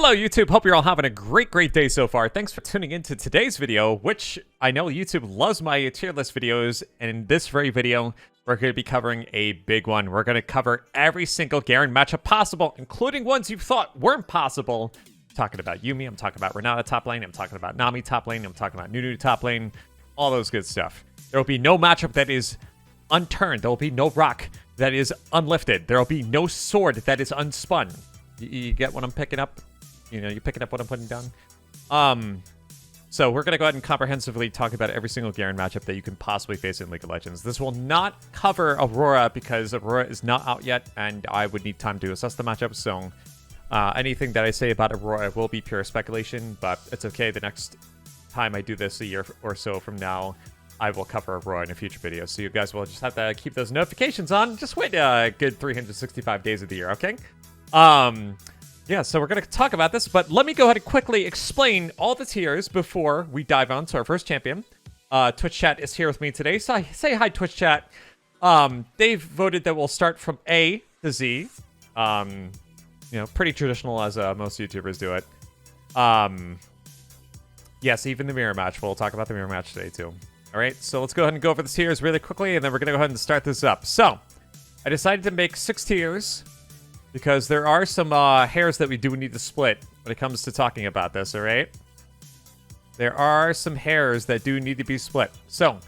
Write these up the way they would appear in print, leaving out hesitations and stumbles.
Hello YouTube, hope you're all having a great day so far. Thanks for tuning into today's video, which I know YouTube loves my tier list videos, and in this very video, we're going to be covering a big one. We're going to cover every single Garen matchup possible, including ones you thought weren't possible. I'm talking about Yuumi, I'm talking about Renata top lane, I'm talking about Nami top lane, I'm talking about Nunu top lane, all those good stuff. There will be no matchup that is unturned. There will be no rock that is unlifted. There will be no sword that is unspun. You get what I'm picking up? You know, you're picking up what I'm putting down? So we're going to go ahead and comprehensively talk about every single Garen matchup that you can possibly face in League of Legends. This will not cover Aurora because Aurora is not out yet, and I would need time to assess the matchup. So anything that I say about Aurora will be pure speculation, but it's okay. The next time I do this, a year or so from now, I will cover Aurora in a future video. So you guys will just have to keep those notifications on. Just wait a good 365 days of the year, okay? Yeah, so we're going to talk about this, but let me go ahead and quickly explain all the tiers before we dive on to our first champion. Twitch chat is here with me today, so say hi, Twitch chat. They've voted that we'll start from A to Z. You know, pretty traditional as most YouTubers do it. Yes, even the mirror match. We'll talk about the mirror match today, too. All right, so let's go ahead and go over the tiers really quickly, and then we're going to go ahead and start this up. So, I decided to make 6 tiers, because there are some hairs that we do need to split when it comes to talking about this, all right? There are some hairs that do need to be split. So,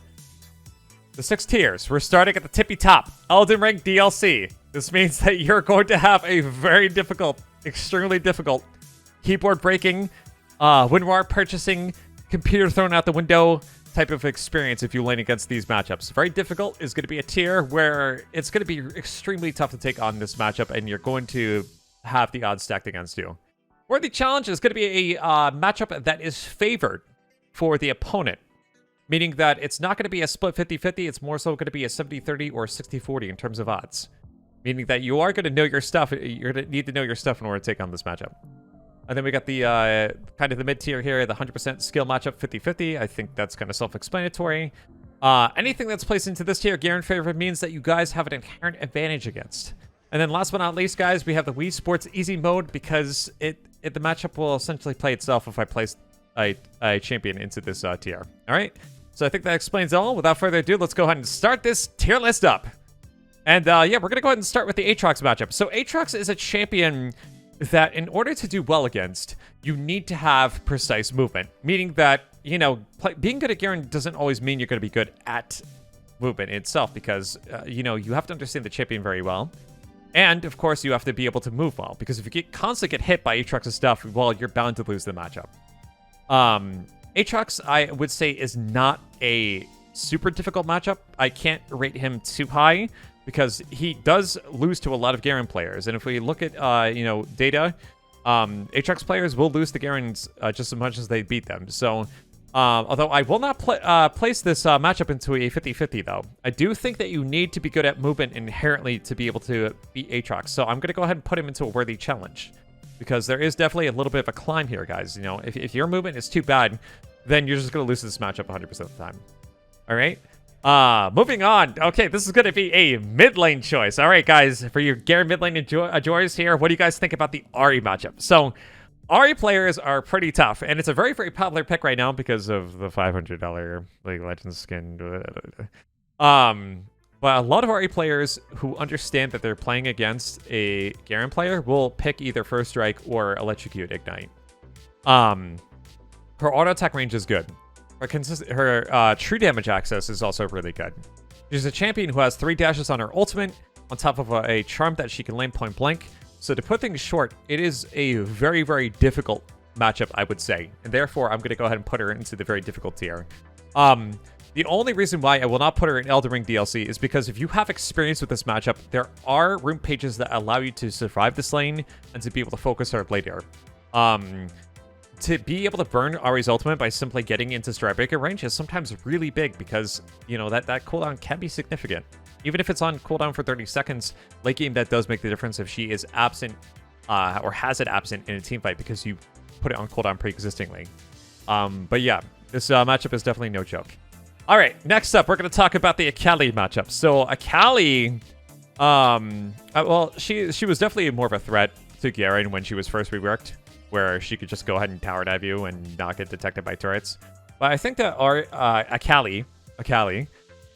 the 6 tiers. We're starting at the tippy top. Elden Ring DLC. This means that you're going to have a very difficult, extremely difficult, keyboard breaking, WinRAR purchasing, computer thrown out the window type of experience if you lane against these matchups. Very difficult is going to be a tier where it's going to be extremely tough to take on this matchup, and you're going to have the odds stacked against you. Worthy Challenge is going to be a matchup that is favored for the opponent, meaning that it's not going to be a split 50-50, it's more so going to be a 70-30 or 60-40 in terms of odds, meaning that you are going to know your stuff. You're going to need to know your stuff in order to take on this matchup. And then we got the kind of the mid-tier here, the 100% skill matchup 50-50. I think that's kind of self-explanatory. Anything that's placed into this tier, Garen favorite, means that you guys have an inherent advantage against. And then last but not least, guys, we have the Wii Sports Easy mode because the matchup will essentially play itself if I place a champion into this tier. All right? So I think that explains it all. Without further ado, let's go ahead and start this tier list up. And yeah, we're going to go ahead and start with the Aatrox matchup. So Aatrox is a champion that in order to do well against, you need to have precise movement. Meaning that, you know, being good at Garen doesn't always mean you're going to be good at movement itself because, you know, you have to understand the champion very well. And, of course, you have to be able to move well. Because if you constantly get hit by Aatrox's stuff, well, you're bound to lose the matchup. Aatrox, I would say, is not a super difficult matchup. I can't rate him too high, because he does lose to a lot of Garen players. And if we look at, you know, data, Aatrox players will lose to Garens just as much as they beat them. So, although I will not place this matchup into a 50-50, though, I do think that you need to be good at movement inherently to be able to beat Aatrox. So I'm going to go ahead and put him into a worthy challenge, because there is definitely a little bit of a climb here, guys. You know, if your movement is too bad, then you're just going to lose this matchup 100% of the time. All right? Moving on. Okay, this is going to be a mid lane choice. All right, guys, for your Garen mid lane enjoyers here, what do you guys think about the Ahri matchup? So, Ahri players are pretty tough, and it's a very, very popular pick right now because of the $500 League of Legends skin. But a lot of Ahri players who understand that they're playing against a Garen player will pick either First Strike or Electrocute Ignite. Her auto attack range is good. Her true damage access is also really good. She's a champion who has 3 dashes on her ultimate, on top of a charm that she can lane point blank. So to put things short, it is a very, very difficult matchup, I would say. And therefore, I'm going to go ahead and put her into the very difficult tier. The only reason why I will not put her in Elden Ring DLC is because if you have experience with this matchup, there are room pages that allow you to survive this lane and to be able to focus her later. To be able to burn Ahri's ultimate by simply getting into Stridebreaker range is sometimes really big because, you know, that cooldown can be significant. Even if it's on cooldown for 30 seconds, late game, that does make the difference if she is absent or has it absent in a team fight because you put it on cooldown pre-existingly. But yeah, this matchup is definitely no joke. All right, next up, we're going to talk about the Akali matchup. So Akali, well, she was definitely more of a threat to Garen when she was first reworked, where she could just go ahead and tower dive you and not get detected by turrets. But I think that our Akali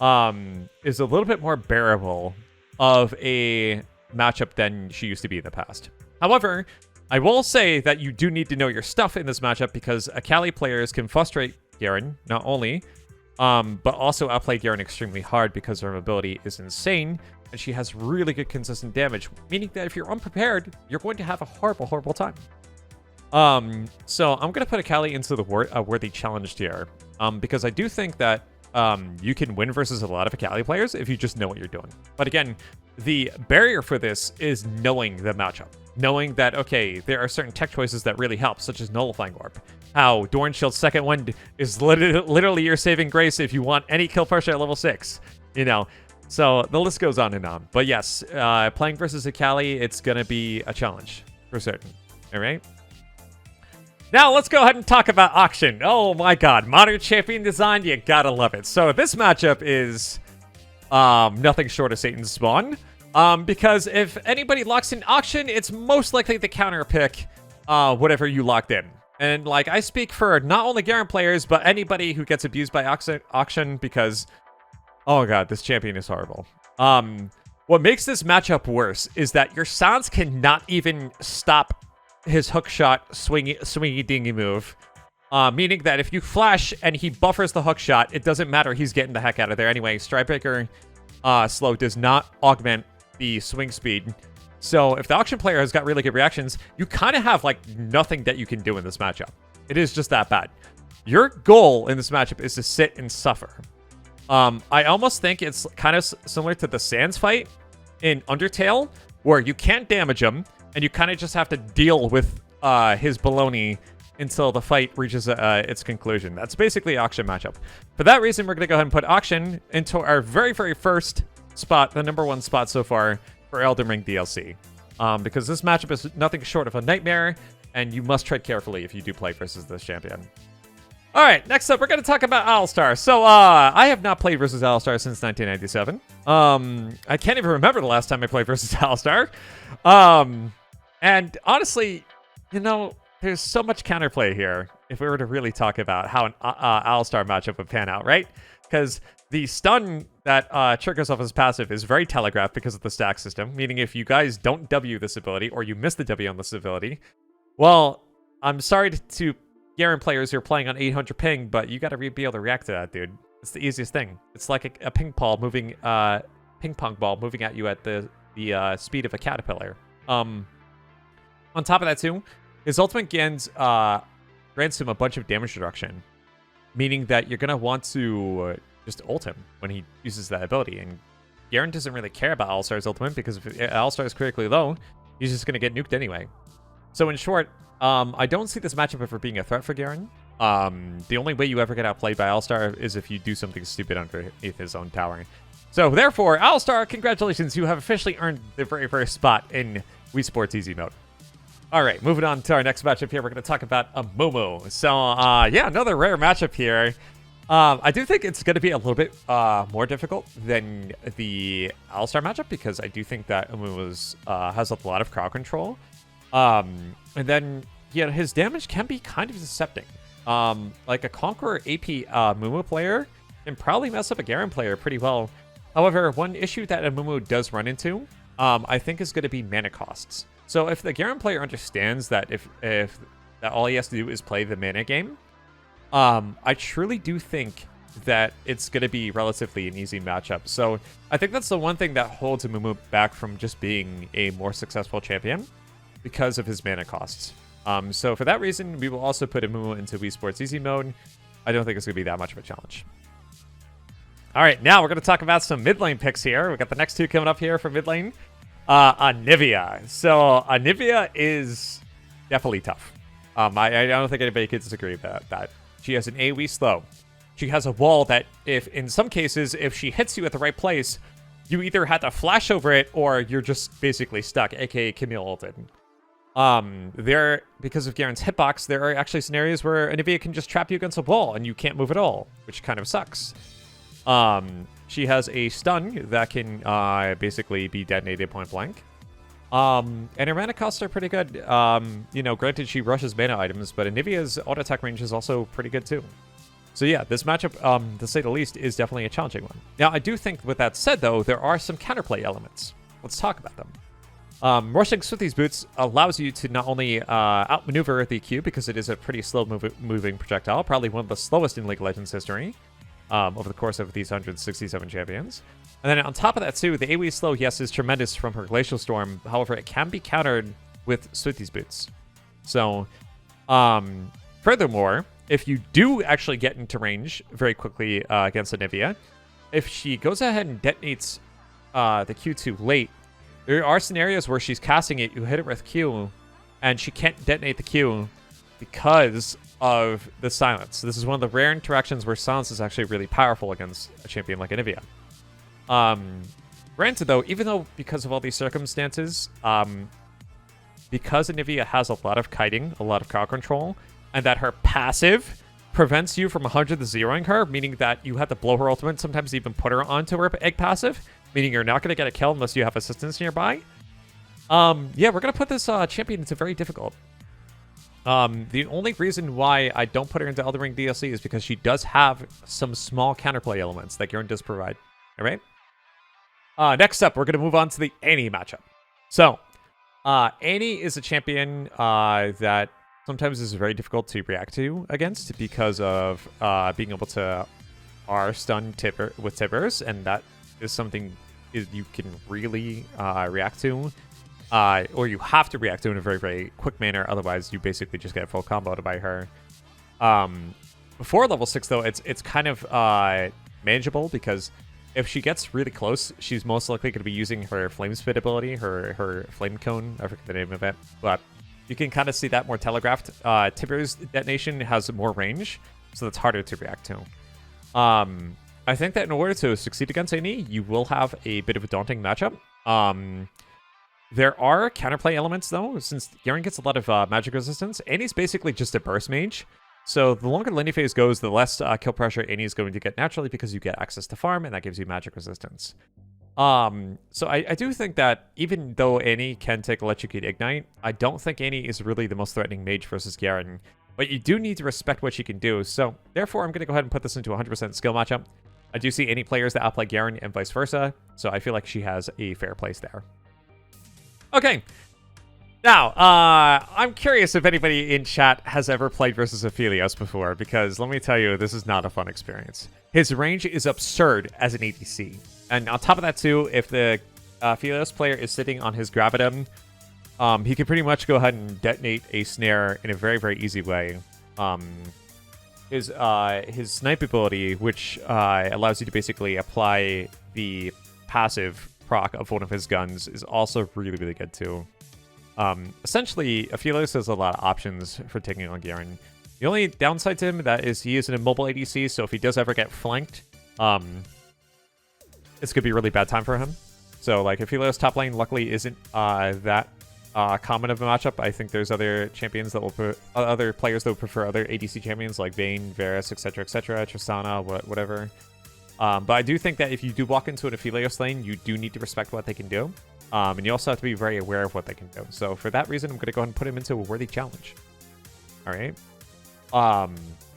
is a little bit more bearable of a matchup than she used to be in the past. However, I will say that you do need to know your stuff in this matchup because Akali players can frustrate Garen, not only, but also outplay Garen extremely hard because her mobility is insane, and she has really good consistent damage, meaning that if you're unprepared, you're going to have a horrible, horrible time. So I'm going to put Akali into the worthy challenge tier, because I do think that you can win versus a lot of Akali players if you just know what you're doing. But again, the barrier for this is knowing the matchup. Knowing that, okay, there are certain tech choices that really help, such as Nullifying Orb. How Dorn Shield's second wind is literally your saving grace if you want any kill pressure at level 6. You know, so the list goes on and on. But yes, playing versus Akali, it's going to be a challenge, for certain. All right? Now, let's go ahead and talk about Auction. Oh my god, Modern Champion design, you gotta love it. So this matchup is nothing short of Satan's Spawn. Because if anybody locks in Auction, it's most likely to counter pick whatever you locked in. And like I speak for not only Garen players, but anybody who gets abused by Auction because, oh god, this champion is horrible. What makes this matchup worse is that your Sans cannot even stop his hookshot swingy dingy move. Meaning that if you flash and he buffers the hookshot, it doesn't matter, he's getting the heck out of there anyway. Strikebreaker slow does not augment the swing speed. So if the Auction player has got really good reactions, you kind of have like nothing that you can do in this matchup. It is just that bad. Your goal in this matchup is to sit and suffer. I almost think it's kind of similar to the Sans fight in Undertale, where you can't damage him, and you kind of just have to deal with his baloney until the fight reaches its conclusion. That's basically Auction matchup. For that reason, we're going to go ahead and put Auction into our very, very first spot, the #1 spot so far for Elden Ring DLC. Because this matchup is nothing short of a nightmare, and you must tread carefully if you do play versus this champion. All right, next up, we're going to talk about Alistar. So, I have not played versus Alistar since 1997. I can't even remember the last time I played versus Alistar. And honestly, you know, there's so much counterplay here if we were to really talk about how an Alistar matchup would pan out, right? Because the stun that triggers off his passive is very telegraphed because of the stack system, meaning if you guys don't W this ability, or you miss the W on this ability, well, I'm sorry to Garen players who are playing on 800 ping, but you got to be able to react to that, dude. It's the easiest thing. It's like a ping pong moving at you at the speed of a caterpillar. On top of that, too, his ultimate grants him a bunch of damage reduction, meaning that you're going to want to just ult him when he uses that ability. And Garen doesn't really care about Alistar's ultimate, because if Alistar is critically low, he's just going to get nuked anyway. So in short, I don't see this matchup ever being a threat for Garen. The only way you ever get outplayed by Alistar is if you do something stupid underneath his own tower. So therefore, Alistar, congratulations, you have officially earned the very first spot in Wii Sports Easy Mode. All right, moving on to our next matchup here, we're going to talk about Amumu. So, yeah, another rare matchup here. I do think it's going to be a little bit more difficult than the Alistar matchup, because I do think that Amumu has a lot of crowd control. And then, yeah, his damage can be kind of decepting. Like a Conqueror AP Amumu player can probably mess up a Garen player pretty well. However, one issue that Amumu does run into, I think, is going to be mana costs. So if the Garen player understands that if that all he has to do is play the mana game, I truly do think that it's going to be relatively an easy matchup. So I think that's the one thing that holds Amumu back from just being a more successful champion, because of his mana costs. So for that reason, we will also put Amumu into Wii Sports Easy Mode. I don't think it's going to be that much of a challenge. All right, now we're going to talk about some mid lane picks here. We've got the next two coming up here for mid lane. Anivia. So Anivia is definitely tough. I don't think anybody can disagree with that. She has an AoE slow. She has a wall that, if in some cases, if she hits you at the right place, you either have to flash over it or you're just basically stuck, aka Camille ulted. Because of Garen's hitbox, there are actually scenarios where Anivia can just trap you against a wall and you can't move at all, which kind of sucks. She has a stun that can basically be detonated point blank. And her mana costs are pretty good. You know, granted she rushes mana items, but Anivia's auto attack range is also pretty good too. So yeah, this matchup, to say the least, is definitely a challenging one. Now, I do think with that said, though, there are some counterplay elements. Let's talk about them. Rushing Swifty's Boots allows you to not only outmaneuver the Q, because it is a pretty slow moving projectile, probably one of the slowest in League of Legends history over the course of these 167 champions. And then on top of that, too, the AoE slow, yes, is tremendous from her Glacial Storm. However, it can be countered with Swifty's Boots. So, furthermore, if you do actually get into range very quickly against Anivia, if she goes ahead and detonates the Q too late, there are scenarios where she's casting it, you hit it with Q, and she can't detonate the Q because of the silence. This is one of the rare interactions where silence is actually really powerful against a champion like Anivia. Granted, though, even though because of all these circumstances, because Anivia has a lot of kiting, a lot of crowd control, and that her passive prevents you from 100 to 0ing her, meaning that you have to blow her ultimate, sometimes even put her onto her egg passive, meaning you're not going to get a kill unless you have assistance nearby. Yeah, we're going to put this champion into very difficult. The only reason why I don't put her into Elden Ring DLC is because she does have some small counterplay elements that Garen does provide. All right? Next up, we're going to move on to the Annie matchup. So, Annie is a champion that sometimes is very difficult to react to against because of being able to R-stun with tippers, and that is something you can really react to, or you have to react to in a very, very quick manner, otherwise you basically just get full comboed by her. Before level 6, though, it's kind of manageable, because if she gets really close, she's most likely going to be using her Flame Spit ability, her Flame Cone, I forget the name of it, but you can kind of see that more telegraphed. Tipper's detonation has more range, so that's harder to react to. I think that in order to succeed against Annie, you will have a bit of a daunting matchup. There are counterplay elements, though, since Garen gets a lot of magic resistance. Annie's basically just a burst mage, so the longer the Lineage phase goes, the less kill pressure Annie is going to get naturally, because you get access to farm, and that gives you magic resistance. So I do think that even though Annie can take Electrocute Ignite, I don't think Annie is really the most threatening mage versus Garen. But you do need to respect what she can do. So therefore, I'm going to go ahead and put this into a 100% skill matchup. I do see any players that outplay Garen and vice versa. So I feel like she has a fair place there. Okay. Now, I'm curious if anybody in chat has ever played versus Aphelios before, because let me tell you, this is not a fun experience. His range is absurd as an ADC. And on top of that, too, if the Aphelios player is sitting on his Gravitum, he can pretty much go ahead and detonate a snare in a very, very easy way. His snipe ability, which allows you to basically apply the passive proc of one of his guns, is also really, really good, too. Essentially, Aphelios has a lot of options for taking on Garen. The only downside to him that is he is an immobile ADC, so if he does ever get flanked, it's going to be a really bad time for him. So, like, Aphelios top lane luckily isn't that common of a matchup. I think there's other champions that will other players that would prefer other ADC champions like Vayne, Varus, etc., Tristana, whatever. But I do think that if you do walk into an Aphelios lane, you do need to respect what they can do. And you also have to be very aware of what they can do. So for that reason, I'm going to go ahead and put him into a worthy challenge. All right.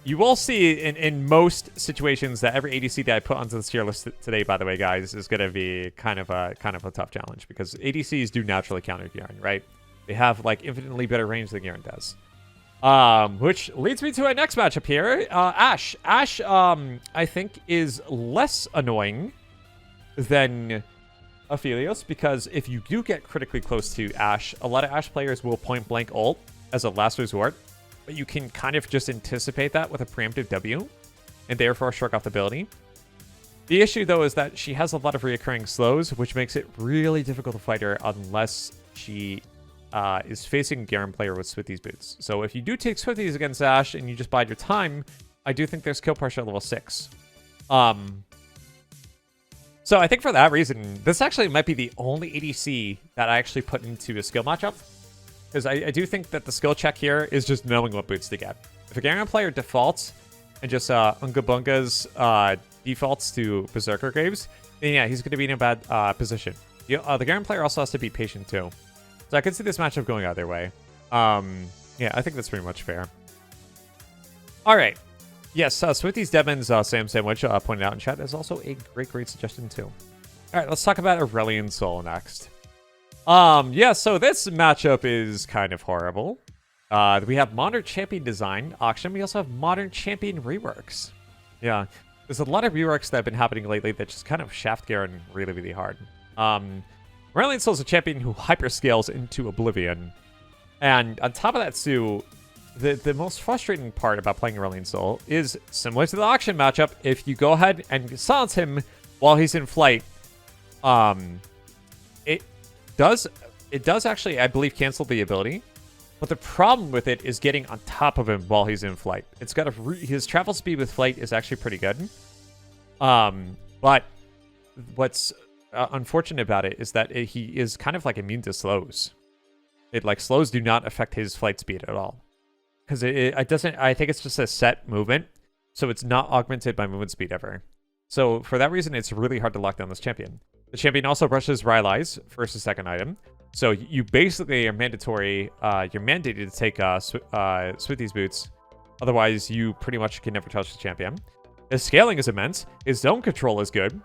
You will see in most situations that every ADC that I put onto this tier list today, by the way, guys, is going to be kind of a tough challenge, because ADCs do naturally counter Garen, right? They have like infinitely better range than Garen does. Which leads me to our next matchup here. Ashe. Ashe, I think, is less annoying than Aphelios, because if you do get critically close to Ashe, a lot of Ashe players will point blank ult as a last resort, but you can kind of just anticipate that with a preemptive W, and therefore shrug off the ability. The issue, though, is that she has a lot of reoccurring slows, which makes it really difficult to fight her unless she is facing a Garen player with Swifty's Boots. So if you do take Swifties against Ashe and you just bide your time, I do think there's kill pressure at level 6. So I think for that reason, this actually might be the only ADC that I actually put into a skill matchup. Because I do think that the skill check here is just knowing what boots to get. If a Garen player defaults and just Unga Bunga's defaults to Berserker Graves, then yeah, he's going to be in a bad position. The Garen player also has to be patient too. So I could see this matchup going either way. Yeah, I think that's pretty much fair. All right. Yes, Swifty's Demon's Sam Sandwich pointed out in chat is also a great suggestion too. All right, let's talk about Aurelion Sol next. Yeah, so this matchup is kind of horrible. We have Modern Champion Design auction. We also have Modern Champion reworks. Yeah, there's a lot of reworks that have been happening lately that just kind of shaft Garen really hard. Aurelion Sol is a champion who hyperscales into oblivion. And on top of that, too, the most frustrating part about playing Aurelion Sol is similar to the auction matchup. If you go ahead and silence him while he's in flight, it does actually, I believe, cancel the ability. But the problem with it is getting on top of him while he's in flight. It's got his travel speed with flight is actually pretty good. But what's unfortunate about it is that he is kind of like immune to slows. Slows do not affect his flight speed at all. Because it doesn't, I think it's just a set movement. So it's not augmented by movement speed ever. So for that reason, it's really hard to lock down this champion. The champion also brushes Rylai's first and second item. So you basically are mandatory, you're mandated to take Swifty's boots. Otherwise, you pretty much can never touch the champion. His scaling is immense. His zone control is good.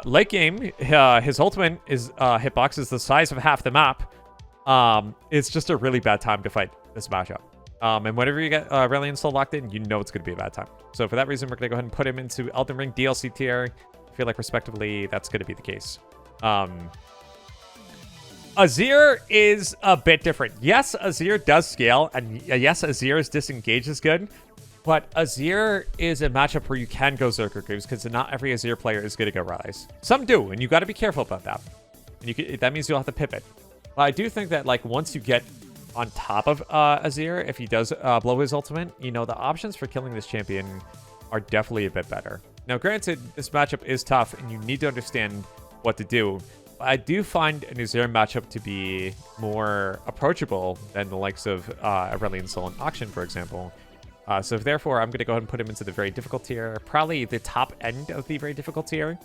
Late game, his ultimate is hitbox is the size of half the map. It's just a really bad time to fight this matchup. And whenever you get Aurelion Sol locked in, you know it's going to be a bad time. So for that reason, we're going to go ahead and put him into Elden Ring DLC tier. I feel like, respectively, that's going to be the case. Azir is a bit different. Yes, Azir does scale, and yes, Azir's disengage is good. But Azir is a matchup where you can go Zerker Greaves, because not every Azir player is going to go Rylai's. Some do, and you got to be careful about that. And that means you'll have to pivot. But I do think that once you get on top of Azir, if he does blow his ultimate, the options for killing this champion are definitely a bit better. Now, granted, this matchup is tough, and you need to understand what to do. But I do find an Azir matchup to be more approachable than the likes of Aurelion Sol and Auction, for example. So therefore, I'm going to go ahead and put him into the very difficult tier, probably the top end of the very difficult tier.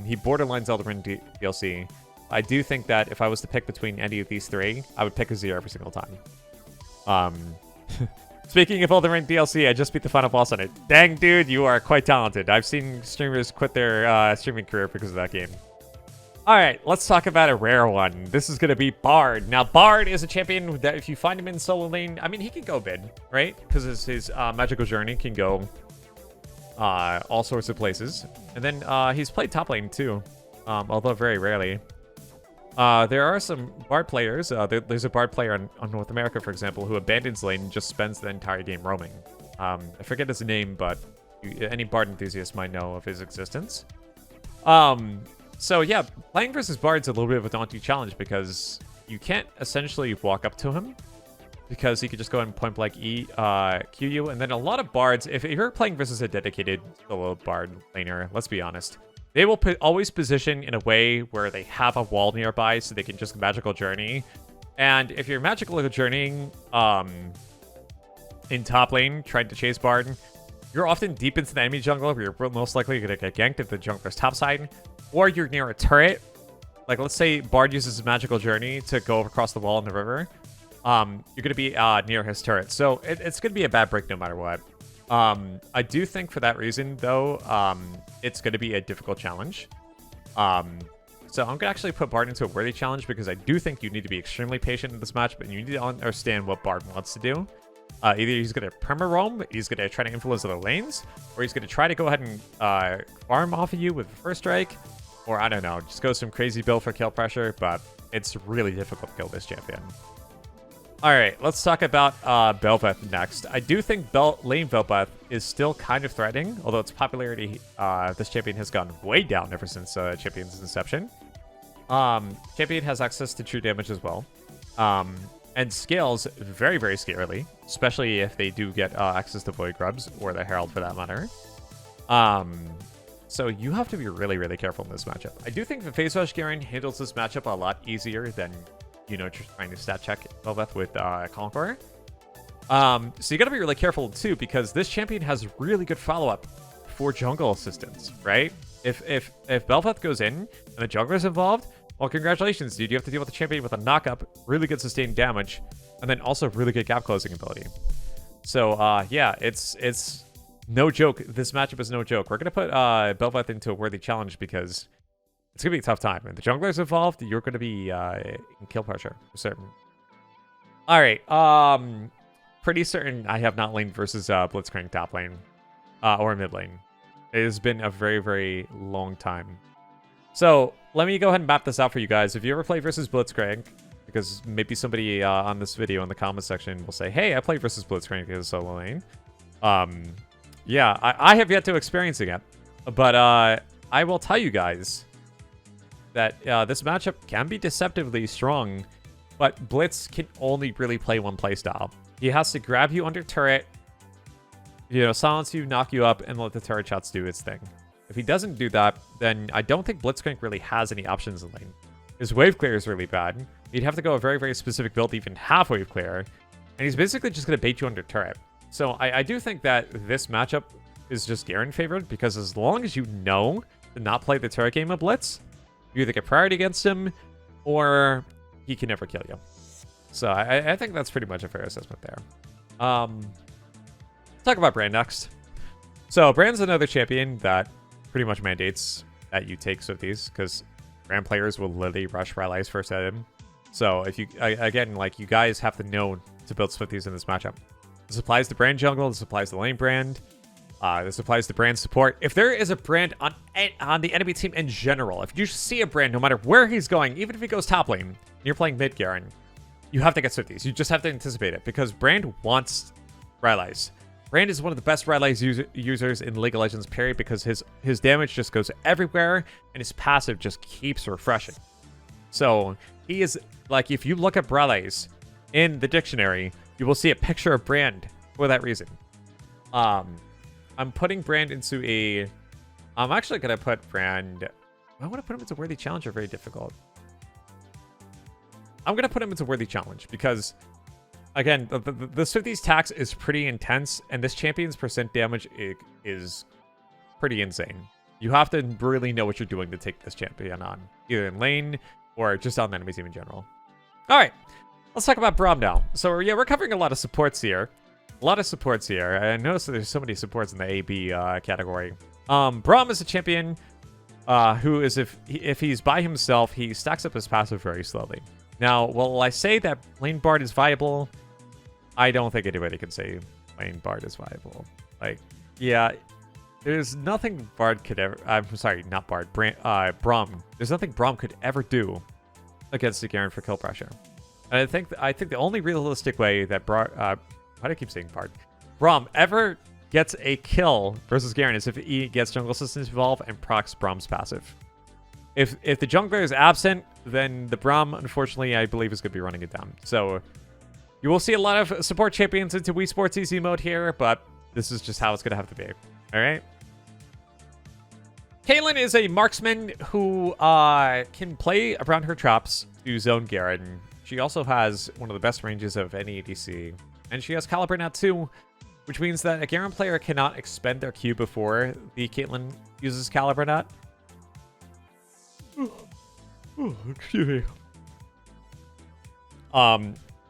He borderlines Elden Ring DLC. I do think that if I was to pick between any of these three, I would pick Azir every single time. Speaking of Elden Ring DLC, I just beat the final boss on it. Dang, dude, you are quite talented. I've seen streamers quit their streaming career because of that game. All right, let's talk about a rare one. This is going to be Bard. Now, Bard is a champion that if you find him in solo lane, I mean, he can go mid, right? Because his magical journey can go all sorts of places. And then he's played top lane too, although very rarely. There are some Bard players. There's a Bard player on North America, for example, who abandons lane and just spends the entire game roaming. I forget his name, but any Bard enthusiast might know of his existence. So yeah, playing versus Bard's a little bit of a daunting challenge because you can't essentially walk up to him because he could just go and point blank Q you. And then a lot of Bards, if you're playing versus a dedicated solo Bard laner, let's be honest, they will always position in a way where they have a wall nearby so they can just magical journey. And if you're magical journeying in top lane trying to chase Bard, you're often deep into the enemy jungle where you're most likely going to get ganked if the jungler's top side. Or you're near a turret. Like, let's say Bard uses his magical journey to go across the wall in the river. You're going to be near his turret. So it's going to be a bad break no matter what. I do think for that reason, though, it's going to be a difficult challenge. So I'm going to actually put Bard into a worthy challenge because I do think you need to be extremely patient in this match, but you need to understand what Bard wants to do. Either he's going to perma-roam, he's going to try to influence other lanes, or he's going to try to go ahead and farm off of you with first strike, or I don't know, just go some crazy build for kill pressure, but it's really difficult to kill this champion. Alright, let's talk about Bel'Veth next. I do think lane Bel'Veth is still kind of threatening, although its popularity, this champion has gone way down ever since champion's inception. Champion has access to true damage as well. And scales very, very scarily, especially if they do get access to Void Grubs, or the Herald for that matter. So you have to be really, really careful in this matchup. I do think the Phase Rush Garen handles this matchup a lot easier than, just trying to stat check Bel'Veth with Conqueror. So you gotta be really careful too, because this champion has really good follow-up for jungle assistance, right? If Bel'Veth goes in and the jungler's involved, Well, congratulations, dude. You have to deal with a champion with a knock-up, really good sustained damage, and then also really good gap closing ability. So, yeah, it's no joke. This matchup is no joke. We're going to put Belveth into a worthy challenge because it's going to be a tough time. And the jungler's involved, you're going to be in kill pressure, for certain. All right, pretty certain I have not laned versus Blitzcrank top lane or mid lane. It has been a very, very long time. So let me go ahead and map this out for you guys. If you ever play versus Blitzcrank, because maybe somebody on this video in the comment section will say, hey, I played versus Blitzcrank as a solo lane. Yeah, I have yet to experience it yet. But I will tell you guys that this matchup can be deceptively strong, but Blitz can only really play one playstyle. He has to grab you under turret, you know, silence you, knock you up, and let the turret shots do its thing. If he doesn't do that, then I don't think Blitzcrank really has any options in lane. His wave clear is really bad. He'd have to go a very, very specific build to even half wave clear, and he's basically just going to bait you under turret. So I do think that this matchup is just Garen favored, because as long as you know to not play the turret game of Blitz, you either get priority against him, or he can never kill you. So I think that's pretty much a fair assessment there. Talk about Brand next. So Brand's another champion that pretty much mandates that you take Swifties, because Brand players will literally rush Rylai's first item. So if you, again, like, you guys have to know to build Swifties in this matchup. This applies to Brand jungle, this applies to lane Brand, this applies to Brand support. If there is a Brand on the enemy team in general, if you see a Brand, no matter where he's going, even if he goes top lane, and you're playing mid Garen, you have to get Swifties. You just have to anticipate it, because Brand wants Rylai's. Brand is one of the best Rylai's users in League of Legends, period, because his damage just goes everywhere, and his passive just keeps refreshing. So he is, like, if you look at Rylai's in the dictionary, you will see a picture of Brand for that reason. I'm putting Brand into a... I'm actually going to put Brand... I want to put him into Worthy Challenge or Very Difficult. I'm going to put him into Worthy Challenge because, again, the Swifties tax is pretty intense, and this champion's percent damage is pretty insane. You have to really know what you're doing to take this champion on, either in lane or just on the enemy team in general. All right, let's talk about Braum now. So, yeah, we're covering a lot of supports here. I noticed that there's so many supports in the AB category. Braum is a champion who is, if he's by himself, he stacks up his passive very slowly. Now, while I say that lane Bard is viable, I don't think anybody can say lane Bard is viable. Like, yeah, there's nothing Bard could ever... I'm sorry, not Bard. Braum. There's nothing Braum could ever do against the Garen for kill pressure. And I think the only realistic way that why do I keep saying Bard? Braum ever gets a kill versus Garen is if he gets jungle assistance involved and procs Braum's passive. If the jungler is absent, then the Braum, unfortunately, I believe is going to be running it down. So you will see a lot of support champions into Wii Sports Easy mode here, but this is just how it's going to have to be. All right. Caitlyn is a marksman who can play around her traps to zone Garen. She also has one of the best ranges of any ADC. And she has Caliber now too, which means that a Garen player cannot expend their Q before the Caitlyn uses Caliber Nut. Excuse me.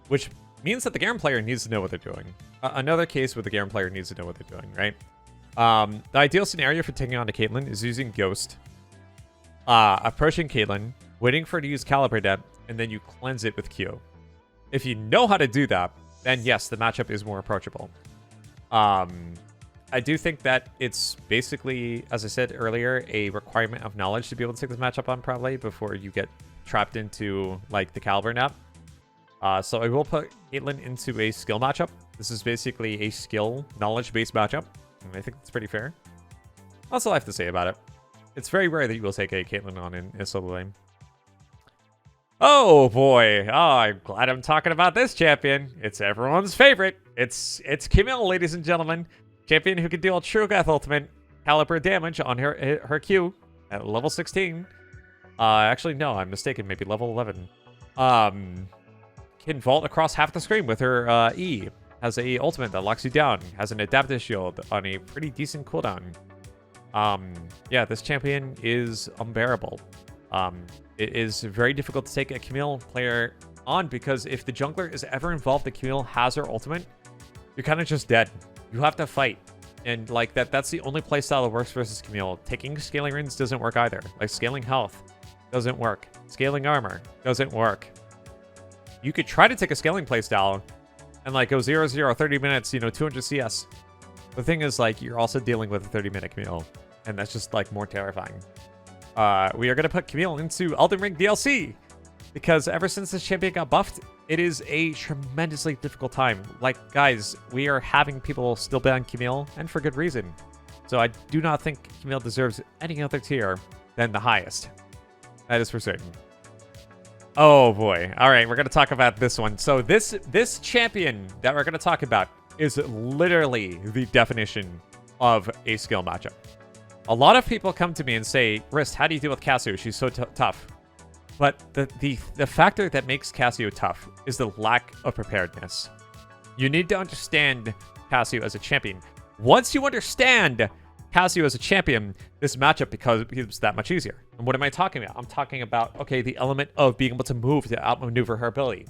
Which means that the Garen player needs to know what they're doing. Another case where the Garen player needs to know what they're doing, right? The ideal scenario for taking on a Caitlyn is using Ghost, approaching Caitlyn, waiting for her to use Caliber Nut, and then you cleanse it with Q. If you know how to do that, then yes, the matchup is more approachable. I do think that it's basically, as I said earlier, a requirement of knowledge to be able to take this matchup on probably before you get trapped into, like, the Caliber Nap. So I will put Caitlyn into a skill matchup. This is basically a skill, knowledge-based matchup, and I think it's pretty fair. That's all I have to say about it. It's very rare that you will take a Caitlyn on in a solo lane. Oh boy, I'm glad I'm talking about this champion. It's everyone's favorite. It's Camille, ladies and gentlemen. Champion who can deal true Death Ultimate caliber damage on her Q at level 16. Actually, no, I'm mistaken. Maybe level 11. Can vault across half the screen with her E. Has a ultimate that locks you down. Has an adaptive shield on a pretty decent cooldown. Yeah, this champion is unbearable. It is very difficult to take a Camille player on because if the jungler is ever involved, the Camille has her ultimate, you're kind of just dead. You have to fight. And like that's the only playstyle that works versus Camille. Taking scaling runes doesn't work either. Like scaling health doesn't work. Scaling armor doesn't work. You could try to take a scaling playstyle and like go 0-0, 30 minutes, 200 CS. The thing is, like, you're also dealing with a 30-minute Camille, and that's just like more terrifying. We are gonna put Camille into Elden Ring DLC because ever since this champion got buffed, it is a tremendously difficult time. Like, guys, we are having people still ban Camille, and for good reason. So I do not think Camille deserves any other tier than the highest. That is for certain. Oh boy. All right, we're going to talk about this one. So this champion that we're going to talk about is literally the definition of a skill matchup. A lot of people come to me and say, "RISTE, how do you deal with Cassio? She's so tough." But the factor that makes Cassio tough is the lack of preparedness. You need to understand Cassio as a champion. Once you understand Cassio as a champion, this matchup becomes that much easier. And what am I talking about? I'm talking about, okay, the element of being able to move to outmaneuver her ability.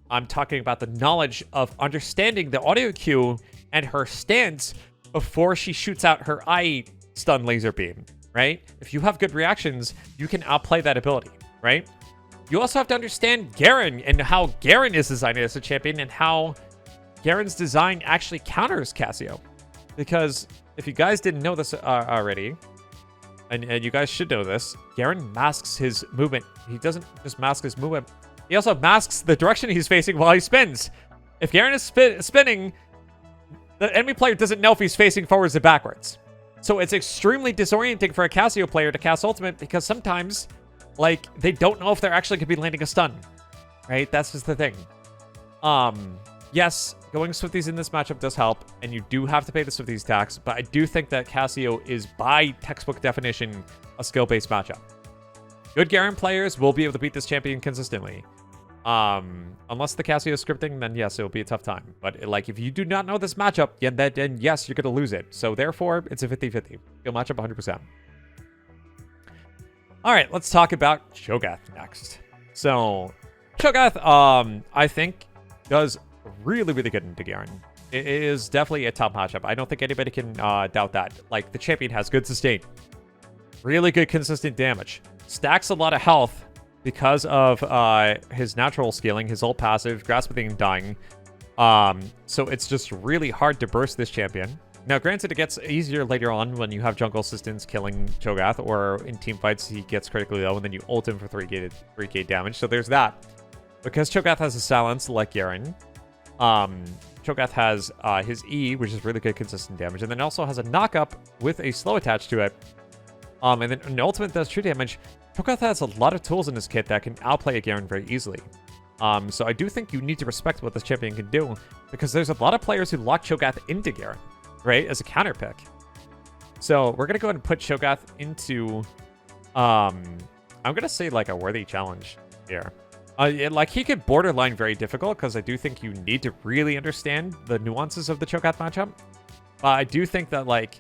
I'm talking about the knowledge of understanding the audio cue and her stance before she shoots out her eye stun laser beam, right? If you have good reactions, you can outplay that ability, right? You also have to understand Garen and how Garen is designed as a champion and how Garen's design actually counters Cassio. Because if you guys didn't know this already, and you guys should know this, Garen masks his movement. He doesn't just mask his movement. He also masks the direction he's facing while he spins. If Garen is spinning, the enemy player doesn't know if he's facing forwards or backwards. So it's extremely disorienting for a Cassio player to cast ultimate because sometimes, like, they don't know if they're actually going to be landing a stun. Right? That's just the thing. Yes, going Swifties in this matchup does help, and you do have to pay the Swifties tax, but I do think that Cassio is, by textbook definition, a skill-based matchup. Good Garen players will be able to beat this champion consistently. Unless the Cassio is scripting, then yes, it'll be a tough time. But like, if you do not know this matchup, then yes, you're going to lose it. So therefore, it's a 50-50. Skill matchup 100%. All right, let's talk about Cho'Gath next. So Cho'Gath, I think, does really, really good into Garen. It is definitely a top matchup. I don't think anybody can doubt that. Like, the champion has good sustain. Really good consistent damage. Stacks a lot of health because of his natural scaling, his ult passive, Grasp Within dying. So it's just really hard to burst this champion. Now, granted, it gets easier later on when you have jungle assistants killing Cho'Gath, or in team fights, he gets critically low, and then you ult him for 3k damage. So there's that. Because Cho'Gath has a silence like Garen, Cho'Gath has his E, which is really good consistent damage, and then also has a knock-up with a slow attached to it. And then an ultimate does true damage. Cho'Gath has a lot of tools in his kit that can outplay a Garen very easily. So I do think you need to respect what this champion can do, because there's a lot of players who lock Cho'Gath into Garen, right, as a counter pick. So we're going to go ahead and put Cho'Gath into, I'm going to say, like, a worthy challenge here. Like, he could borderline very difficult, because I do think you need to really understand the nuances of the Cho'Gath matchup. But I do think that, like,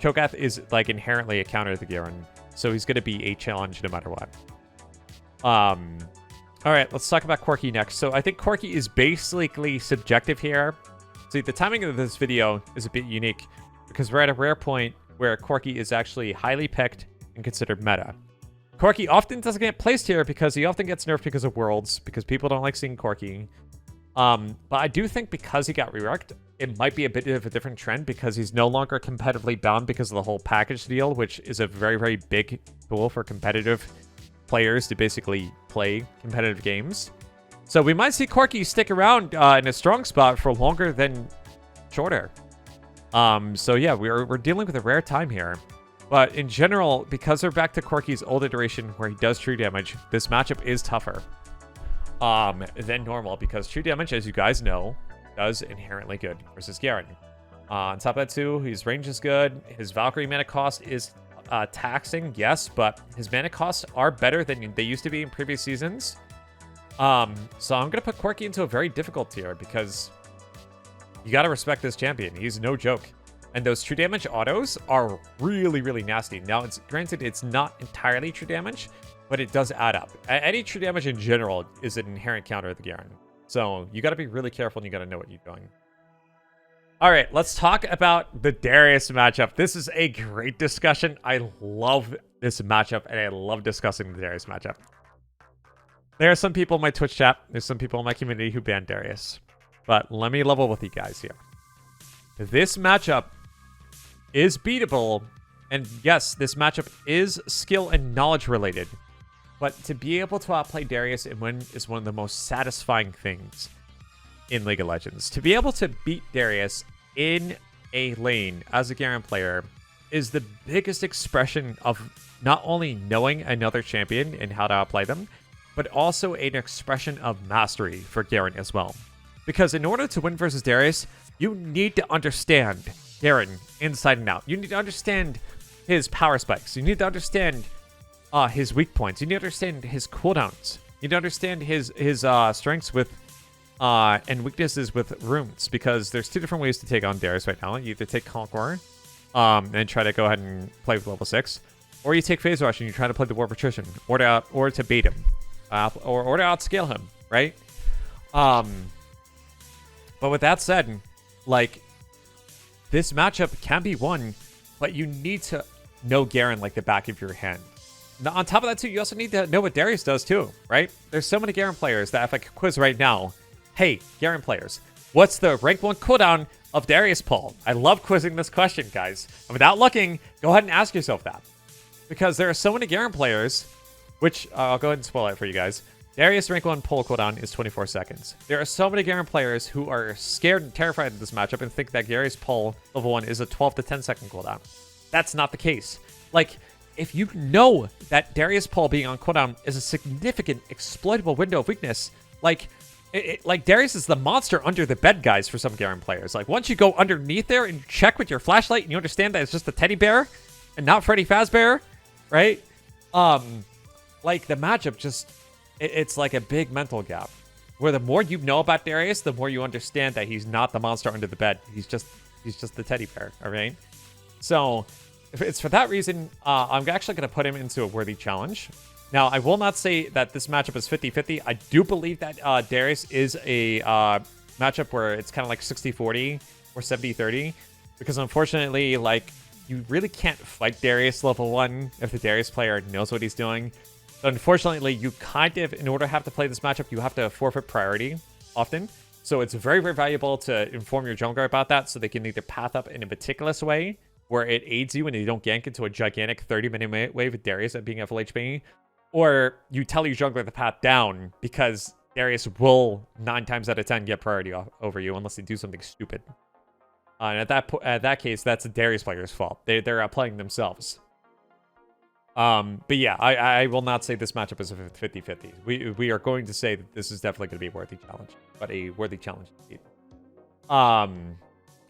Cho'Gath is, like, inherently a counter to Garen, so he's going to be a challenge no matter what. All right, let's talk about Corki next. So I think Corki is basically subjective here. See, the timing of this video is a bit unique, because we're at a rare point where Corki is actually highly picked and considered meta. Corki often doesn't get placed here because he often gets nerfed because of worlds, because people don't like seeing Corki. But I do think because he got reworked, it might be a bit of a different trend, because he's no longer competitively bound because of the whole package deal, which is a very, very big tool for competitive players to basically play competitive games. So we might see Corki stick around in a strong spot for longer than shorter. So yeah, we're dealing with a rare time here. But in general, because we're back to Corki's old iteration where he does true damage, this matchup is tougher than normal, because true damage, as you guys know, does inherently good versus Garen. On top of that too, his range is good. His Valkyrie mana cost is taxing, yes, but his mana costs are better than they used to be in previous seasons. So I'm going to put Corki into a very difficult tier, because you got to respect this champion. He's no joke. And those true damage autos are really, really nasty. Now, it's granted, it's not entirely true damage, but it does add up. Any true damage in general is an inherent counter of the Garen. So you got to be really careful and you got to know what you're doing. All right, let's talk about the Darius matchup. This is a great discussion. I love this matchup, and I love discussing the Darius matchup. There are some people in my Twitch chat, there's some people in my community who ban Darius. But let me level with you guys here. This matchup is beatable, and yes, this matchup is skill and knowledge related. But to be able to outplay Darius and win is one of the most satisfying things in League of Legends. To be able to beat Darius in a lane as a Garen player is the biggest expression of not only knowing another champion and how to outplay them, but also an expression of mastery for Garen as well. Because in order to win versus Darius, you need to understand Garen inside and out. You need to understand his power spikes. You need to understand his weak points. You need to understand his cooldowns. You need to understand his strengths with and weaknesses with runes, because there's two different ways to take on Darius right now. You either take Conqueror and try to go ahead and play with level 6, or you take Phase Rush and you try to play the War of Attrition, or to bait him, or to outscale him, right? But with that said, like, this matchup can be won, but you need to know Garen like the back of your hand. Now, on top of that too, you also need to know what Darius does too, right? There's so many Garen players that if I could quiz right now, hey, Garen players, what's the rank 1 cooldown of Darius pull? I love quizzing this question, guys. And without looking, go ahead and ask yourself that. Because there are so many Garen players, which I'll go ahead and spoil it for you guys. Darius rank 1 pull cooldown is 24 seconds. There are so many Garen players who are scared and terrified of this matchup and think that Darius pull level 1 is a 12 to 10 second cooldown. That's not the case. Like, if you know that Darius pull being on cooldown is a significant exploitable window of weakness, like Darius is the monster under the bed, guys, for some Garen players. Like, once you go underneath there and you check with your flashlight and you understand that it's just a teddy bear and not Freddy Fazbear, right? Like, the matchup just, it's like a big mental gap, where the more you know about Darius, the more you understand that he's not the monster under the bed. He's just the teddy bear, all right? So, if it's for that reason, I'm actually going to put him into a worthy challenge. Now, I will not say that this matchup is 50-50. I do believe that Darius is a matchup where it's kind of like 60-40 or 70-30. Because unfortunately, like, you really can't fight Darius level 1 if the Darius player knows what he's doing. So unfortunately, you kind of, in order to have to play this matchup, you have to forfeit priority often. So it's very, very valuable to inform your jungler about that so they can either path up in a meticulous way where it aids you and you don't gank into a gigantic 30-minute wave with Darius at being at full HP, or you tell your jungler the path down, because Darius will 9 times out of 10 get priority over you unless they do something stupid. And at that case, that's the Darius player's fault. They're playing themselves. But yeah, I will not say this matchup is a 50-50. We are going to say that this is definitely going to be a worthy challenge, but a worthy challenge indeed. All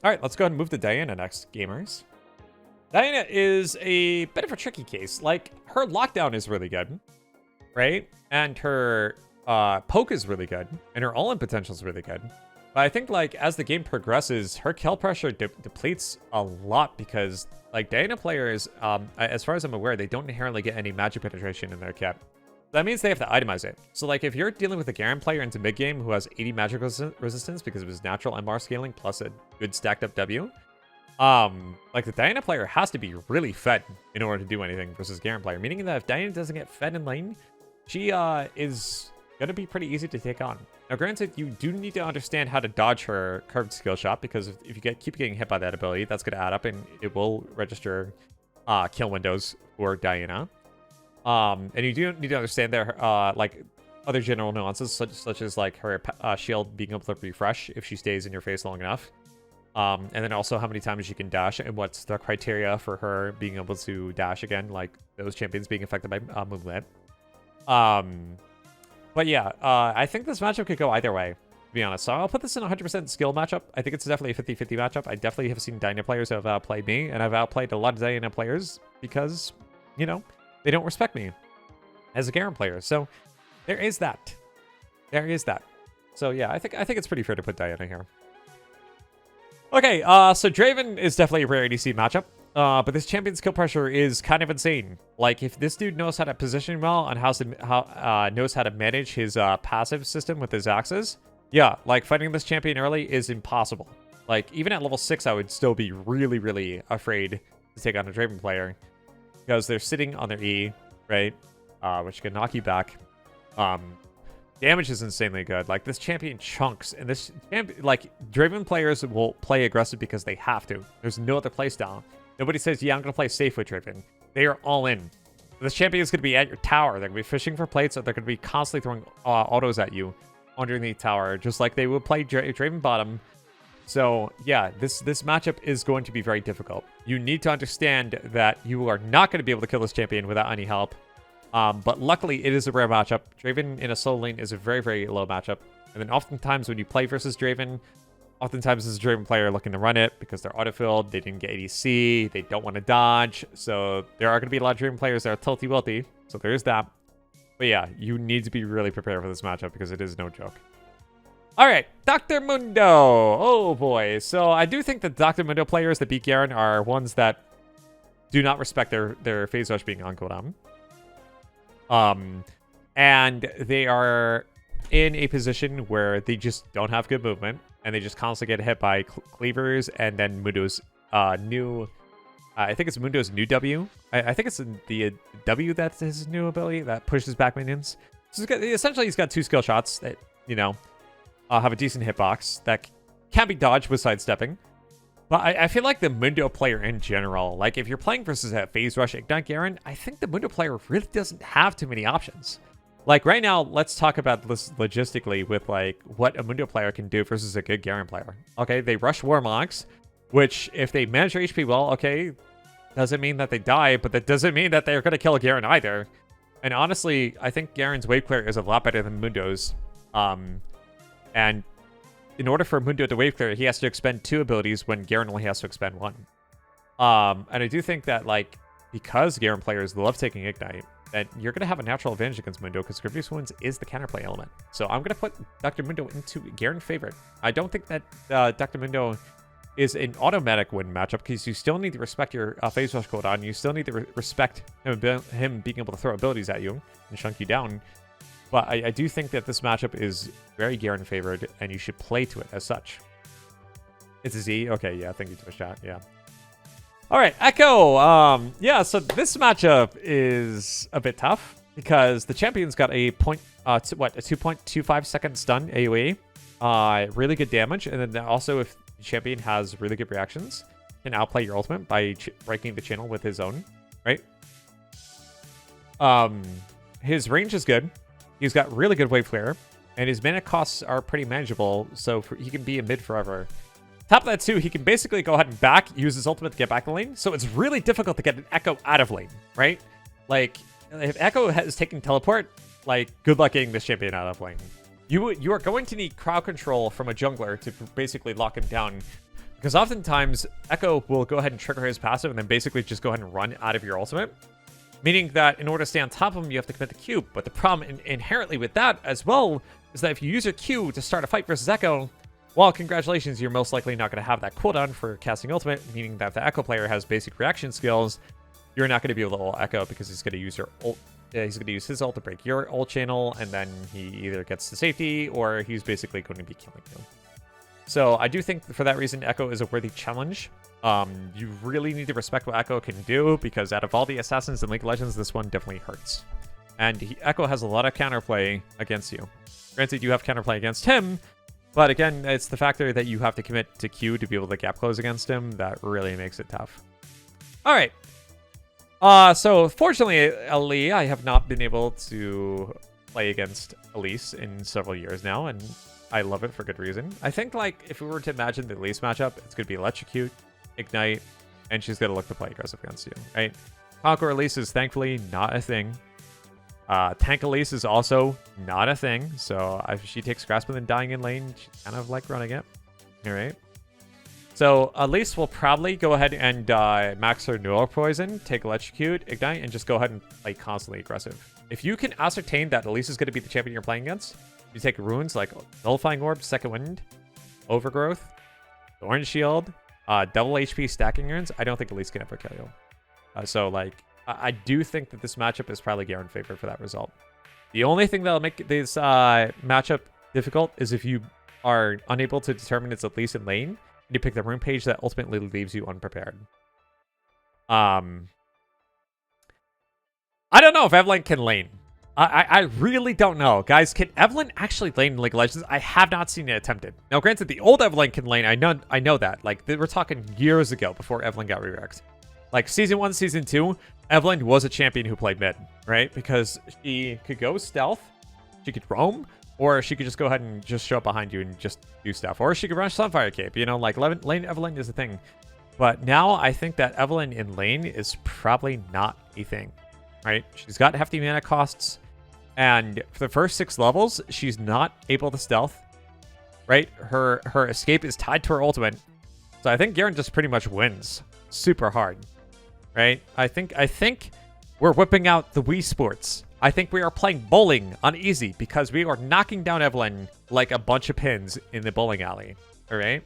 right, let's go ahead and move to Diana next, gamers. Diana is a bit of a tricky case. Like, her lockdown is really good, right? And her poke is really good, and her all-in potential is really good. But I think, like, as the game progresses, her kill pressure depletes a lot because, like, Diana players, as far as I'm aware, they don't inherently get any magic penetration in their kit. That means they have to itemize it. So, like, if you're dealing with a Garen player into mid-game who has 80 magic resistance because of his natural MR scaling plus a good stacked up W, like, the Diana player has to be really fed in order to do anything versus Garen player, meaning that if Diana doesn't get fed in lane, she is going to be pretty easy to take on. Now, granted, you do need to understand how to dodge her curved skill shot, because if you keep getting hit by that ability, that's going to add up and it will register kill windows for Diana. And you do need to understand that like other general nuances, such as like her shield being able to refresh if she stays in your face long enough. And then also how many times she can dash and what's the criteria for her being able to dash again, like those champions being affected by movement. But yeah, I think this matchup could go either way, to be honest. So I'll put this in a 100% skill matchup. I think it's definitely a 50-50 matchup. I definitely have seen Diana players who have outplayed me, and I've outplayed a lot of Diana players because, you know, they don't respect me as a Garen player. So there is that. There is that. So yeah, I think it's pretty fair to put Diana here. Okay, so Draven is definitely a rare ADC matchup. But this champion's kill pressure is kind of insane. Like, if this dude knows how to position well and knows how to manage his passive system with his axes, yeah, like, fighting this champion early is impossible. Like, even at level 6, I would still be really, really afraid to take on a Draven player. Because they're sitting on their E, right? Which can knock you back. Damage is insanely good. Like, this champion chunks. And this champion, like, Draven players will play aggressive because they have to. There's no other play style. Nobody says, yeah, I'm going to play safe with Draven. They are all in. This champion is going to be at your tower. They're going to be fishing for plates, or they're going to be constantly throwing autos at you underneath tower, just like they would play Draven bottom. So, yeah, this matchup is going to be very difficult. You need to understand that you are not going to be able to kill this champion without any help. But luckily, it is a rare matchup. Draven in a solo lane is a very, very low matchup. And then oftentimes when you play versus Draven, oftentimes this is a Draven player looking to run it because they're autofilled, they didn't get ADC, they don't want to dodge. So there are going to be a lot of Draven players that are tilty-wilty. So there's that. But yeah, you need to be really prepared for this matchup because it is no joke. All right, Dr. Mundo. Oh boy. So I do think that Dr. Mundo players that beat Garen are ones that do not respect their phase rush being on cooldown. And they are in a position where they just don't have good movement, and they just constantly get hit by cleavers, and then Mundo's new, I think it's Mundo's new W. I think it's the W that's his new ability that pushes back minions. So essentially he's got 2 skill shots that, you know, have a decent hitbox that can be dodged with sidestepping. But I feel like the Mundo player in general, like if you're playing versus a phase rush Ignite Garen, I think the Mundo player really doesn't have too many options. Like right now, let's talk about this logistically with like what a Mundo player can do versus a good Garen player. Okay, they rush Warmocks, which if they manage their HP well, okay, doesn't mean that they die, but that doesn't mean that they're going to kill Garen either. And honestly, I think Garen's wave clear is a lot better than Mundo's. And in order for Mundo to wave clear, he has to expend 2 abilities when Garen only has to expend 1. And I do think that, like, because Garen players love taking Ignite, that you're going to have a natural advantage against Mundo because Grievous Wounds is the counterplay element. So I'm going to put Dr. Mundo into Garen favorite. I don't think that Dr. Mundo is an automatic win matchup because you still need to respect your phase rush cooldown. You still need to respect him being able to throw abilities at you and chunk you down. But I do think that this matchup is very Garen favored, and you should play to it as such. It's a Z? Okay, yeah, thank you, Twitch chat, yeah. All right, Echo. Yeah, so this matchup is a bit tough because the champion's got a 2.25 second stun AoE. Really good damage, and then also if the champion has really good reactions, can outplay your ultimate by breaking the channel with his own, right? His range is good. He's got really good wave clear, and his mana costs are pretty manageable, so he can be in mid forever. Top of that too, he can basically go ahead and use his ultimate to get back in lane, so it's really difficult to get an Echo out of lane, right? Like, if Echo is taking teleport, like, good luck getting this champion out of lane. You are going to need crowd control from a jungler to basically lock him down, because oftentimes Echo will go ahead and trigger his passive and then basically just go ahead and run out of your ultimate. Meaning that in order to stay on top of him, you have to commit the Q. But the problem inherently with that as well is that if you use your Q to start a fight versus Echo, well, congratulations, you're most likely not going to have that cooldown for casting ultimate, meaning that if the Echo player has basic reaction skills, you're not going to be able to ult Echo because he's going to use your ult. He's going to use his ult to break your ult channel, and then he either gets to safety or he's basically going to be killing you. So I do think for that reason, Echo is a worthy challenge. You really need to respect what Echo can do because out of all the assassins in League of Legends, this one definitely hurts. And Echo has a lot of counterplay against you. Granted, you have counterplay against him, but again, it's the factor that you have to commit to Q to be able to gap close against him that really makes it tough. All right. So fortunately, Ali, I have not been able to play against Elise in several years now, and I love it for good reason. I think, like, if we were to imagine the Elise matchup, it's going to be Electrocute, Ignite, and she's going to look to play aggressive against you, right? Conquer Elise is thankfully not a thing. Tank Elise is also not a thing, so if she takes Grasp and then dying in lane, she's kind of like running it. All right. So Elise will probably go ahead and max her Neural Poison, take Electrocute, Ignite, and just go ahead and play constantly aggressive. If you can ascertain that Elise is going to be the champion you're playing against, you take runes like Nullifying Orb, Second Wind, Overgrowth, Thorn Shield, double HP stacking Garens, I don't think Elise can ever kill you. So, like, I do think that this matchup is probably Garen favored for that result. The only thing that'll make this matchup difficult is if you are unable to determine its Elise in lane, and you pick the rune page that ultimately leaves you unprepared. I don't know if Evelyn can lane. I really don't know. Guys, can Evelyn actually lane in League of Legends? I have not seen it attempted. Now, granted, the old Evelyn can lane. I know that. Like, we're talking years ago before Evelyn got re-rexed. Like, Season 1, Season 2, Evelyn was a champion who played mid, right? Because she could go stealth, she could roam, or she could just go ahead and just show up behind you and just do stuff. Or she could run Sunfire Cape. You know, like, lane Evelyn is a thing. But now I think that Evelyn in lane is probably not a thing, right? She's got hefty mana costs. And for the first 6 levels, she's not able to stealth, right? Her escape is tied to her ultimate. So I think Garen just pretty much wins super hard, right? I think we're whipping out the Wii Sports. I think we are playing bowling on easy because we are knocking down Evelyn like a bunch of pins in the bowling alley, all right?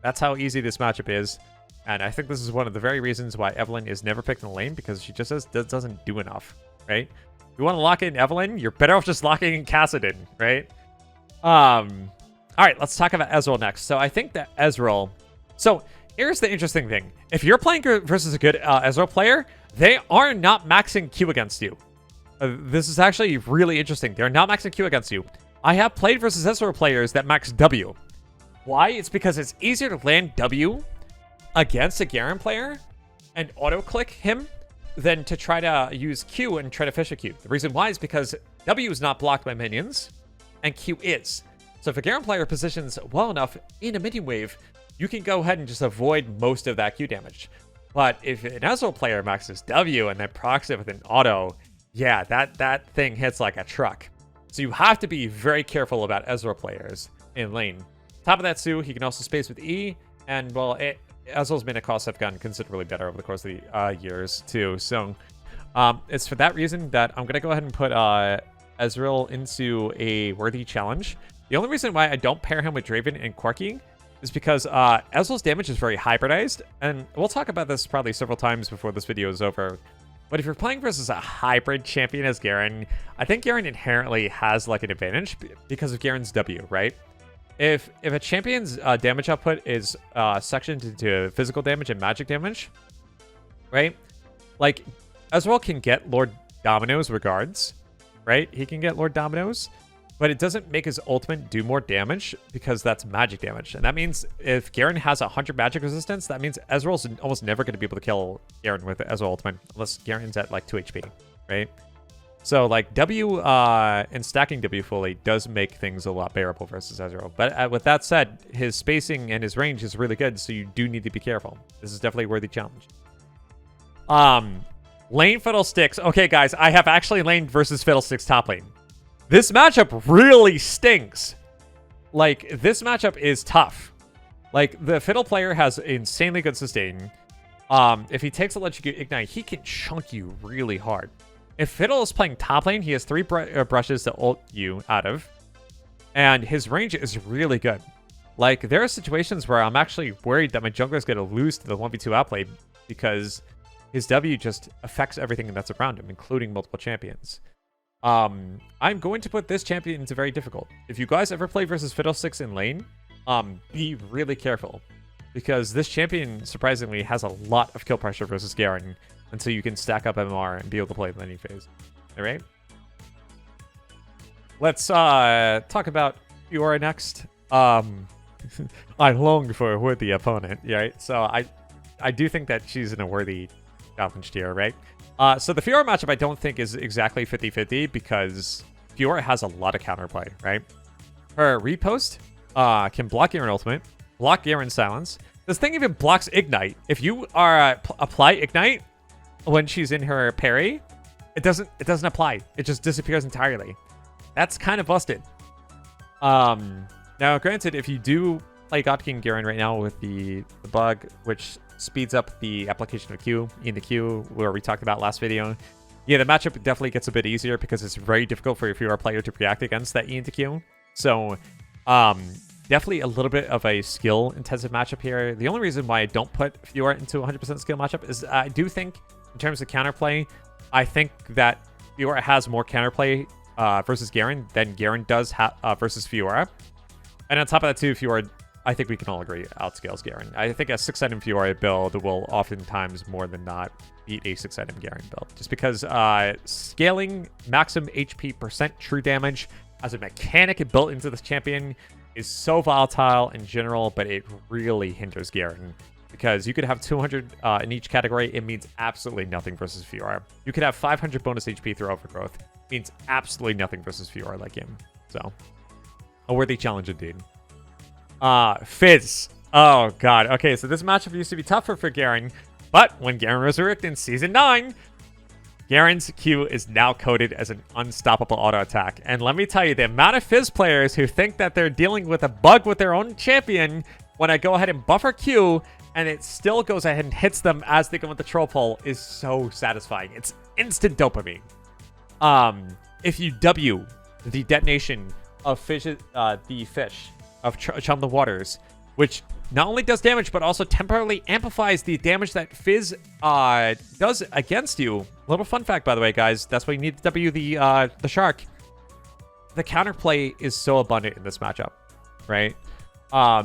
That's how easy this matchup is. And I think this is one of the very reasons why Evelyn is never picked in the lane, because she just doesn't do enough, right? If you want to lock in Evelyn, you're better off just locking in Kassadin, right? All right, let's talk about Ezreal next. So I think that Ezreal... So here's the interesting thing. If you're playing versus a good Ezreal player, they are not maxing Q against you. This is actually really interesting. They're not maxing Q against you. I have played versus Ezreal players that max W. Why? It's because it's easier to land W against a Garen player and auto-click him than to try to use Q and try to fish a Q. The reason why is because W is not blocked by minions, and Q is. So if a Garen player positions well enough in a minion wave, you can go ahead and just avoid most of that Q damage. But if an Ezreal player maxes W and then procs it with an auto, yeah, that thing hits like a truck. So you have to be very careful about Ezreal players in lane. Top of that, Sue, he can also space with E, and well, Ezreal's mana costs have gotten considerably better over the course of the years, too. So it's for that reason that I'm going to go ahead and put Ezreal into a worthy challenge. The only reason why I don't pair him with Draven and Quirky is because Ezreal's damage is very hybridized. And we'll talk about this probably several times before this video is over. But if you're playing versus a hybrid champion as Garen, I think Garen inherently has like an advantage because of Garen's W, right? If a champion's damage output is sectioned into physical damage and magic damage, right? Like, Ezreal can get Lord Dominoes regards, right? He can get Lord Dominoes, but it doesn't make his ultimate do more damage because that's magic damage. And that means if Garen has 100 magic resistance, that means Ezreal's almost never going to be able to kill Garen with Ezreal ultimate unless Garen's at like 2 HP, right? So, like, W and stacking W fully does make things a lot bearable versus Ezreal. But with that said, his spacing and his range is really good, so you do need to be careful. This is definitely a worthy challenge. Lane Fiddlesticks. Okay, guys, I have actually laned versus Fiddlesticks top lane. This matchup really stinks. Like, this matchup is tough. Like, the Fiddle player has insanely good sustain. If he takes a Electrocute Ignite, he can chunk you really hard. If Fiddle is playing top lane, he has 3 brushes to ult you out of. And his range is really good. Like, there are situations where I'm actually worried that my jungler is going to lose to the 1v2 outplay because his W just affects everything that's around him, including multiple champions. I'm going to put this champion into very difficult. If you guys ever play versus Fiddlesticks in lane, be really careful. Because this champion, surprisingly, has a lot of kill pressure versus Garen. Until you can stack up MMR and be able to play the laning phase. Alright? Let's talk about Fiora next. I long for a worthy opponent, right? So I do think that she's in a worthy challenge tier, right? So the Fiora matchup I don't think is exactly 50-50 because Fiora has a lot of counterplay, right? Her repost can block Garen ultimate, block Garen silence. This thing even blocks Ignite. If you are apply Ignite when she's in her parry, it doesn't apply. It just disappears entirely. That's kind of busted. Now, granted, if you do play God King Garen right now with the bug, which speeds up the application of Q into Q, where we talked about last video, yeah, the matchup definitely gets a bit easier because it's very difficult for if you're a player to react against that E into Q. So, definitely a little bit of a skill-intensive matchup here. The only reason why I don't put Fiora into 100% skill matchup is I do think, in terms of counterplay, I think that Fiora has more counterplay versus Garen than Garen does versus Fiora. And on top of that too, Fiora, I think we can all agree, outscales Garen. I think a 6-item Fiora build will oftentimes more than not beat a 6-item Garen build. Just because scaling maximum HP percent true damage as a mechanic built into this champion is so volatile in general, but it really hinders Garen. Because you could have 200 in each category, it means absolutely nothing versus Fiora. You could have 500 bonus HP through Overgrowth, it means absolutely nothing versus Fiora like him. So, a worthy challenge indeed. Fizz. Oh god. Okay, so this matchup used to be tougher for Garen, but when Garen resurrected in Season 9, Garen's Q is now coded as an unstoppable auto attack. And let me tell you, the amount of Fizz players who think that they're dealing with a bug with their own champion when I go ahead and buffer Q and it still goes ahead and hits them as they go with the troll pole is so satisfying. It's instant dopamine. If you W the detonation of the fish of Chum the Waters, which not only does damage, but also temporarily amplifies the damage that Fizz does against you. Little fun fact, by the way, guys. That's why you need to W the shark. The counterplay is so abundant in this matchup, right?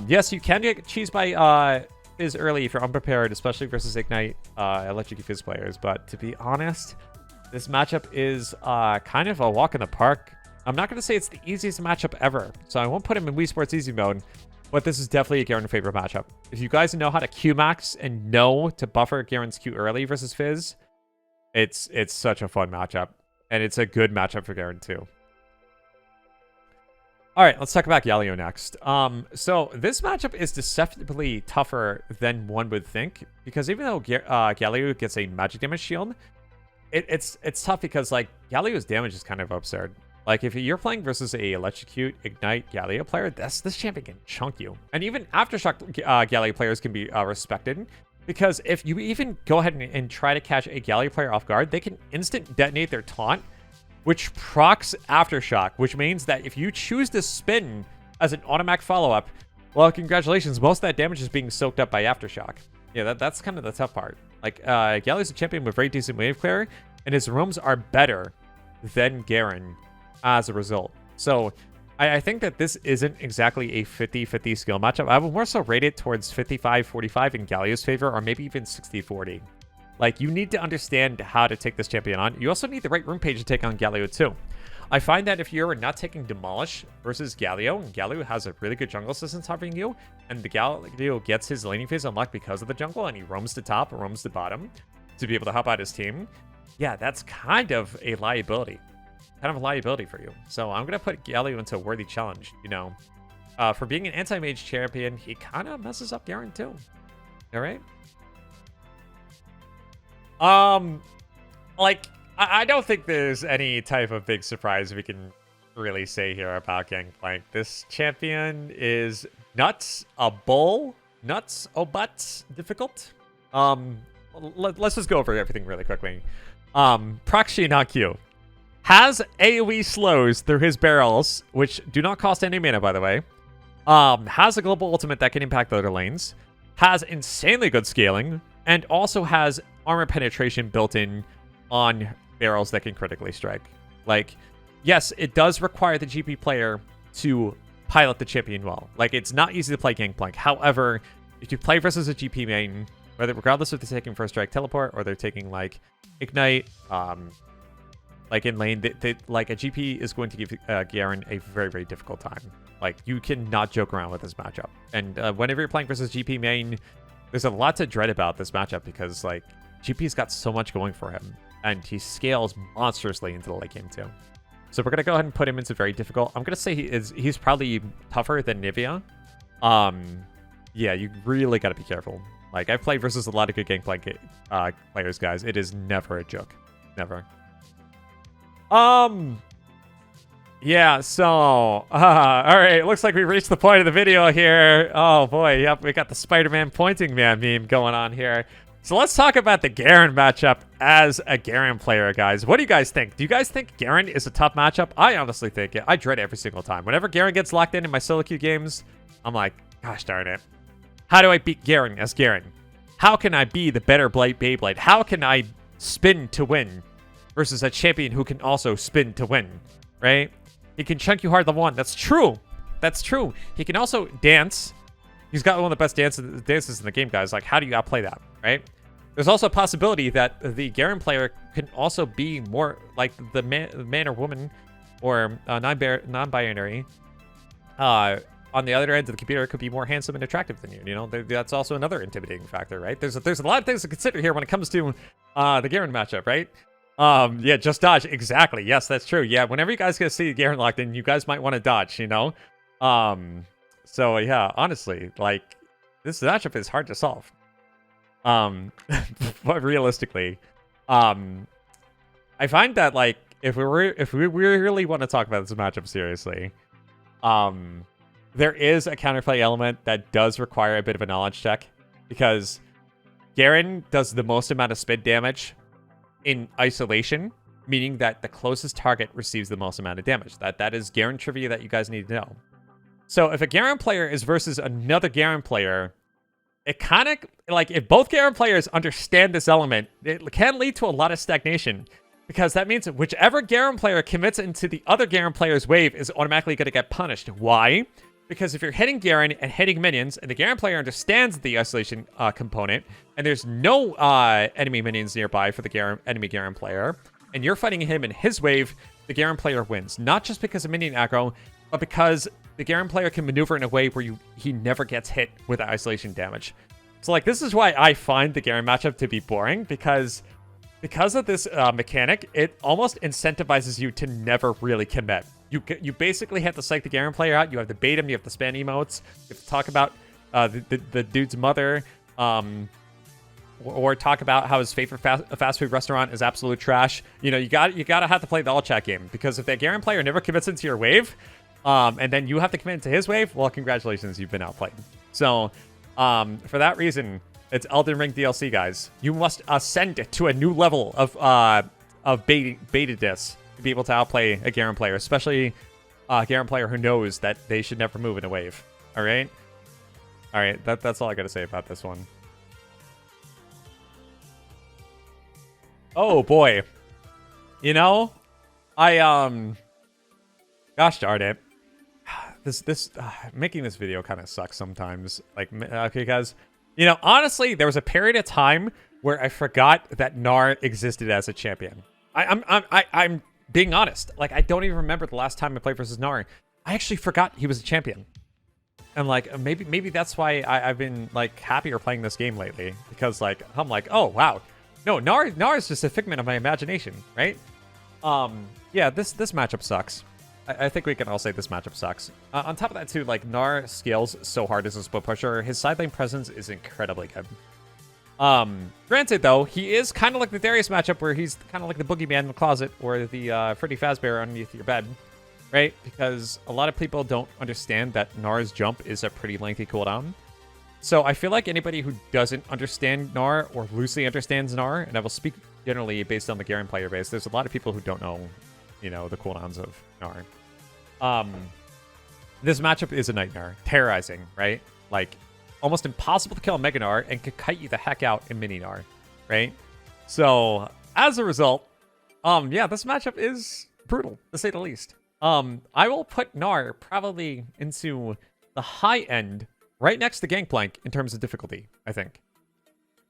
Yes, you can get cheesed by Fizz early if you're unprepared, especially versus Ignite Electric Fizz players. But to be honest, this matchup is kind of a walk in the park. I'm not going to say it's the easiest matchup ever, so I won't put him in Wii Sports Easy mode. But this is definitely a Garen favorite matchup. If you guys know how to Q max and know to buffer Garen's Q early versus Fizz, it's such a fun matchup. And it's a good matchup for Garen too. Alright, let's talk about Galio next. So this matchup is deceptively tougher than one would think. Because even though Galio gets a magic damage shield, it's tough because like Galio's damage is kind of absurd. Like, if you're playing versus a Electrocute, Ignite, Galio player, this champion can chunk you. And even Aftershock Galio players can be respected. Because if you even go ahead and try to catch a Galio player off guard, they can instant detonate their taunt, which procs Aftershock, which means that if you choose to spin as an automatic follow-up, well, congratulations, most of that damage is being soaked up by Aftershock. Yeah, that's kind of the tough part. Like, Galio's a champion with very decent wave clear, and his roams are better than Garen as a result. So I think that this isn't exactly a 50-50 skill matchup. I would more so rate it towards 55-45 in Galio's favor, or maybe even 60-40. Like, you need to understand how to take this champion on. You also need the right room page to take on Galio too. I find that if you're not taking Demolish versus Galio, and Galio has a really good jungle assistance hovering you, and the Galio gets his laning phase unlocked because of the jungle, and he roams to top or roams to bottom to be able to help out his team, yeah, that's kind of a liability. Kind of a liability for you. So I'm going to put Galio into a worthy challenge, you know. For being an anti-mage champion, he kind of messes up Garen too. All right? Like, I don't think there's any type of big surprise we can really say here about Gangplank. This champion is nuts, a bull, nuts, oh butts, difficult. Let's just go over everything really quickly. Proxy not Q. Has AoE slows through his barrels, which do not cost any mana, by the way. Has a global ultimate that can impact other lanes. Has insanely good scaling. And also has armor penetration built in on barrels that can critically strike. Like, yes, it does require the GP player to pilot the champion well. Like, it's not easy to play Gangplank. However, if you play versus a GP main, regardless if they're taking first strike teleport or they're taking, like, Ignite, like in lane, like a GP is going to give Garen a very, very difficult time. Like, you cannot joke around with this matchup. And whenever you're playing versus GP main, there's a lot to dread about this matchup because, like, GP's got so much going for him. And he scales monstrously into the late game, too. So we're going to go ahead and put him into very difficult. I'm going to say he's probably tougher than Nivea. Yeah, you really got to be careful. Like, I've played versus a lot of good Gangplank players, guys. It is never a joke. Never. Yeah, so, all right, looks like we reached the point of the video here. Oh boy, yep, we got the Spider-Man pointing man meme going on here. So let's talk about the Garen matchup as a Garen player, guys. What do you guys think? Do you guys think Garen is a tough matchup? I honestly think it. I dread it every single time. Whenever Garen gets locked in my solo queue games, I'm like, gosh darn it. How do I beat Garen as Garen? How can I be the better Beyblade? How can I spin to win versus a champion who can also spin to win, right? He can chunk you hard level 1. That's true. That's true. He can also dance. He's got one of the best dances in the game, guys. Like, how do you outplay that, right? There's also a possibility that the Garen player can also be more like the man or woman or non-binary. On the other end of the computer, could be more handsome and attractive than you. You know, that's also another intimidating factor, right? There's a lot of things to consider here when it comes to the Garen matchup, right? Yeah, just dodge. Exactly. Yes, that's true. Yeah, whenever you guys get to see Garen locked in, you guys might want to dodge, you know? So yeah, honestly, like, this matchup is hard to solve. But realistically, I find that, like, if we really want to talk about this matchup seriously, there is a counterplay element that does require a bit of a knowledge check, because Garen does the most amount of spin damage in isolation, meaning that the closest target receives the most amount of damage. That is Garen trivia that you guys need to know. So if a Garen player is versus another Garen player, it kind of, like, if both Garen players understand this element, it can lead to a lot of stagnation, because that means whichever Garen player commits into the other Garen player's wave is automatically going to get punished. Why? Because if you're hitting Garen and hitting minions, and the Garen player understands the isolation component, and there's no enemy minions nearby for the enemy Garen player, and you're fighting him in his wave, the Garen player wins. Not just because of minion aggro, but because the Garen player can maneuver in a way where he never gets hit with that isolation damage. So, like, this is why I find the Garen matchup to be boring, because of this mechanic, it almost incentivizes you to never really commit. You basically have to psych the Garen player out. You have to bait him. You have to spam emotes. You have to talk about the dude's mother, or talk about how his favorite fast food restaurant is absolute trash. You know, you gotta have to play the all chat game, because if that Garen player never commits into your wave, and then you have to commit into his wave, well, congratulations, you've been outplayed. So, for that reason, it's Elden Ring DLC, guys. You must ascend to a new level of baitedness to be able to outplay a Garen player, especially a Garen player who knows that they should never move in a wave. All right? All right, that's all I got to say about this one. Oh, boy. You know, gosh darn it. Making this video kind of sucks sometimes. Like, okay, guys. You know, honestly, there was a period of time where I forgot that Gnar existed as a champion. I'm being honest. Like, I don't even remember the last time I played versus Gnar. I actually forgot he was a champion. And, like, maybe that's why I've been, like, happier playing this game lately. Because, like, I'm like, oh, wow. No, Gnar is just a figment of my imagination, right? Yeah, this matchup sucks. I think we can all say this matchup sucks. On top of that, too, like, Gnar scales so hard as a split pusher. His side lane presence is incredibly good. Granted, though, he is kind of like the Darius matchup, where he's kind of like the boogeyman in the closet, or the Freddy Fazbear underneath your bed, right? Because a lot of people don't understand that Gnar's jump is a pretty lengthy cooldown. So I feel like anybody who doesn't understand Gnar, or loosely understands Gnar, and I will speak generally based on the Garen player base, there's a lot of people who don't know, you know, the cooldowns of Gnar. This matchup is a nightmare. Terrorizing, right? Like, almost impossible to kill a Mega Gnar, and could kite you the heck out in Mini Gnar, right? So, as a result, yeah, this matchup is brutal, to say the least. I will put Gnar probably into the high end, right next to Gangplank in terms of difficulty, I think.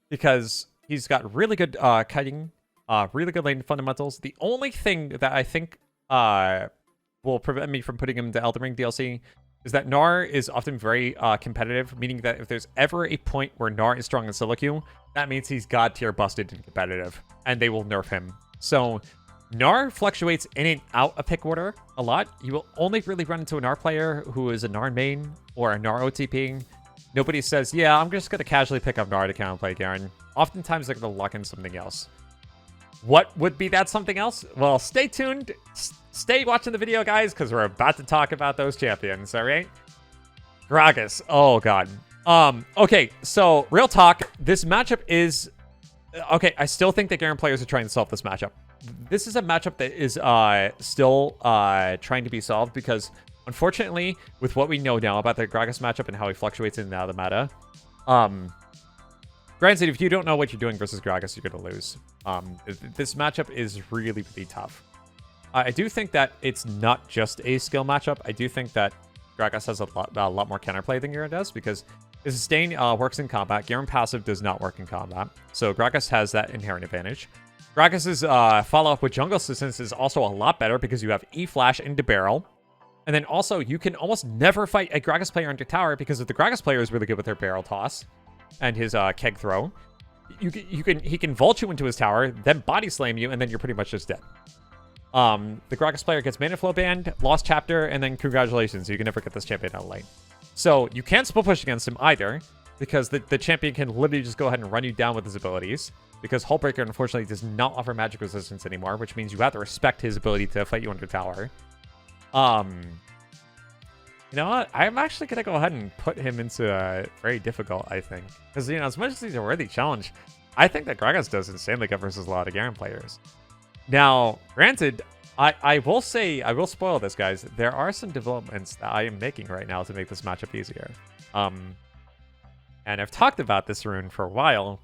Because he's got really good kiting, really good lane fundamentals. The only thing that I think will prevent me from putting him into Elden Ring DLC is that Gnar is often very competitive, meaning that if there's ever a point where Gnar is strong in solo queue, that means he's god tier busted and competitive, and they will nerf him. So Gnar fluctuates in and out of pick order a lot. You will only really run into a Gnar player who is a Gnar main or a Gnar OTP. Nobody says, yeah, I'm just going to casually pick up Gnar to counterplay Garen. Oftentimes they're going to luck in something else. What would be that something else? Well, stay tuned. Stay watching the video, guys, because we're about to talk about those champions, all right? Gragas. Oh, God. Okay, so real talk. This matchup is... Okay, I still think that Garen players are trying to solve this matchup. This is a matchup that is still trying to be solved, because Unfortunately, with what we know now about the Gragas matchup and how he fluctuates in and out of the meta, granted, if you don't know what you're doing versus Gragas, you're going to lose. This matchup is really, really tough. I do think that it's not just a skill matchup. I do think that Gragas has a lot more counterplay than Garen does, because his sustain works in combat. Garen passive does not work in combat, so Gragas has that inherent advantage. Gragas's follow-up with jungle assistance is also a lot better because you have E-Flash into barrel. And then also, you can almost never fight a Gragas player under tower because if the Gragas player is really good with their barrel toss and his keg throw, he can vault you into his tower, then body slam you, and then you're pretty much just dead. The Gragas player gets mana flow banned, lost chapter, and then congratulations, you can never get this champion out of lane. So you can't split push against him either, because the champion can literally just go ahead and run you down with his abilities. Because Hullbreaker, unfortunately, does not offer magic resistance anymore, which means you have to respect his ability to fight you under tower. You know what? I'm actually going to go ahead and put him into very difficult, I think. Because, you know, as much as he's a worthy challenge, I think that Gragas does insanely good versus a lot of Garen players. Now, granted, I will say, I will spoil this, guys. There are some developments that I am making right now to make this matchup easier. And I've talked about this rune for a while.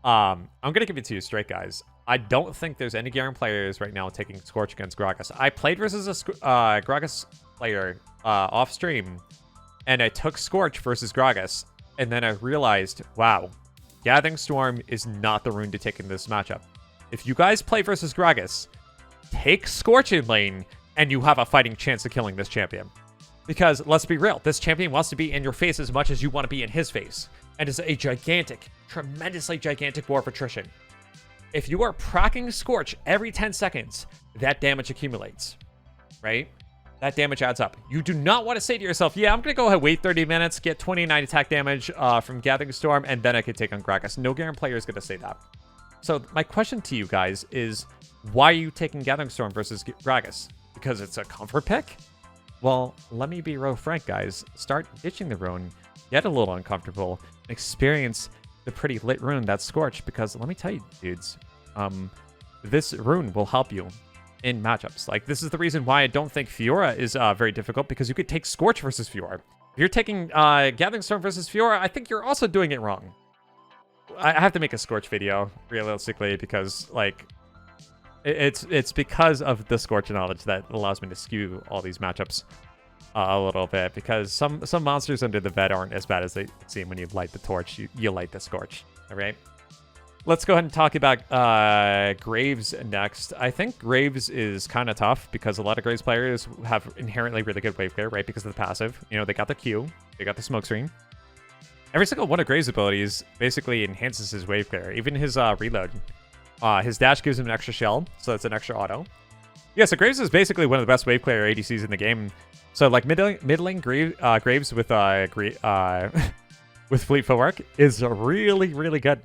I'm going to give it to you straight, guys. I don't think there's any Garen players right now taking Scorch against Gragas. I played versus a Gragas player off stream, and I took Scorch versus Gragas, and then I realized, wow, Gathering Storm is not the rune to take in this matchup. If you guys play versus Gragas, take Scorch in lane, and you have a fighting chance of killing this champion. Because, let's be real, this champion wants to be in your face as much as you want to be in his face. And is a gigantic, tremendously gigantic war of attrition. If you are proccing Scorch every 10 seconds, that damage accumulates, right? That damage adds up. You do not want to say to yourself, yeah, I'm going to go ahead, wait 30 minutes, get 29 attack damage from Gathering Storm, and then I could take on Gragas. No Garen player is going to say that. So my question to you guys is, why are you taking Gathering Storm versus Gragas? Because it's a comfort pick? Well, let me be real frank, guys. Start ditching the rune, get a little uncomfortable, and experience the pretty lit rune that's Scorch, because let me tell you, dudes, this rune will help you in matchups. Like, this is the reason why I don't think Fiora is very difficult, because you could take Scorch versus Fiora. If you're taking Gathering Storm versus Fiora, I think you're also doing it wrong. I have to make a Scorch video, realistically, because, like, it's because of the Scorch knowledge that allows me to skew all these matchups a little bit, because some monsters under the bed aren't as bad as they seem. When you light the torch, you light the Scorch. All right, let's go ahead and talk about Graves next. I think Graves is kind of tough because a lot of Graves players have inherently really good wave clear, right? Because of the passive. You know, they got the Q, they got the smoke screen. Every single one of Graves' abilities basically enhances his wave clear. Even his reload. His dash gives him an extra shell, so that's an extra auto. Yeah, so Graves is basically one of the best wave clear ADCs in the game. So, like, middling Graves with with fleet footwork is really, really good.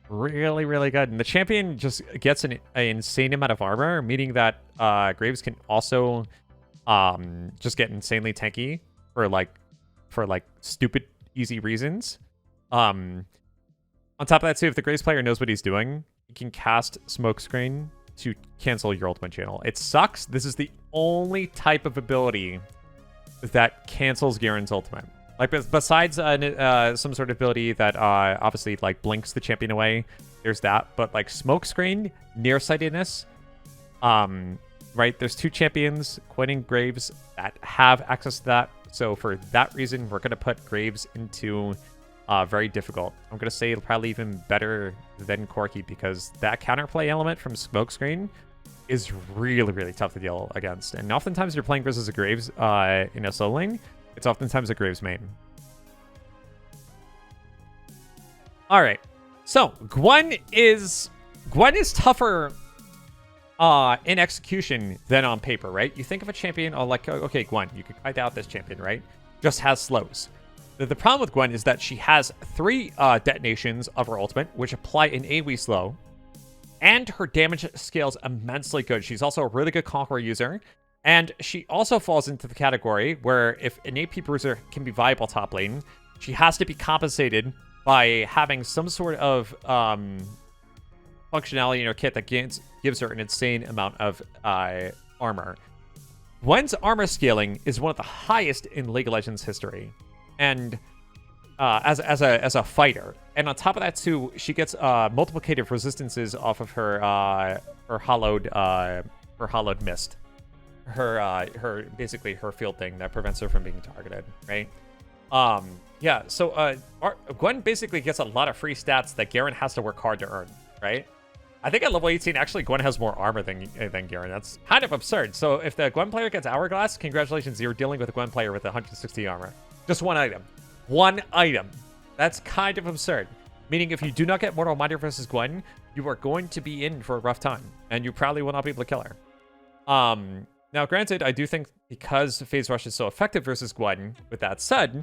Really, really good. And the champion just gets an insane amount of armor, meaning that Graves can also just get insanely tanky for stupid, easy reasons. On top of that, too, if the Graves player knows what he's doing, he can cast Smokescreen to cancel your ultimate channel. It sucks. This is the only type of ability that cancels Garen's ultimate. Like, besides some sort of ability that obviously, like, blinks the champion away, there's that. But, like, Smokescreen, Nearsightedness, right? There's two champions, Quinn and Graves, that have access to that. So for that reason, we're going to put Graves into very difficult. I'm going to say probably even better than Corki, because that counterplay element from Smokescreen is really, really tough to deal against. And oftentimes you're playing versus a Graves in a solo lane, it's oftentimes a Graves main. All right, so Gwen is tougher in execution than on paper, right? You think of a champion, like, okay, Gwen, you could kite out this champion, right? Just has slows. The problem with Gwen is that she has 3 detonations of her ultimate, which apply an AoE slow, and her damage scales immensely good. She's also a really good Conqueror user, and she also falls into the category where if an AP bruiser can be viable top lane, she has to be compensated by having some sort of functionality in her kit that gives her an insane amount of armor. Gwen's armor scaling is one of the highest in League of Legends history, and as a fighter. And on top of that too, she gets multiplicative resistances off of her hollowed mist, her basically her field thing that prevents her from being targeted, right? Yeah. So Gwen basically gets a lot of free stats that Garen has to work hard to earn, right? I think at level 18, actually, Gwen has more armor than Garen. That's kind of absurd. So if the Gwen player gets Hourglass, congratulations, you're dealing with a Gwen player with 160 armor. Just one item. One item. That's kind of absurd. Meaning if you do not get Mortal Minder versus Gwen, you are going to be in for a rough time. And you probably will not be able to kill her. Now, granted, I do think because Phase Rush is so effective versus Gwen, with that said,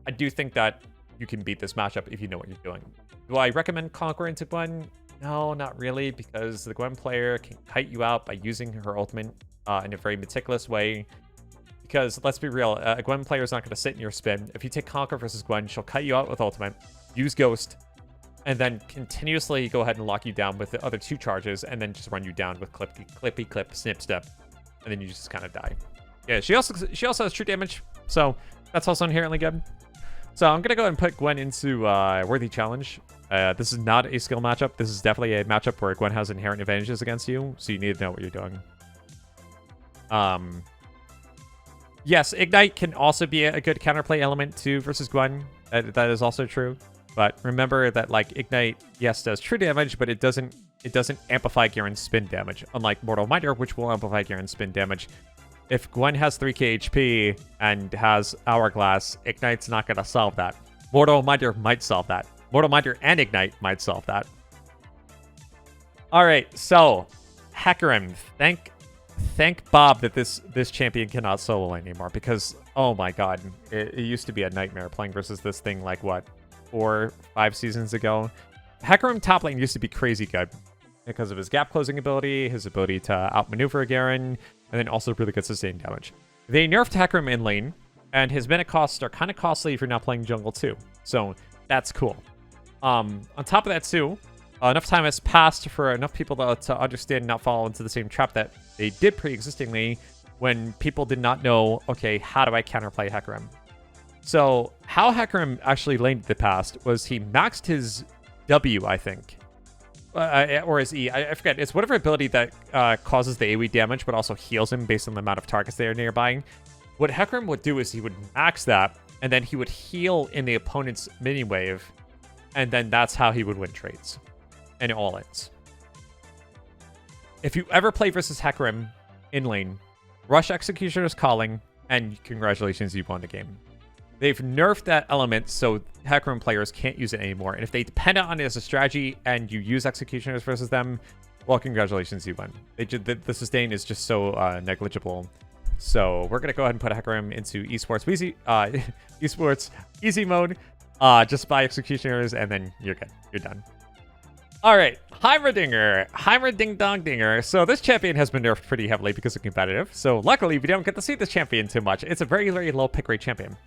I do think that you can beat this matchup if you know what you're doing. Do I recommend Conquer into Gwen? No, not really, because the Gwen player can kite you out by using her ultimate in a very meticulous way. Because, let's be real, a Gwen player is not going to sit in your spin. If you take Conquer versus Gwen, she'll kite you out with ultimate, use Ghost, and then continuously go ahead and lock you down with the other 2 charges, and then just run you down with clippy clip, snip step, and then you just kind of die. Yeah, she also has true damage, so that's also inherently good. So I'm going to go ahead and put Gwen into Worthy Challenge. This is not a skill matchup. This is definitely a matchup where Gwen has inherent advantages against you, so you need to know what you're doing. Yes, Ignite can also be a good counterplay element too versus Gwen. That is also true. But remember that like Ignite, yes, does true damage, but it doesn't amplify Garen's spin damage, unlike Mortal Minder, which will amplify Garen's spin damage. If Gwen has 3k HP and has Hourglass, Ignite's not going to solve that. Mortal Minder might solve that. Mortal Minder and Ignite might solve that. All right, so Hecarim, thank Bob that this champion cannot solo anymore, because oh my god, it used to be a nightmare playing versus this thing like what, 4 or 5 seasons ago. Hecarim top lane used to be crazy good because of his gap closing ability, his ability to outmaneuver Garen, and then also really good sustained damage. They nerfed Hecarim in lane, and his mana costs are kind of costly if you're not playing jungle too. So that's cool. On top of that too, enough time has passed for enough people to understand and not fall into the same trap that they did pre-existingly when people did not know, okay, how do I counterplay Hecarim? So how Hecarim actually laned in the past was he maxed his W, I think. Or his E, I forget. It's whatever ability that causes the AoE damage, but also heals him based on the amount of targets they are nearby. What Hecarim would do is he would max that, and then he would heal in the opponent's mini wave, and then that's how he would win trades. And it all ends. If you ever play versus Hecarim in lane, rush Executioner's Calling, and congratulations, you've won the game. They've nerfed that element so Hecarim players can't use it anymore. And if they depend on it as a strategy and you use Executioners versus them, well, congratulations, you won. The sustain is just so negligible. So we're going to go ahead and put Hecarim into Esports easy mode. Just buy Executioners, and then you're good. You're done. All right, Heimer Ding Dong Dinger. So this champion has been nerfed pretty heavily because of competitive. So luckily, we don't get to see this champion too much. It's a very, very low pick rate champion.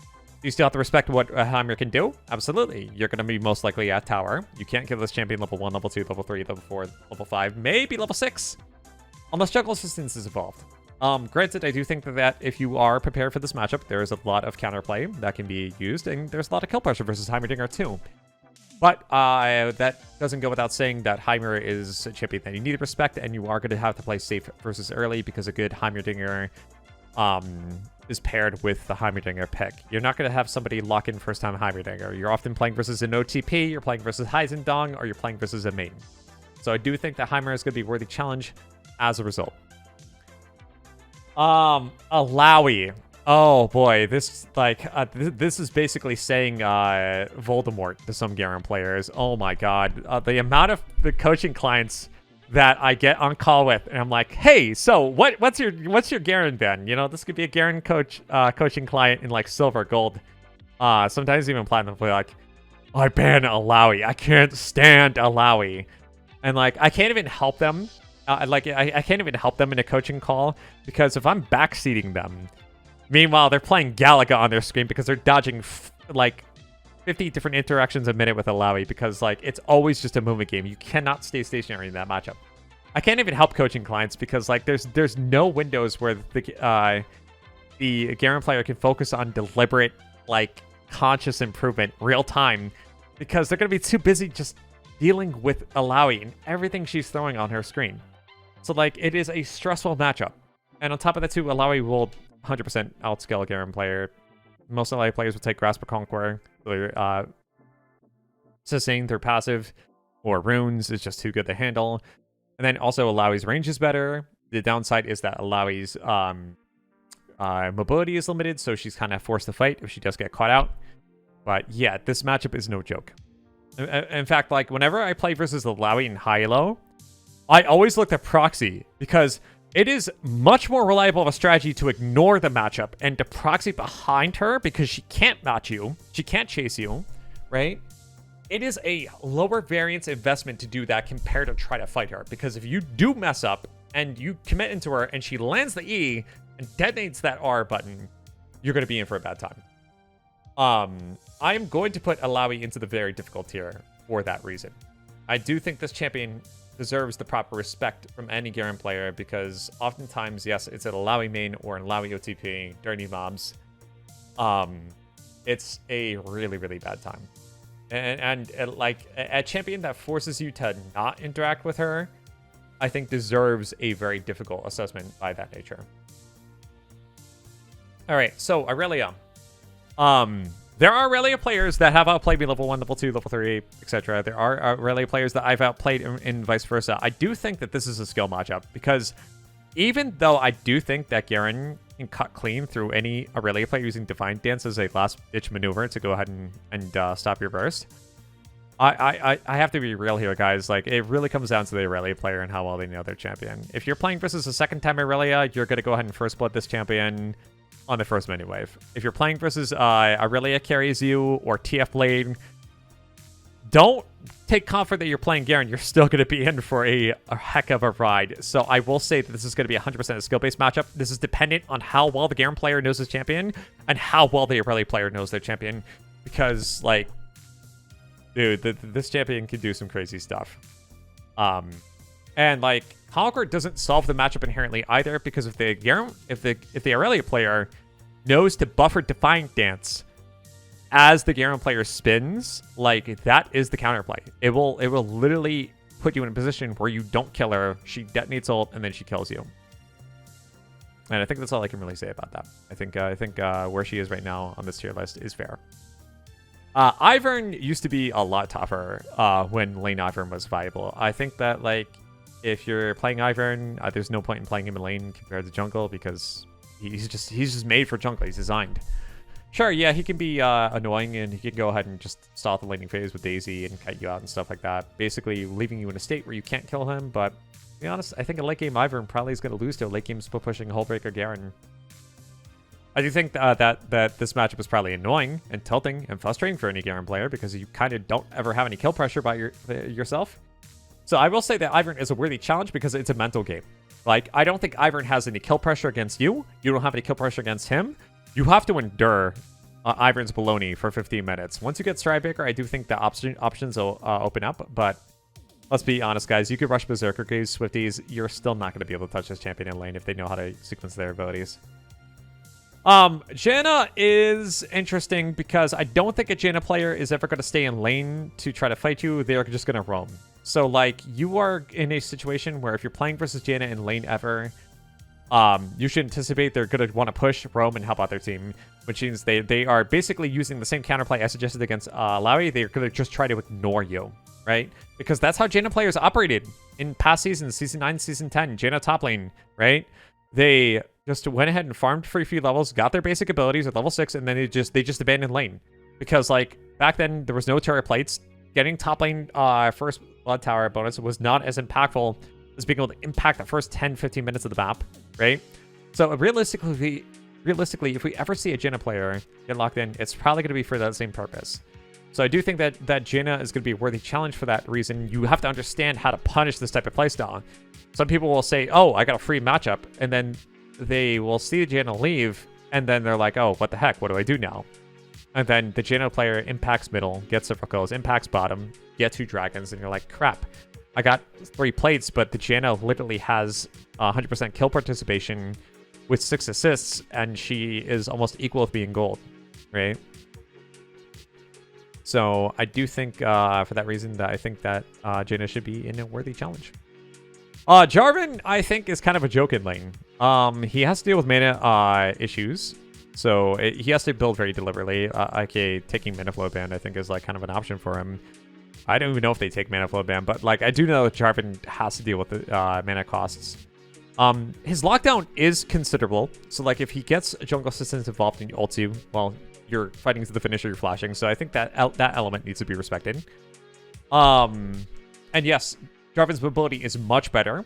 Do you still have to respect what Heimer can do? Absolutely. You're going to be most likely at tower. You can't kill this champion level 1, level 2, level 3, level 4, level 5, maybe level 6. Unless Jungle Assistance is evolved. Granted, I do think that if you are prepared for this matchup, there is a lot of counterplay that can be used, and there's a lot of kill pressure versus Heimerdinger too. But that doesn't go without saying that Heimer is a champion that you need to respect, and you are going to have to play safe versus early because a good Heimerdinger is paired with the Heimerdinger pick. You're not going to have somebody lock in first time Heimerdinger. You're often playing versus an OTP, you're playing versus Heizendong, or you're playing versus a main. So I do think that Heimer is going to be a worthy challenge as a result. Alawi. Oh boy, this this is basically saying Voldemort to some Garen players. Oh my god, the amount of the coaching clients that I get on call with, and I'm like, hey, so what's your Garen ban? You know, this could be a Garen coaching client in like silver, gold, sometimes even platinum. They're like, I ban Alawi. I can't stand Alawi, and like I can't even help them. I can't even help them in a coaching call because if I'm backseating them. Meanwhile, they're playing Galaga on their screen because they're dodging like 50 different interactions a minute with Alawi because like it's always just a movement game. You cannot stay stationary in that matchup. I can't even help coaching clients because like there's no windows where the Garen player can focus on deliberate, like, conscious improvement real time, because they're going to be too busy just dealing with Alawi and everything she's throwing on her screen. So, like, it is a stressful matchup. And on top of that, too, Alawi will 100% outscale a Garen player. Most Alawi players will take Grasp of Conquer. Sustain through passive or runes is just too good to handle. And then also Alawi's range is better. The downside is that Alawi's mobility is limited, so she's kind of forced to fight if she does get caught out. But yeah, this matchup is no joke. In fact, like, whenever I play versus Alawi in high-low, I always look at proxy, because it is much more reliable of a strategy to ignore the matchup and to proxy behind her, because she can't match you, she can't chase you, right? It is a lower variance investment to do that compared to try to fight her, because if you do mess up and you commit into her and she lands the E and detonates that R button, you're going to be in for a bad time. I am going to put Alawi into the very difficult tier for that reason. I do think this champion deserves the proper respect from any Garen player, because oftentimes, yes, it's an Alawi main or an Alawi OTP during mobs. It's a really, really bad time. And like, a champion that forces you to not interact with her, I think deserves a very difficult assessment by that nature. All right, so Aurelia. There are Aurelia players that have outplayed me level 1, level 2, level 3, etc. There are Aurelia players that I've outplayed and vice versa. I do think that this is a skill matchup, because even though I do think that Garen can cut clean through any Aurelia player using Divine Dance as a last-ditch maneuver to go ahead and stop your burst, I have to be real here, guys. Like, it really comes down to the Aurelia player and how well they know their champion. If you're playing versus a second-time Aurelia, you're going to go ahead and first blood this champion on the first mini wave. If you're playing versus Aurelia carries you or TF Blade, don't take comfort that you're playing Garen. You're still going to be in for a heck of a ride. So I will say that this is going to be 100% a skill-based matchup. This is dependent on how well the Garen player knows his champion and how well the Aurelia player knows their champion. Because, like, dude, this champion can do some crazy stuff. And, like, Conquer doesn't solve the matchup inherently either, because if the Aurelia player knows to buffer Defiant Dance as the Garen player spins, like, that is the counterplay. It will literally put you in a position where you don't kill her, she detonates ult, and then she kills you. And I think that's all I can really say about that. I think where she is right now on this tier list is fair. Ivern used to be a lot tougher when lane Ivern was viable. I think that, like, if you're playing Ivern, there's no point in playing him in lane compared to jungle, because he's just made for jungle. He's designed. Sure, yeah, he can be annoying, and he can go ahead and just stop the laning phase with Daisy and kite you out and stuff like that, basically leaving you in a state where you can't kill him. But to be honest, I think a late game Ivern probably is going to lose to a late game split pushing Hullbreaker Garen. I do think that this matchup is probably annoying and tilting and frustrating for any Garen player, because you kind of don't ever have any kill pressure by yourself. So I will say that Ivern is a worthy challenge because it's a mental game. Like, I don't think Ivern has any kill pressure against you. You don't have any kill pressure against him. You have to endure Ivern's baloney for 15 minutes. Once you get Stridebreaker, I do think the options will open up. But let's be honest, guys. You could rush Berserker Greaves, Swifties. You're still not going to be able to touch this champion in lane if they know how to sequence their abilities. Janna is interesting because I don't think a Janna player is ever going to stay in lane to try to fight you. They're just going to roam. So, like, you are in a situation where if you're playing versus Janna in lane ever, you should anticipate they're going to want to push, roam, and help out their team, which means they are basically using the same counterplay I suggested against Alawi. They're going to just try to ignore you, right? Because that's how Janna players operated in past seasons, Season 9, Season 10, Janna top lane, right? They just went ahead and farmed for a few levels, got their basic abilities at level 6, and then they just abandoned lane. Because, like, back then, there was no turret plates. Getting top lane first blood tower bonus was not as impactful as being able to impact the first 10-15 minutes of the map, right? So realistically, if we ever see a Janna player get locked in, it's probably going to be for that same purpose. So I do think that Janna is going to be a worthy challenge for that reason. You have to understand how to punish this type of playstyle. Some people will say, oh, I got a free matchup, and then they will see the Janna leave, and then they're like, oh, what the heck, what do I do now? And then the Janna player impacts middle, gets circles, impacts bottom, get 2 dragons, and you're like, crap. I got 3 plates, but the Janna literally has 100% kill participation with 6 assists, and she is almost equal with being gold, right? So I do think, for that reason, that I think that Janna should be in a worthy challenge. Jarvan, I think, is kind of a joke in lane. He has to deal with mana issues, so he has to build very deliberately. Okay, taking mana flow ban, I think, is like kind of an option for him. I don't even know if they take mana flow ban, but like I do know that Jarvan has to deal with the mana costs. His lockdown is considerable, so like if he gets a jungle assistance involved in ult you while you're fighting to the finish or you're flashing, so I think that that element needs to be respected. And yes, Jarvan's mobility is much better.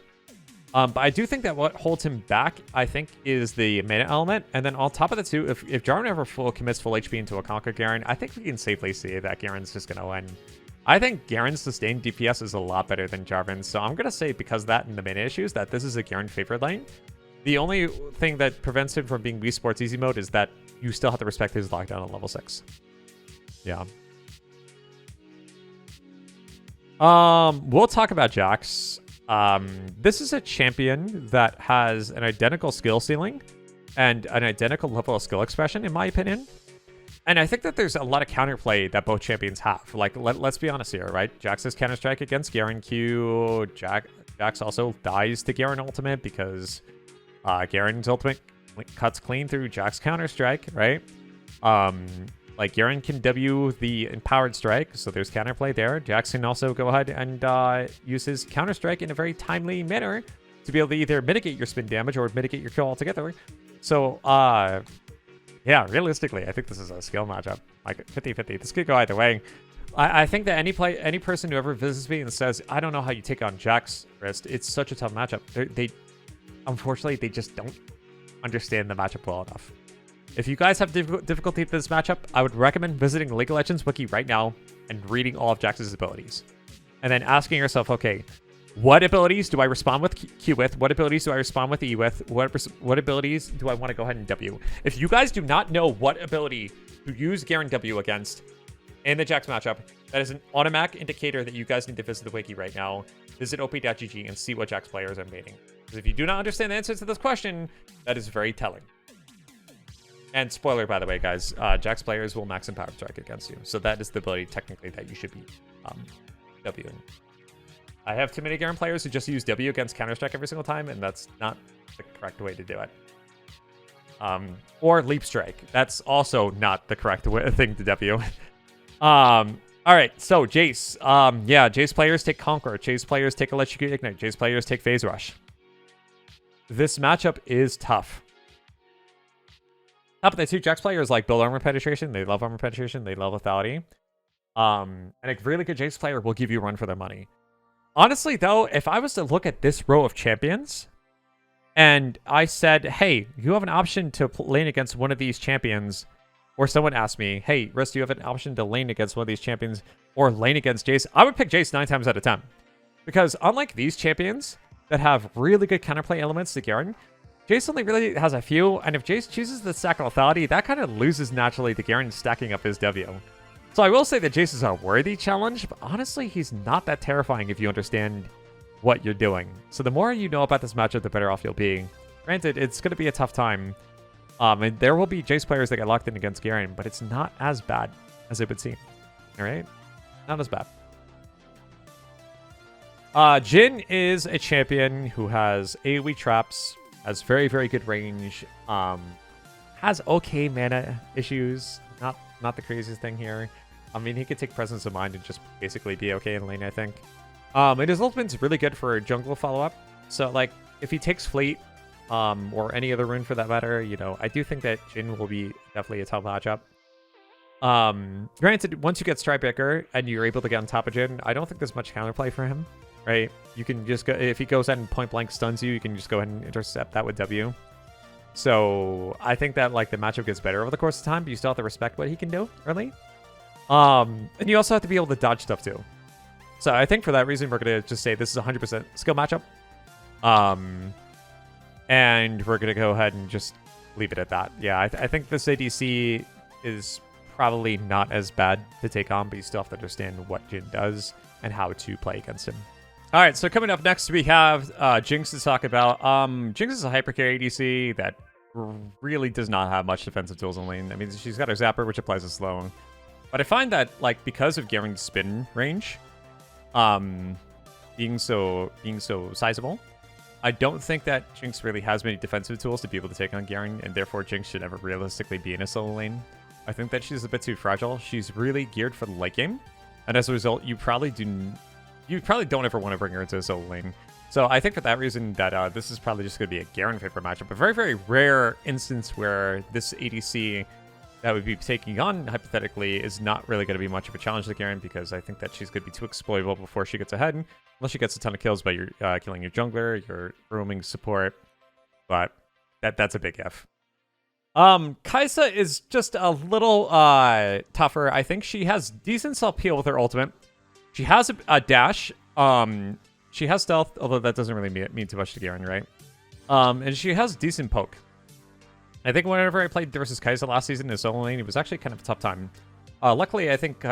But I do think that what holds him back, I think, is the mana element. And then on top of the two, if Jarvan ever commits full HP into a Conquer Garen, I think we can safely say that Garen's just going to win. I think Garen's sustained DPS is a lot better than Jarvan's. So I'm going to say, because of that and the mana issues, that this is a Garen favored lane. The only thing that prevents him from being Wii Sports easy mode is that you still have to respect his lockdown on level 6. Yeah. We'll talk about Jax. This is a champion that has an identical skill ceiling and an identical level of skill expression, in my opinion. And I think that there's a lot of counterplay that both champions have. Like, let's be honest here, right? Jax's counter-strike against Garen Q. Jax also dies to Garen ultimate because Garen's ultimate cuts clean through Jax counter-strike, right? Like, Garen can W the empowered strike, so there's counterplay there. Jax can also go ahead and use his counter-strike in a very timely manner to be able to either mitigate your spin damage or mitigate your kill altogether. So, yeah, realistically, I think this is a skill matchup. Like, 50-50. This could go either way. I think that any person who ever visits me and says, I don't know how you take on Jax, RISTE, it's such a tough matchup. Unfortunately, they just don't understand the matchup well enough. If you guys have difficulty with this matchup, I would recommend visiting League of Legends Wiki right now and reading all of Jax's abilities. And then asking yourself, okay, what abilities do I respond with Q with? What abilities do I respond with E with? What abilities do I want to go ahead and W? If you guys do not know what ability to use Garen W against in the Jax matchup, that is an automatic indicator that you guys need to visit the wiki right now. Visit op.gg and see what Jax players are mating. Because if you do not understand the answer to this question, that is very telling. And spoiler, by the way, guys, Jax players will max empowered strike against you. So that is the ability, technically, that you should be Wing. I have too many Garen players who just use W against Counter-Strike every single time, and that's not the correct way to do it. Or Leap Strike. That's also not the correct thing to W. Alright, so Jace. Yeah, Jace players take Conquer. Jace players take Electrocute Ignite. Jace players take Phase Rush. This matchup is tough. Top of the two, Jax players like build armor penetration. They love armor penetration. They love lethality. And a really good Jace player will give you a run for their money. Honestly, though, if I was to look at this row of champions and I said, hey, you have an option to lane against one of these champions, or someone asked me, hey, RISTE, do you have an option to lane against one of these champions or lane against Jace? I would pick Jace 9 times out of 10. Because unlike these champions that have really good counterplay elements to Garen, Jace only really has a few, and if Jace chooses the stack of lethality, that kind of loses naturally to Garen stacking up his W. So I will say that Jace is a worthy challenge, but honestly, he's not that terrifying if you understand what you're doing. So the more you know about this matchup, the better off you'll be. Granted, it's going to be a tough time. And there will be Jace players that get locked in against Garen, but it's not as bad as it would seem. Alright? Not as bad. Jhin is a champion who has AoE traps, has very, very good range, has okay mana issues. Not the craziest thing here. I mean, he could take Presence of Mind and just basically be okay in lane, I think. And his ultimate's really good for jungle follow-up. So, like, if he takes Fleet, or any other rune for that matter, you know, I do think that Jhin will be definitely a tough matchup. Granted, once you get Stridebreaker and you're able to get on top of Jhin, I don't think there's much counterplay for him, right? You can just go, if he goes ahead and point-blank stuns you, you can just go ahead and intercept that with W. So I think that like the matchup gets better over the course of time, but you still have to respect what he can do early. And you also have to be able to dodge stuff too. So I think for that reason, we're going to just say this is 100% skill matchup. And we're going to go ahead and just leave it at that. Yeah, I think this ADC is probably not as bad to take on, but you still have to understand what Jhin does and how to play against him. All right, so coming up next, we have Jinx to talk about. Jinx is a hyper carry ADC that really does not have much defensive tools in lane. I mean, she's got her Zapper, which applies a slow. But I find that, like, because of Garen's spin range, being so sizable, I don't think that Jinx really has many defensive tools to be able to take on Garen, and therefore Jinx should ever realistically be in a solo lane. I think that she's a bit too fragile. She's really geared for the late game, and as a result, you probably don't ever want to bring her into a solo lane. So I think for that reason that this is probably just going to be a Garen favorite matchup. A very, very rare instance where this ADC that would be taking on, hypothetically, is not really going to be much of a challenge to Garen, because I think that she's going to be too exploitable before she gets ahead, unless she gets a ton of kills by your killing your jungler, your roaming support. But that's a big F. Kai'Sa is just a little tougher. I think she has decent self-heal with her ultimate. She has a dash. She has stealth, although that doesn't really mean too much to Garen, right? And she has decent poke. I think whenever I played versus Kai'Sa last season in a solo lane, it was actually kind of a tough time. Luckily, I think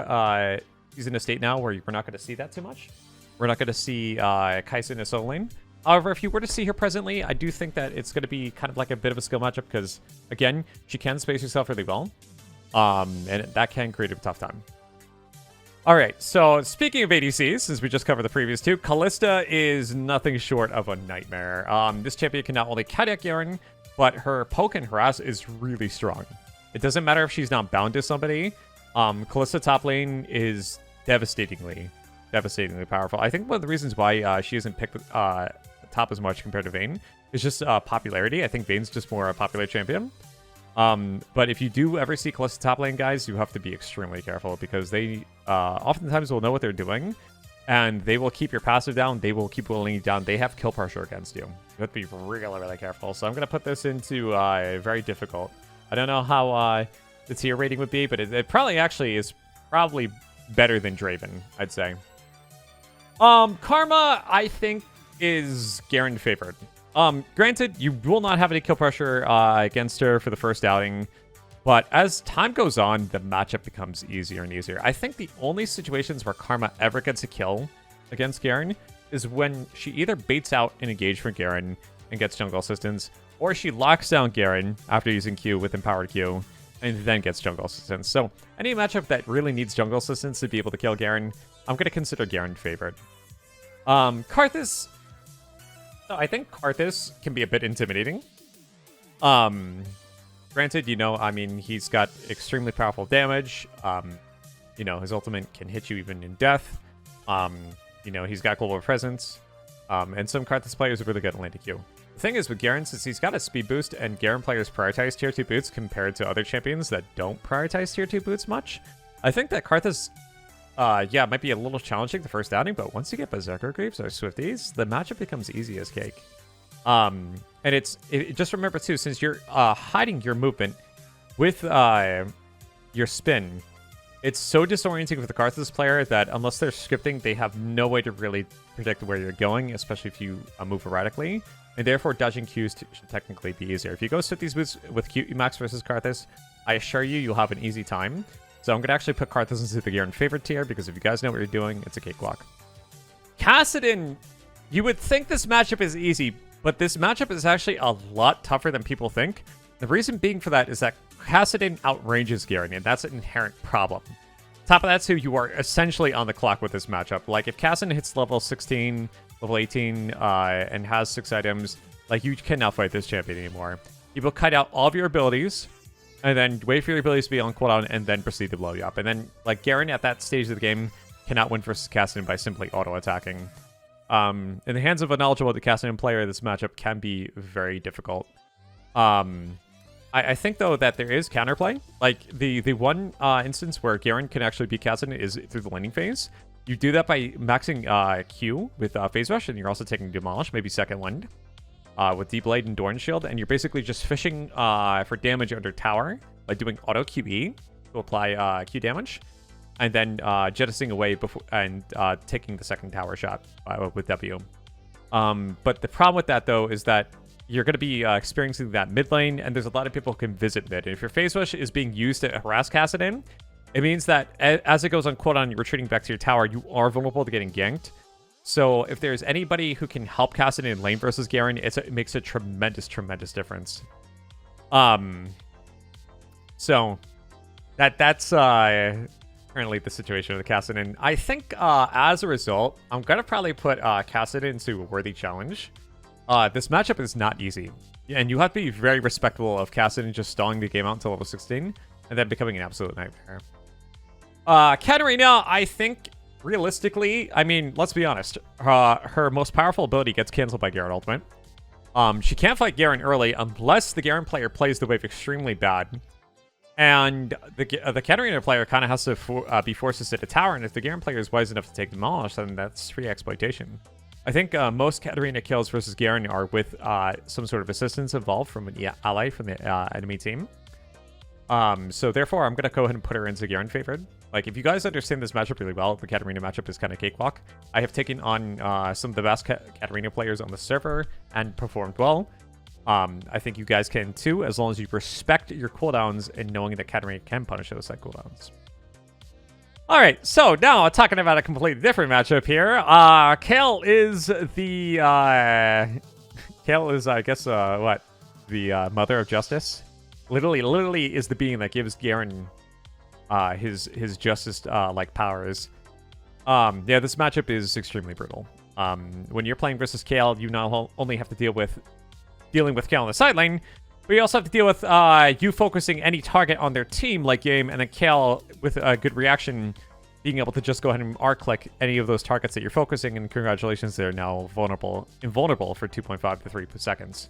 he's in a state now where we're not going to see that too much. We're not going to see Kai'Sa in a solo lane. However, if you were to see her presently, I do think that it's going to be kind of like a bit of a skill matchup because, again, she can space herself really well. And that can create a tough time. All right, so speaking of ADCs, since we just covered the previous two, Kalista is nothing short of a nightmare. This champion can not only kite Garen, but her poke and harass is really strong. It doesn't matter if she's not bound to somebody. Kalista top lane is devastatingly powerful. I think one of the reasons why she isn't picked top as much compared to Vayne is just popularity. I think Vayne's just more a popular champion. But if you do ever see Kalista top lane, guys, you have to be extremely careful because they oftentimes will know what they're doing, and they will keep your passive down. They will keep willing you down. They have kill pressure against you. You have to be really, really careful. So I'm going to put this into very difficult. I don't know how the tier rating would be, but it probably actually is probably better than Draven, I'd say. Karma, I think, is Garen favored. Granted, you will not have any kill pressure against her for the first outing, but as time goes on, the matchup becomes easier and easier. I think the only situations where Karma ever gets a kill against Garen is when she either baits out an engage from Garen and gets jungle assistance, or she locks down Garen after using Q with empowered Q and then gets jungle assistance. So any matchup that really needs jungle assistance to be able to kill Garen, I'm going to consider Garen favored. Karthus, I think Karthus can be a bit intimidating. Granted, you know, I mean, he's got extremely powerful damage. You know, his ultimate can hit you even in death. You know, he's got global presence. And some Karthus players are really good at landing Q. The thing is with Garen, since he's got a speed boost and Garen players prioritize tier 2 boots compared to other champions that don't prioritize tier 2 boots much, I think that Karthus, yeah, it might be a little challenging the first outing, but once you get Berserker Creeps or Swifties, the matchup becomes easy as cake. And just remember too, since you're hiding your movement with your spin, it's so disorienting for the Karthus player that unless they're scripting, they have no way to really predict where you're going, especially if you move erratically. And therefore, dodging Qs should technically be easier. If you go Swifties boots with Q Max versus Karthus, I assure you, you'll have an easy time. So I'm going to actually put Karthus into the Garen favorite tier, because if you guys know what you're doing, it's a cakewalk. Kassadin, you would think this matchup is easy, but this matchup is actually a lot tougher than people think. The reason being for that is that Kassadin outranges Garen, and that's an inherent problem. Top of that too, you are essentially on the clock with this matchup. Like, if Kassadin hits level 16, level 18, and has 6 items, like, you cannot fight this champion anymore. You will kite out all of your abilities, and then wait for your abilities to be on cooldown, and then proceed to blow you up. And then, like, Garen at that stage of the game cannot win versus Kassadin by simply auto-attacking. In the hands of a knowledgeable Kassadin player, this matchup can be very difficult. I think, though, that there is counterplay. Like, the one instance where Garen can actually beat Kassadin is through the laning phase. You do that by maxing Q with Phase Rush, and you're also taking Demolish, maybe Second Wind, with Deep Blade and Doran Shield, and you're basically just fishing for damage under tower by doing auto QE to apply Q damage, and then jettisoning away before and taking the second tower shot with W. But the problem with that, though, is that you're going to be experiencing that mid lane, and there's a lot of people who can visit mid. And if your Phase Rush is being used to harass Kassadin, it means that as it goes on cooldown and you're retreating back to your tower, you are vulnerable to getting ganked. So if there's anybody who can help Kassadin in lane versus Garen, it makes a tremendous, tremendous difference. So that's currently the situation with Kassadin. I think as a result, I'm gonna probably put Kassadin into a worthy challenge. This matchup is not easy, and you have to be very respectful of Kassadin just stalling the game out until level 16 and then becoming an absolute nightmare. Katarina, I think realistically, I mean, let's be honest, her most powerful ability gets canceled by Garen ultimate. She can't fight Garen early unless the Garen player plays the wave extremely bad. And the Katarina player kind of has to be forced to sit a tower, and if the Garen player is wise enough to take demolish, then that's free exploitation. I think most Katarina kills versus Garen are with some sort of assistance involved from an ally from the enemy team. So therefore, I'm going to go ahead and put her into Garen favored. Like, if you guys understand this matchup really well, the Katarina matchup is kind of cakewalk. I have taken on some of the best Katarina players on the server and performed well. I think you guys can too, as long as you respect your cooldowns and knowing that Katarina can punish those side cooldowns. All right, so now talking about a completely different matchup here. Kale is the Kale is, I guess, what, the mother of justice. Literally is the being that gives Garen his justice like powers. Yeah, this matchup is extremely brutal. When you're playing versus Kale, you not only have to dealing with Kale on the side lane, but you also have to deal with you focusing any target on their team like game, and then Kale with a good reaction being able to just go ahead and R-click any of those targets that you're focusing, and congratulations, they're now invulnerable for 2.5 to 3 seconds.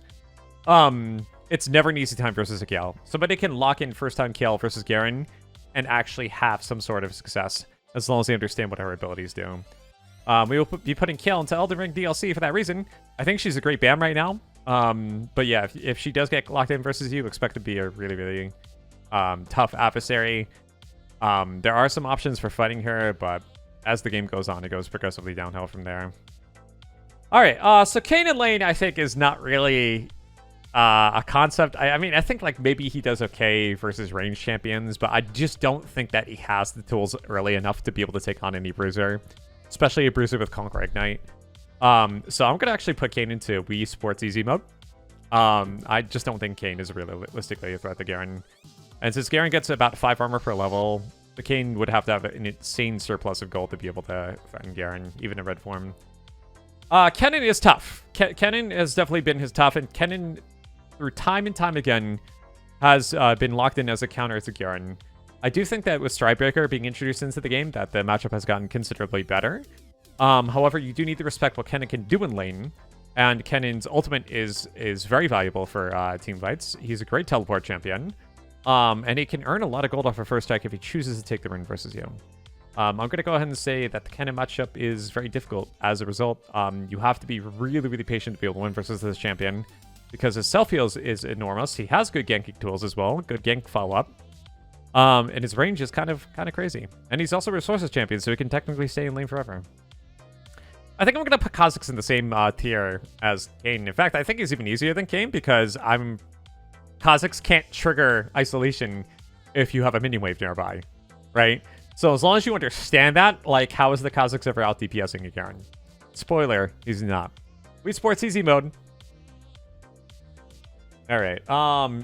It's never an easy time versus a Kale. Somebody can lock in first time Kale versus Garen and actually have some sort of success, as long as they understand what her abilities do. We will be putting Kale into Elden Ring DLC for that reason. I think she's a great BAM right now. But yeah, if she does get locked in versus you, expect to be a really, really tough adversary. There are some options for fighting her, but as the game goes on, it goes progressively downhill from there. All right, so Kayn in lane, I think, is not really a concept. I mean, I think like maybe he does okay versus ranged champions, but I just don't think that he has the tools early enough to be able to take on any bruiser, especially a bruiser with Conquer Ignite. So I'm gonna actually put Kayn into Wii Sports Easy mode. I just don't think Kayn is realistically a threat to Garen. And since Garen gets about 5 armor per level, the Kayn would have to have an insane surplus of gold to be able to threaten Garen, even in red form. Kennen is tough. Kennen has definitely been his tough, and Kennen, through time and time again, has been locked in as a counter to Garen. I do think that with Stridebreaker being introduced into the game, that the matchup has gotten considerably better. However, you do need to respect what Kennen can do in lane, and Kennen's ultimate is very valuable for team fights. He's a great teleport champion, and he can earn a lot of gold off of first strike if he chooses to take the rune versus you. I'm going to go ahead and say that the Kennen matchup is very difficult. As a result, you have to be really, really patient to be able to win versus this champion, because his self-heal is enormous. He has good ganking tools as well, good gank follow-up. And his range is kind of crazy. And he's also a resources champion, so he can technically stay in lane forever. I think I'm going to put Kha'Zix in the same tier as Kayn. In fact, I think he's even easier than Kayn because Kha'Zix can't trigger isolation if you have a minion wave nearby, right? So as long as you understand that, like, how is the Kha'Zix ever out DPSing a Garen? Spoiler, he's not. Wii Sports Easy mode. All right,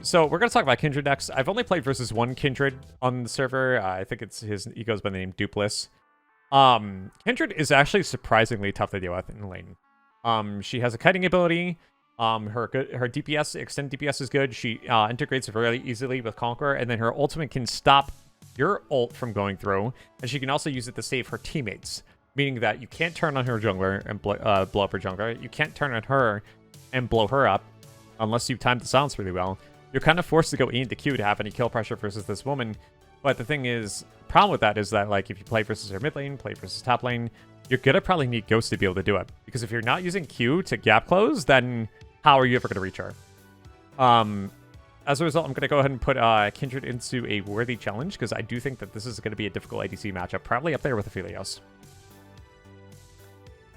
so we're going to talk about Kindred next. I've only played versus one Kindred on the server. I think he goes by the name Dupless. Kindred is actually surprisingly tough to deal with in lane. She has a kiting ability. Her DPS, extend DPS is good. She integrates really easily with Conqueror, and then her ultimate can stop your ult from going through, and she can also use it to save her teammates, meaning that you can't turn on her jungler and blow up her jungler. You can't turn on her and blow her up unless you time the silence really well. You're kind of forced to go E into Q to have any kill pressure versus this woman. But the thing is, problem with that is that, like, if you play versus her mid lane, play versus top lane, you're gonna probably need Ghost to be able to do it. Because if you're not using Q to gap close, then how are you ever gonna reach her? As a result, I'm gonna go ahead and put Kindred into a worthy challenge, because I do think that this is gonna be a difficult ADC matchup, probably up there with Aphelios.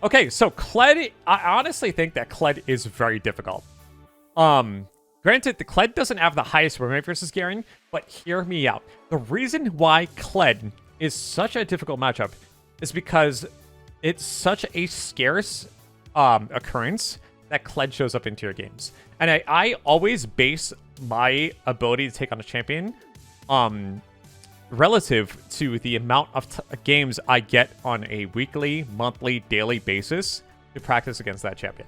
Okay, so Kled, I honestly think that Kled is very difficult. Granted, the Kled doesn't have the highest win rate versus Garen, but hear me out. The reason why Kled is such a difficult matchup is because it's such a scarce occurrence that Kled shows up into your games. And I always base my ability to take on a champion relative to the amount of games I get on a weekly, monthly, daily basis to practice against that champion.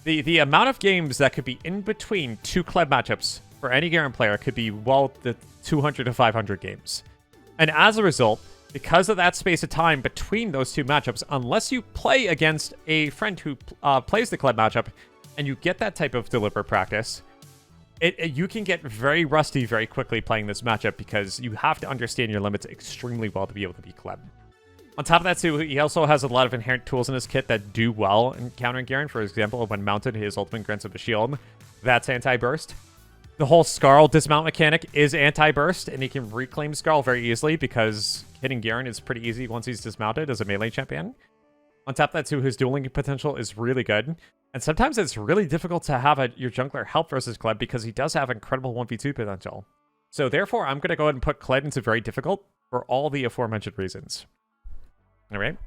The amount of games that could be in between two Kled matchups for any Garen player could be, well, the 200 to 500 games. And as a result, because of that space of time between those two matchups, unless you play against a friend who plays the Kled matchup and you get that type of deliberate practice, you can get very rusty very quickly playing this matchup because you have to understand your limits extremely well to be able to beat Kled. On top of that, too, he also has a lot of inherent tools in his kit that do well in countering Garen. For example, when mounted, his ultimate grants him a shield. That's anti-burst. The whole Skarl dismount mechanic is anti-burst, and he can reclaim Skarl very easily because hitting Garen is pretty easy once he's dismounted as a melee champion. On top of that, too, his dueling potential is really good. And sometimes it's really difficult to have your jungler help versus Kled because he does have incredible 1v2 potential. So therefore, I'm going to go ahead and put Kled into very difficult for all the aforementioned reasons. All right.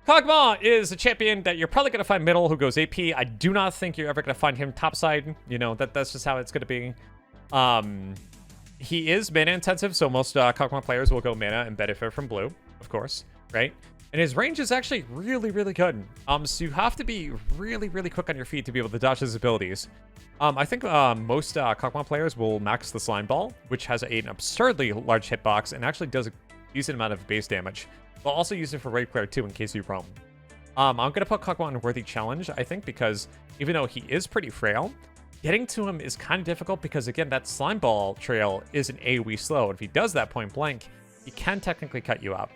Kog'Maw is a champion that you're probably going to find middle who goes AP. I do not think you're ever going to find him topside. You know, that's just how it's going to be. He is mana intensive, so most Kog'Maw players will go mana and benefit from blue, of course, right? And his range is actually really, really good. So you have to be really, really quick on your feet to be able to dodge his abilities. I think most Kog'Maw players will max the Slime Ball, which has an absurdly large hitbox and actually does a decent amount of base damage. We'll also use it for raid player too in case you roam. I'm going to put Kog'Maw in Worthy Challenge, I think, because even though he is pretty frail, getting to him is kind of difficult because, again, that Slime Ball trail is an AoE slow. If he does that point blank, he can technically cut you out.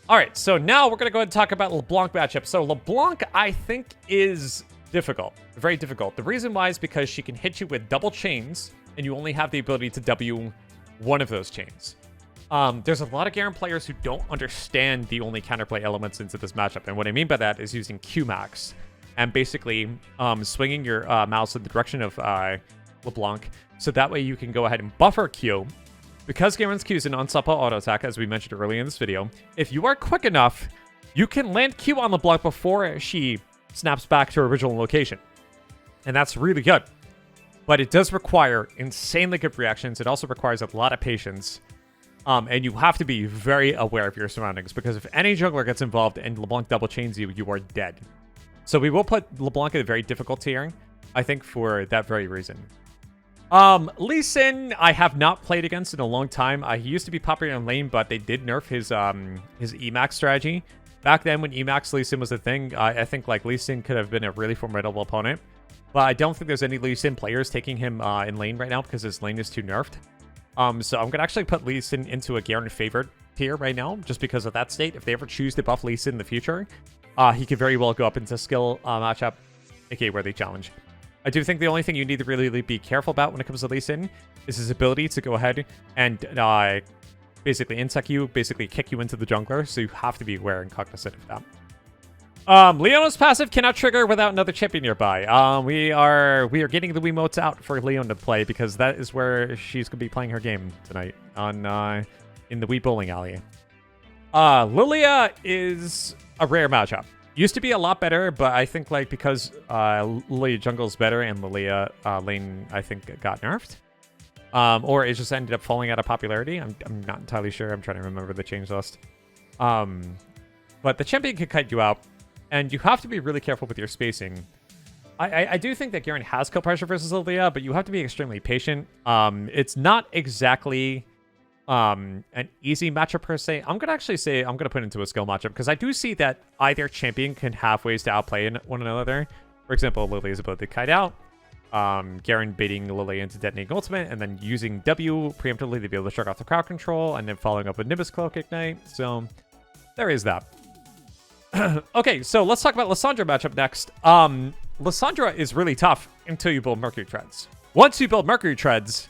All right, so now we're going to go ahead and talk about LeBlanc matchup. So LeBlanc, I think, is difficult, very difficult. The reason why is because she can hit you with double chains, and you only have the ability to W one of those chains. There's a lot of Garen players who don't understand the only counterplay elements into this matchup. And what I mean by that is using Q-Max and basically swinging your mouse in the direction of LeBlanc. So that way you can go ahead and buffer Q. Because Garen's Q is an unstoppable auto attack, as we mentioned earlier in this video, if you are quick enough, you can land Q on LeBlanc before she snaps back to her original location. And that's really good. But it does require insanely good reactions. It also requires a lot of patience. And you have to be very aware of your surroundings, because if any jungler gets involved and LeBlanc double chains you, you are dead. So we will put LeBlanc at a very difficult tier, I think, for that very reason. Lee Sin, I have not played against in a long time. He used to be popular in lane, but they did nerf his Emax strategy. Back then, when Emax Lee Sin was a thing, I think like Lee Sin could have been a really formidable opponent. But I don't think there's any Lee Sin players taking him in lane right now because his lane is too nerfed. So I'm going to actually put Lee Sin into a Garen favored tier right now, just because of that state. If they ever choose to buff Lee Sin in the future, he could very well go up into skill matchup, aka Worthy Challenge. I do think the only thing you need to really be careful about when it comes to Lee Sin is his ability to go ahead and basically insect you, basically kick you into the jungler, so you have to be aware and cognizant of that. Leona's passive cannot trigger without another champion nearby. We are getting the Wiimotes out for Leona to play because that is where she's going to be playing her game tonight on in the Wii Bowling Alley. Lilia is a rare matchup. Used to be a lot better, but I think like because Lilia jungle's better and Lilia lane I think got nerfed. Or it just ended up falling out of popularity. I'm not entirely sure. I'm trying to remember the change list. But the champion can cut you out. And you have to be really careful with your spacing. I do think that Garen has kill pressure versus Lilia, but you have to be extremely patient. It's not exactly an easy matchup per se. I'm going to actually say I'm going to put it into a skill matchup because I do see that either champion can have ways to outplay one another. For example, Lilia's ability to kite out. Garen baiting Lilia into detonating ultimate and then using W preemptively to be able to shrug off the crowd control and then following up with Nimbus Cloak Ignite. So there is that. Okay, so let's talk about Lissandra matchup next. Lissandra is really tough until you build Mercury Treads. Once you build Mercury Treads,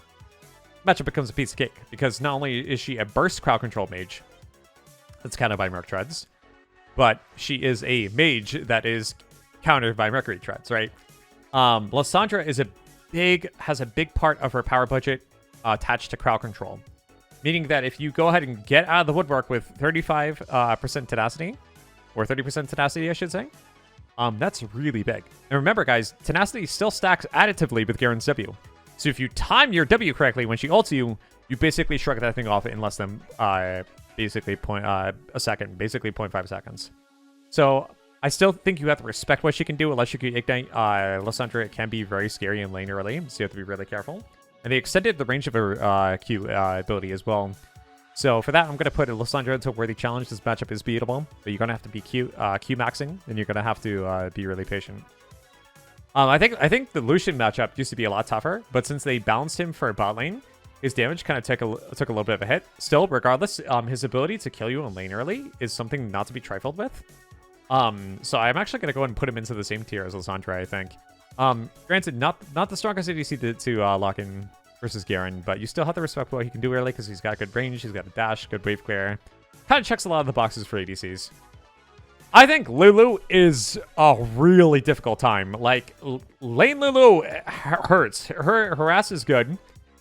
matchup becomes a piece of cake because not only is she a burst crowd control mage that's countered by Merc Treads, but she is a mage that is countered by Mercury Treads, right? Lissandra has a big part of her power budget attached to crowd control. meaning that if you go ahead and get out of the woodwork with 35% tenacity, or 30% tenacity, I should say, that's really big. And remember, guys, tenacity still stacks additively with Garen's W. So if you time your W correctly when she ults you, you basically shrug that thing off in less than basically a second, basically 0.5 seconds. So I still think you have to respect what she can do, unless you can ignite Lysandra. It can be very scary in lane early, so you have to be really careful. And they extended the range of her Q ability as well. So for that, I'm going to put Lysandra into a worthy challenge. This matchup is beatable, but you're going to have to be Q maxing, and you're going to have to be really patient. I think the Lucian matchup used to be a lot tougher, but since they balanced him for bot lane, his damage kind of took a little bit of a hit. Still, regardless, his ability to kill you in lane early is something not to be trifled with. So I'm actually going to go ahead and put him into the same tier as Lysandra, I think. Granted, not the strongest ADC to lock in versus Garen, but you still have to respect what he can do early because he's got good range, he's got a dash, good wave clear. Kind of checks a lot of the boxes for ADCs. I think Lulu is a really difficult time. Like, lane Lulu hurts. Her harass is good.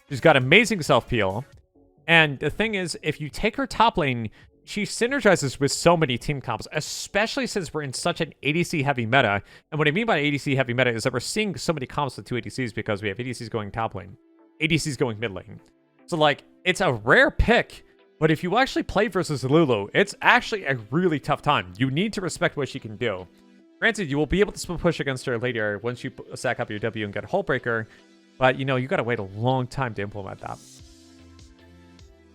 She's got amazing self-peel. And the thing is, if you take her top lane, she synergizes with so many team comps, especially since we're in such an ADC-heavy meta. And what I mean by ADC-heavy meta is that we're seeing so many comps with 2 ADCs because we have ADCs going top lane, ADCs going mid lane. So, like, it's a rare pick, but if you actually play versus Lulu, it's actually a really tough time. You need to respect what she can do. Granted, you will be able to split push against her later once you stack up your W and get a Hullbreaker, but, you know, you gotta wait a long time to implement that.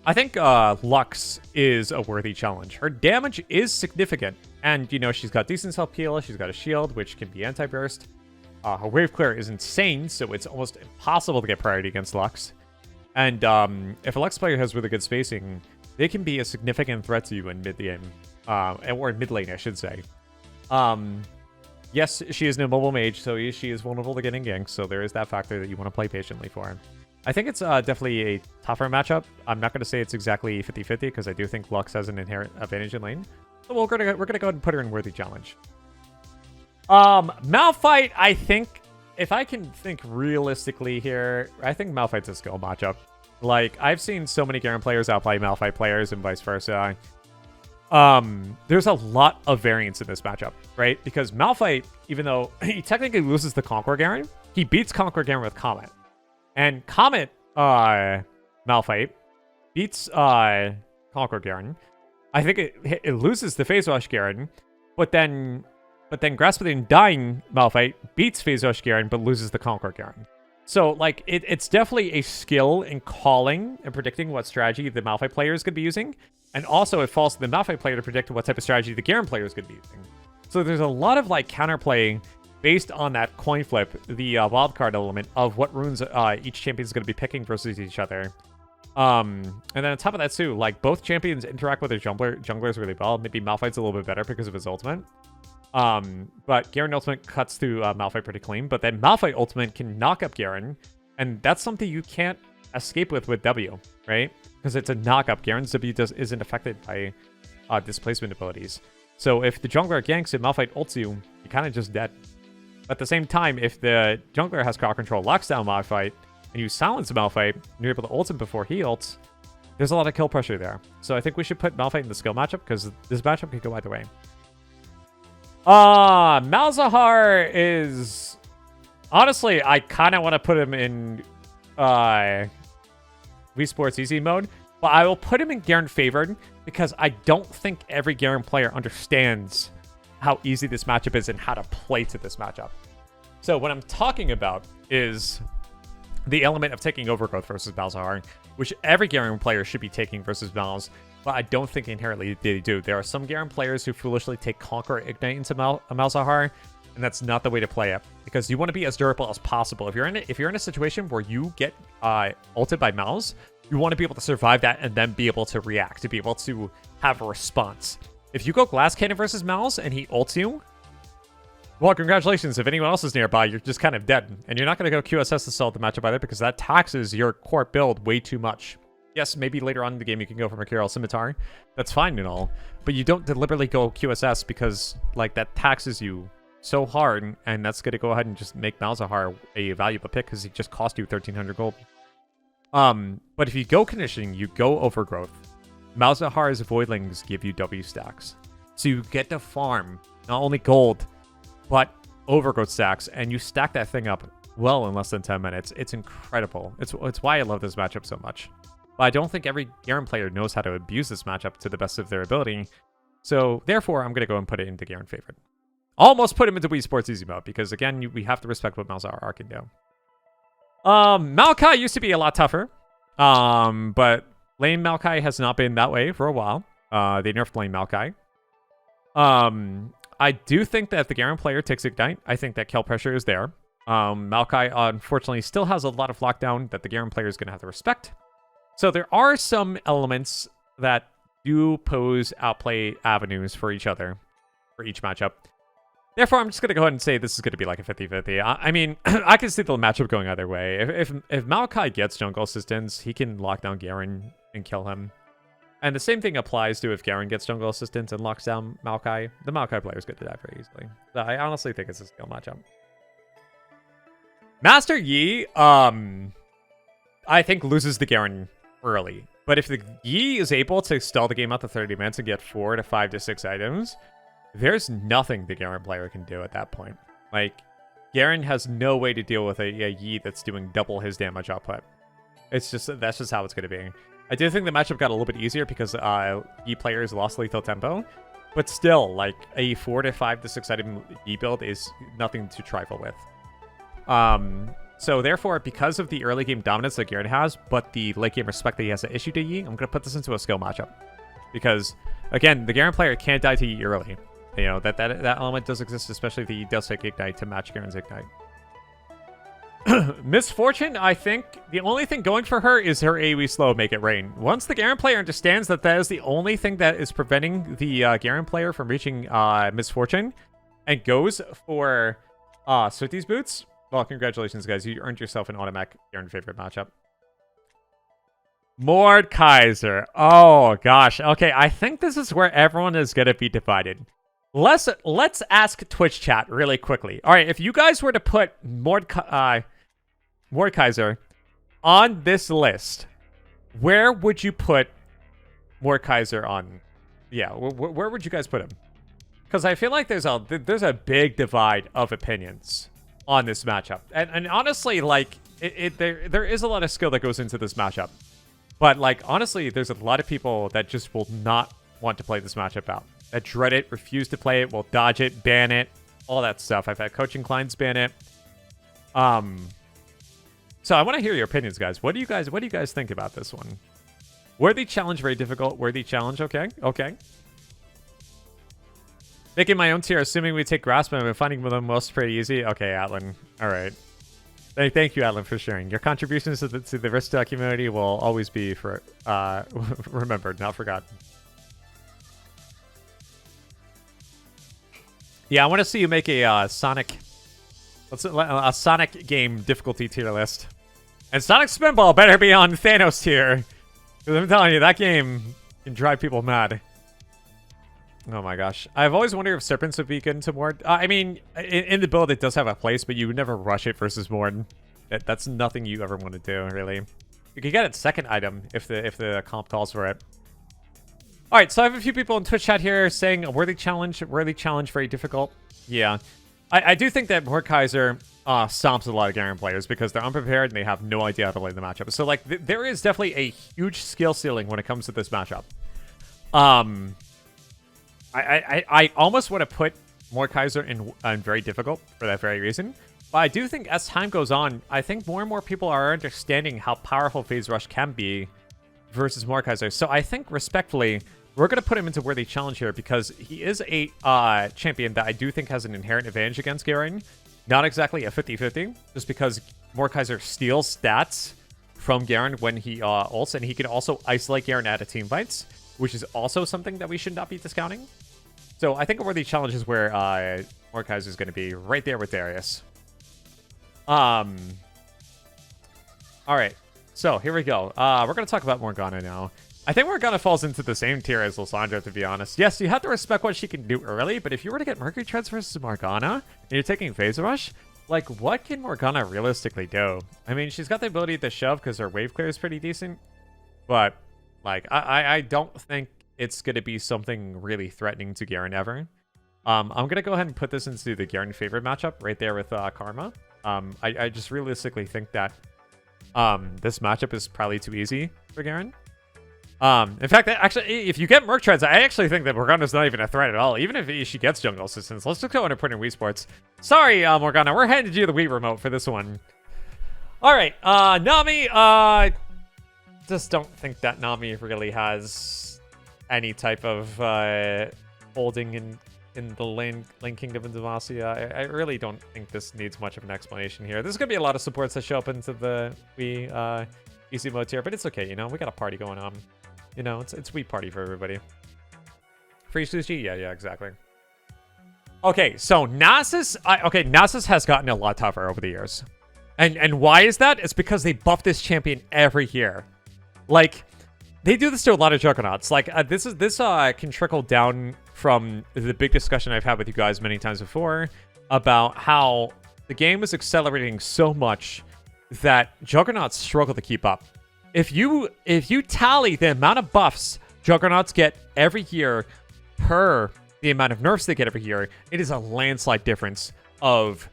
I think Lux is a worthy challenge. Her damage is significant, and, you know, she's got decent self-peel, she's got a shield, which can be anti-burst. Her wave clear is insane, so it's almost impossible to get priority against Lux. And if a Lux player has really good spacing, they can be a significant threat to you in mid-game, or in mid-lane, I should say. Yes, she is an immobile mage, so she is vulnerable to getting ganked, so there is that factor that you want to play patiently for. I think it's definitely a tougher matchup. I'm not going to say it's exactly 50-50, because I do think Lux has an inherent advantage in lane. So we're gonna go ahead and put her in worthy challenge. Malphite, I think, if I can think realistically here, I think Malphite's a skill matchup. Like, I've seen so many Garen players outplay Malphite players and vice versa. There's a lot of variance in this matchup, right? Because Malphite, even though he technically loses the Conqueror Garen, he beats Conqueror Garen with Comet. And Comet, Malphite, beats, Conqueror Garen. I think it loses the Phase Rush Garen, but then Grasp Within Dying Malphite beats Phase Rush Garen, but loses the Conqueror Garen. So, like, it's definitely a skill in calling and predicting what strategy the Malphite player is going to be using. And also, it falls to the Malphite player to predict what type of strategy the Garen player is going to be using. So there's a lot of, like, counterplay based on that coin flip, the wildcard element of what runes each champion is going to be picking versus each other. And then on top of that, too, like, both champions interact with their junglers really well. Maybe Malphite's a little bit better because of his ultimate. But Garen ultimate cuts through Malphite pretty clean, but then Malphite ultimate can knock up Garen, and that's something you can't escape with W, right? Because it's a knock-up. Garen's W isn't affected by displacement abilities. So if the jungler ganks and Malphite ults you, you're kind of just dead. But at the same time, if the jungler has crowd control, locks down Malphite, and you silence Malphite, and you're able to ult him before he ults, there's a lot of kill pressure there. So I think we should put Malphite in the skill matchup, because this matchup could go either way. Malzahar is... Honestly, I kind of want to put him in Wii Sports Easy mode, but I will put him in Garen Favored because I don't think every Garen player understands how easy this matchup is and how to play to this matchup. So what I'm talking about is the element of taking Overgrowth versus Malzahar, which every Garen player should be taking versus Malz, but I don't think inherently they do. There are some Garen players who foolishly take Conqueror Ignite into Malzahar, and that's not the way to play it, because you want to be as durable as possible. If you're in a situation where you get ulted by Malz, you want to be able to survive that and then be able to react, to be able to have a response. If you go Glass Cannon versus Malz and he ults you, well, congratulations. If anyone else is nearby, you're just kind of dead. And you're not going to go QSS to solve the matchup either, because that taxes your core build way too much. Yes, maybe later on in the game you can go for Mercurial Scimitar. That's fine and all. But you don't deliberately go QSS because, like, that taxes you so hard, and that's going to go ahead and just make Malzahar a valuable pick because he just cost you 1,300 gold. But if you go conditioning, you go overgrowth. Malzahar's voidlings give you W stacks. So you get to farm not only gold, but overgrowth stacks, and you stack that thing up well in less than 10 minutes. It's incredible. It's why I love this matchup so much. But I don't think every Garen player knows how to abuse this matchup to the best of their ability. So therefore, I'm going to go and put it into Garen favorite. Almost put him into Wii Sports Easy mode, because again, we have to respect what Malzahar can do. Maokai used to be a lot tougher. But lane Maokai has not been that way for a while. They nerfed lane Maokai. I do think that if the Garen player takes Ignite, I think that kill pressure is there. Maokai, unfortunately, still has a lot of lockdown that the Garen player is going to have to respect. So there are some elements that do pose outplay avenues for each other, for each matchup. Therefore, I'm just going to go ahead and say this is going to be like a 50-50. I mean, I can see the matchup going either way. If Maokai gets jungle assistance, he can lock down Garen and kill him. And the same thing applies to if Garen gets jungle assistance and locks down Maokai. The Maokai player is going to die very easily. So I honestly think it's a skill matchup. Master Yi, I think loses the Garen early. But if the Yi is able to stall the game out to 30 minutes and get 4 to 5 to 6 items, there's nothing the Garen player can do at that point. Like, Garen has no way to deal with a Yi that's doing double his damage output. It's just, that's just how it's going to be. I do think the matchup got a little bit easier because Yi players lost lethal tempo. But still, like, a 4 to 5 to 6 item Yi build is nothing to trifle with. So therefore, because of the early game dominance that Garen has, but the late game respect that he has to issue to Yi, I'm going to put this into a skill matchup. Because, again, the Garen player can't die to Yi early. You know, that element does exist, especially if he does take Ignite to match Garen's Ignite. Misfortune, I think, the only thing going for her is her AoE slow make it rain. Once the Garen player understands that that is the only thing that is preventing the Garen player from reaching Misfortune, and goes for Sooty's Boots, well, congratulations, guys. You earned yourself an automatic Garen favorite matchup. Mordekaiser. Oh, gosh. Okay, I think this is where everyone is going to be divided. Let's ask Twitch chat really quickly. All right, if you guys were to put Mordekaiser on this list, where would you put Mordekaiser on? Yeah, where would you guys put him? Because I feel like there's a big divide of opinions on this matchup, and honestly, like there is a lot of skill that goes into this matchup, but like honestly, there's a lot of people that just will not want to play this matchup out. That dread it, refuse to play it, will dodge it, ban it, all that stuff. I've had coaching clients ban it. So I want to hear your opinions, guys. What do you guys think about this one? Worthy challenge, very difficult. Worthy challenge, okay. Making my own tier, assuming we take Grassman and finding them most pretty easy. Okay, Atlan. All right. Thank you, Atlan, for sharing. Your contributions to the RISTE community will always be remembered, not forgotten. Yeah, I want to see you make a Sonic game difficulty tier list. And Sonic Spinball better be on Thanos tier. Because I'm telling you, that game can drive people mad. Oh my gosh. I've always wondered if Serpents would be good into Mord. I mean, in the build, it does have a place, but you would never rush it versus Mord. That's nothing you ever want to do, really. You could get its second item if the comp calls for it. All right, so I have a few people in Twitch chat here saying a worthy challenge, very difficult. Yeah, I do think that Mordekaiser stomps a lot of Garen players because they're unprepared and they have no idea how to play the matchup. So like, there is definitely a huge skill ceiling when it comes to this matchup. I almost want to put Mordekaiser in very difficult for that very reason. But I do think as time goes on, I think more and more people are understanding how powerful Phase Rush can be versus Mordekaiser. So I think, respectfully, we're going to put him into worthy challenge here because he is a champion that I do think has an inherent advantage against Garen. Not exactly a 50-50, just because Mordekaiser steals stats from Garen when he ults, and he can also isolate Garen out of team fights, which is also something that we should not be discounting. So I think a worthy challenge is where Mordekaiser is going to be right there with Darius. All right, so here we go. We're going to talk about Morgana now. I think Morgana falls into the same tier as Lysandra, to be honest. Yes, you have to respect what she can do early, but if you were to get Mercury Treads versus Morgana, and you're taking Phase Rush, like, what can Morgana realistically do? I mean, she's got the ability to shove because her wave clear is pretty decent. But, like, I don't think it's going to be something really threatening to Garen ever. I'm going to go ahead and put this into the Garen favorite matchup right there with Karma. I just realistically think that this matchup is probably too easy for Garen. In fact, actually, if you get Merc Treads, I actually think that Morgana's not even a threat at all, even if she gets jungle assistance. Let's just go and put in Wii Sports. Sorry, Morgana, we're handing you the Wii Remote for this one. All right, Nami, just don't think that Nami really has any type of holding in the Lane Kingdom of Demacia. I really don't think this needs much of an explanation here. There's going to be a lot of supports that show up into the Wii easy mode tier, but it's okay, you know? We got a party going on. You know, it's Wii party for everybody. Free sushi? Yeah, exactly. Okay, so Nasus... Nasus has gotten a lot tougher over the years. And why is that? It's because they buff this champion every year. Like, they do this to a lot of Juggernauts. Like, this can trickle down from the big discussion I've had with you guys many times before about how the game is accelerating so much that Juggernauts struggle to keep up. If you tally the amount of buffs Juggernauts get every year per the amount of nerfs they get every year, it is a landslide difference of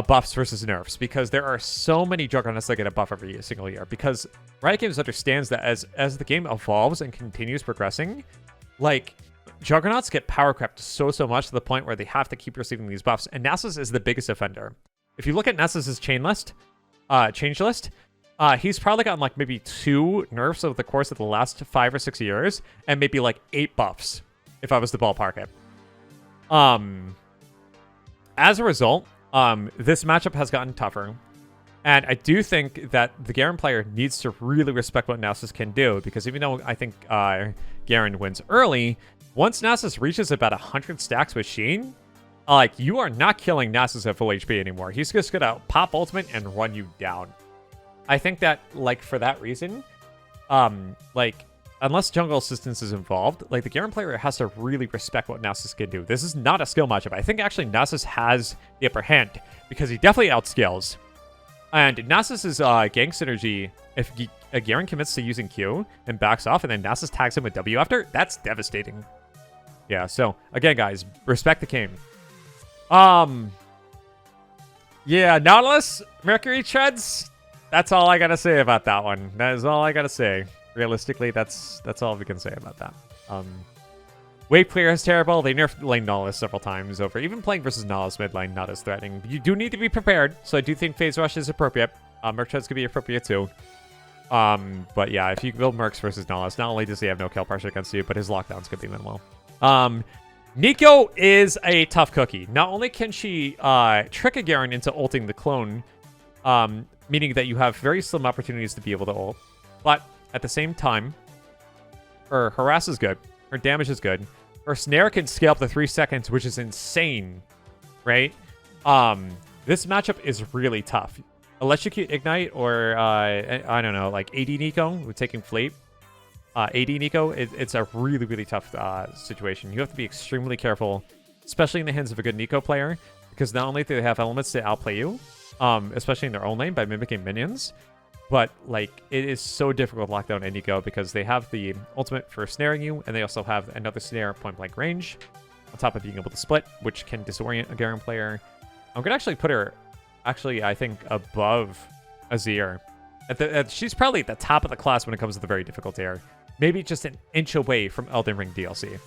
buffs versus nerfs, because there are so many Juggernauts that get a buff every single year. Because Riot Games understands that as the game evolves and continues progressing, like, Juggernauts get power crept so much to the point where they have to keep receiving these buffs, and Nasus is the biggest offender. If you look at Nasus's change list, he's probably gotten like maybe 2 nerfs over the course of the last 5 or 6 years, and maybe like 8 buffs, if I was to ballpark it. As a result, this matchup has gotten tougher, and I do think that the Garen player needs to really respect what Nasus can do, because even though I think Garen wins early, once Nasus reaches about 100 stacks with Sheen, like, you are not killing Nasus at full HP anymore. He's just gonna pop ultimate and run you down. I think that, like, for that reason, like, unless jungle assistance is involved, like, the Garen player has to really respect what Nasus can do. This is not a skill matchup. I think actually Nasus has the upper hand, because he definitely outscales. And Nasus's gank synergy, if Garen commits to using Q and backs off, and then Nasus tags him with W after, that's devastating. Yeah, so, again, guys, respect the game. Yeah, Nautilus, Mercury Treads, that's all I gotta say about that one. That is all I gotta say. Realistically, that's all we can say about that. Wave clear is terrible. They nerfed lane Nautilus several times over. Even playing versus Nautilus mid lane, not as threatening. You do need to be prepared, so I do think Phase Rush is appropriate. Merc Treads could be appropriate too. But yeah, if you build Mercs versus Nautilus, not only does he have no kill pressure against you, but his lockdowns could be minimal. Nico is a tough cookie. Not only can she trick a Garen into ulting the clone, meaning that you have very slim opportunities to be able to ult, but at the same time, her harass is good, her damage is good, her snare can scale up to 3 seconds, which is insane, right? This matchup is really tough. Electrocute Ignite or, I don't know, like AD Nico with taking Fleet. AD Nico, it's a really tough situation. You have to be extremely careful, especially in the hands of a good Nico player, because not only do they have elements to outplay you, especially in their own lane by mimicking minions, but like it is so difficult to lock down a Nico because they have the ultimate for snaring you, and they also have another snare at point blank range, on top of being able to split, which can disorient a Garen player. I'm gonna actually put her, I think, above Azir. She's probably at the top of the class when it comes to the very difficult tier. Maybe just an inch away from Elden Ring DLC.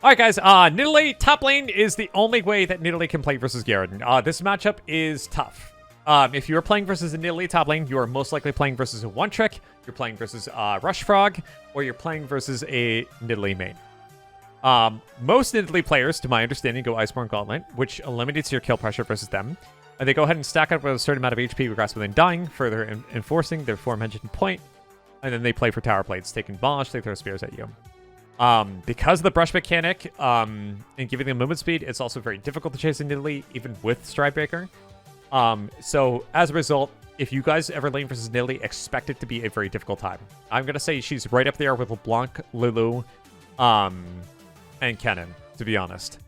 Alright guys, Nidalee top lane is the only way that Nidalee can play versus Garen. This matchup is tough. If you're playing versus a Nidalee top lane, you are most likely playing versus a one-trick, you're playing versus Rush Frog, or you're playing versus a Nidalee main. Most Nidalee players, to my understanding, go Iceborne Gauntlet, which eliminates your kill pressure versus them. And they go ahead and stack up with a certain amount of HP regress within dying, further enforcing their aforementioned point. And then they play for tower plates, taking Bolish, they throw spears at you. Because of the brush mechanic and giving them movement speed, it's also very difficult to chase a Nidalee, even with Stridebreaker. So as a result, if you guys ever lane versus Nidalee, expect it to be a very difficult time. I'm going to say she's right up there with LeBlanc, Lulu, and Kennen, to be honest.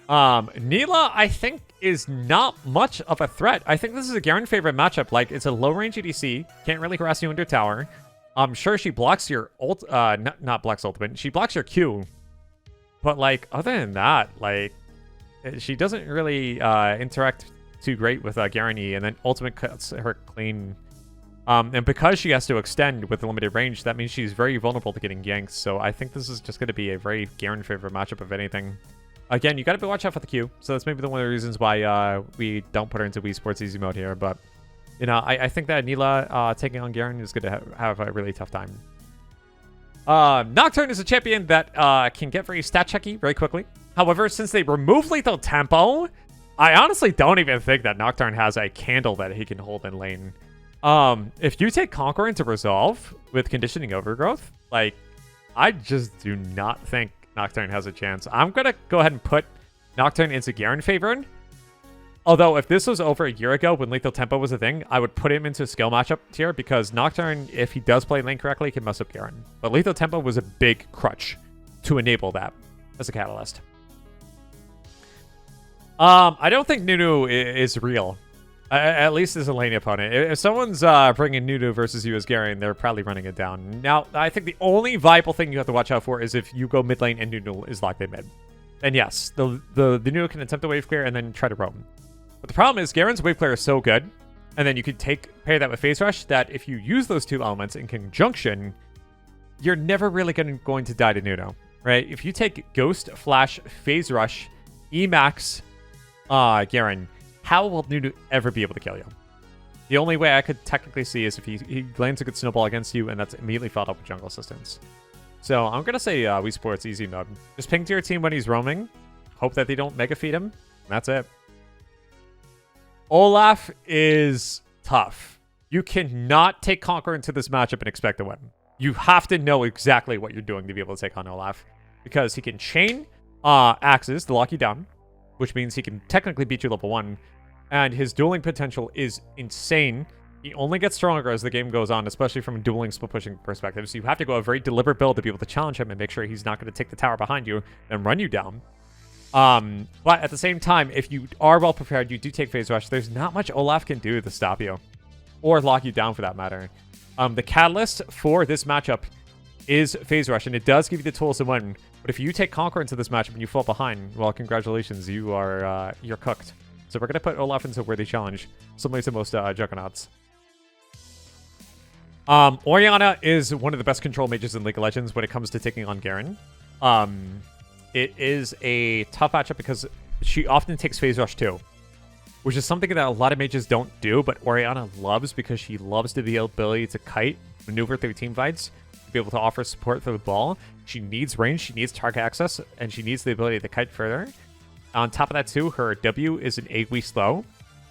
Neela, I think, is not much of a threat. I think this is a Garen favorite matchup. Like, it's a low-range EDC. Can't really harass you under tower. Sure, she blocks your ult... not blocks ultimate. She blocks your Q. But, like, other than that, like, she doesn't really interact too great with Garen E, and then ultimate cuts her clean. And because she has to extend with limited range, that means she's very vulnerable to getting yanked. So I think this is just going to be a very Garen favorite matchup, if anything. Again, you got to be watch out for the Q. So that's maybe one of the reasons why we don't put her into Wii Sports Easy mode here. But, you know, I think that Neela taking on Garen is going to have a really tough time. Nocturne is a champion that can get very stat checky very quickly. However, since they remove lethal tempo, I honestly don't even think that Nocturne has a candle that he can hold in lane. If you take Conqueror into Resolve with Conditioning Overgrowth, like, I just do not think Nocturne has a chance. I'm going to go ahead and put Nocturne into Garen favored. Although, if this was over a year ago when Lethal Tempo was a thing, I would put him into skill matchup tier because Nocturne, if he does play lane correctly, can mess up Garen. But Lethal Tempo was a big crutch to enable that as a catalyst. I don't think Nunu is real. At least as a lane opponent. If someone's bringing Nunu versus you as Garen, they're probably running it down. Now, I think the only viable thing you have to watch out for is if you go mid lane and Nunu is locked in mid. Then yes, the Nunu can attempt a wave clear and then try to roam. But the problem is Garen's wave clear is so good, and then you could pair that with phase rush, that if you use those two elements in conjunction, you're never really going to die to Nunu, right? If you take Ghost, Flash, Phase Rush, Emax, Garen, how will Nunu ever be able to kill you? The only way I could technically see is if he lands a good snowball against you, and that's immediately followed up with jungle assistance. So I'm going to say Wii Sports Easy mode. Just ping to your team when he's roaming. Hope that they don't mega feed him. That's it. Olaf is tough. You cannot take Conqueror into this matchup and expect to win. You have to know exactly what you're doing to be able to take on Olaf. Because he can chain axes to lock you down, which means he can technically beat you level 1. And his dueling potential is insane. He only gets stronger as the game goes on, especially from a dueling split pushing perspective. So you have to go a very deliberate build to be able to challenge him and make sure he's not going to take the tower behind you and run you down. But at the same time, if you are well prepared, you do take phase rush, there's not much Olaf can do to stop you. Or lock you down for that matter. The catalyst for this matchup is phase rush, and it does give you the tools to win. But if you take Conqueror into this matchup and you fall behind, well, congratulations, you're cooked. So we're going to put Olaf into Worthy Challenge, similar to most Juggernauts. Orianna is one of the best control mages in League of Legends when it comes to taking on Garen. It is a tough matchup because she often takes phase rush too, which is something that a lot of mages don't do, but Orianna loves because she loves the ability to kite, maneuver through team fights, to be able to offer support for the ball. She needs range, she needs target access, and she needs the ability to kite further. On top of that too, her W is an AoE slow.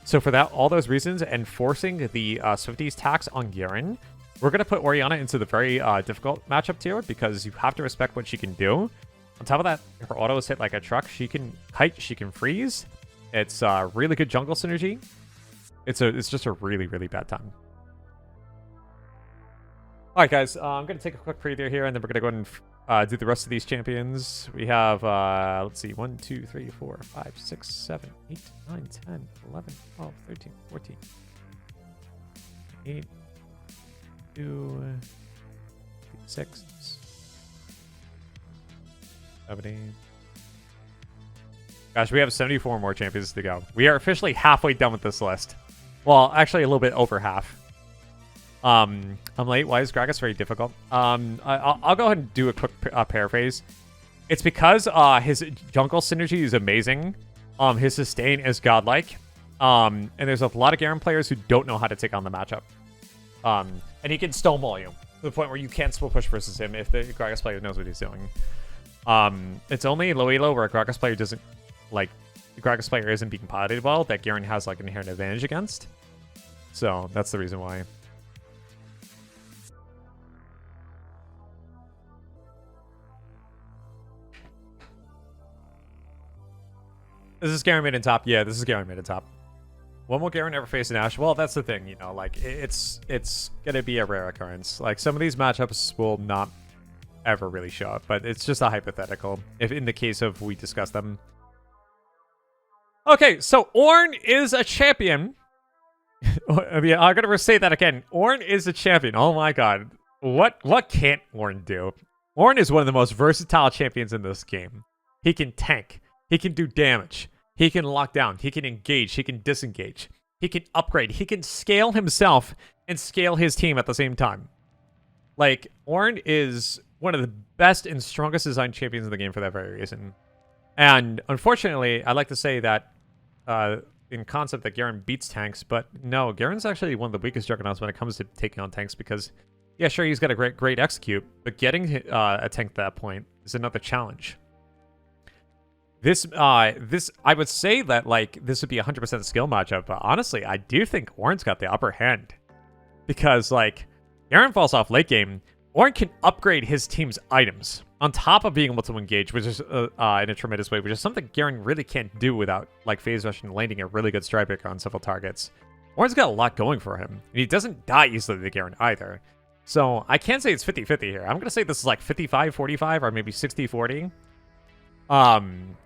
So for that, all those reasons, and forcing the Swifties tax on Garen, we're going to put Orianna into the very difficult matchup tier because you have to respect what she can do. On top of that, her auto is hit like a truck. She can kite, she can freeze. It's really good jungle synergy. It's just a really, really bad time. All right, guys, I'm going to take a quick preview here, and then we're going to go ahead and do the rest of these champions. We have, let's see, 1, 2, 3, 4, 5, 6, 7, 8, 9, 10, 11, 12, 13, 14, 8, 2, 6, 17. Gosh, we have 74 more champions to go. We are officially halfway done with this list. Well, actually a little bit over half. I'm late. Why is Gragas very difficult? I'll go ahead and do a quick paraphrase. It's because his jungle synergy is amazing. His sustain is godlike. And there's a lot of Garen players who don't know how to take on the matchup. And he can stonewall you to the point where you can't split push versus him if the Gragas player knows what he's doing. It's only low elo where a Gragas player doesn't, like, the Gragas player isn't being piloted well that Garen has, like, an inherent advantage against. So that's the reason why. This is Garen mid and top. Yeah, this is Garen mid and top. When will Garen ever face an Ashe? Well, that's the thing, you know, like, it's gonna be a rare occurrence. Like, some of these matchups will not ever really show up, but it's just a hypothetical if in the case of we discuss them. Okay, so Ornn is a champion. I mean, I'm gonna say that again. Ornn is a champion. Oh my god. What can't Ornn do? Ornn is one of the most versatile champions in this game. He can tank. He can do damage. He can lock down. He can engage. He can disengage. He can upgrade. He can scale himself and scale his team at the same time. Like, Ornn is one of the best and strongest designed champions in the game for that very reason. And unfortunately, I'd like to say that in concept that Garen beats tanks, but no, Garen's actually one of the weakest Juggernauts when it comes to taking on tanks because, yeah, sure, he's got a great execute, but getting a tank at that point is another challenge. This I would say that, like, this would be 100% skill matchup, but honestly, I do think Ornn's got the upper hand. Because, like, Garen falls off late game, Ornn can upgrade his team's items on top of being able to engage, which is in a tremendous way, which is something Garen really can't do without, like, phase rush and landing a really good strike breaker on several targets. Ornn's got a lot going for him, and he doesn't die easily to Garen either. So I can't say it's 50-50 here. I'm going to say this is like 55-45 or maybe 60-40.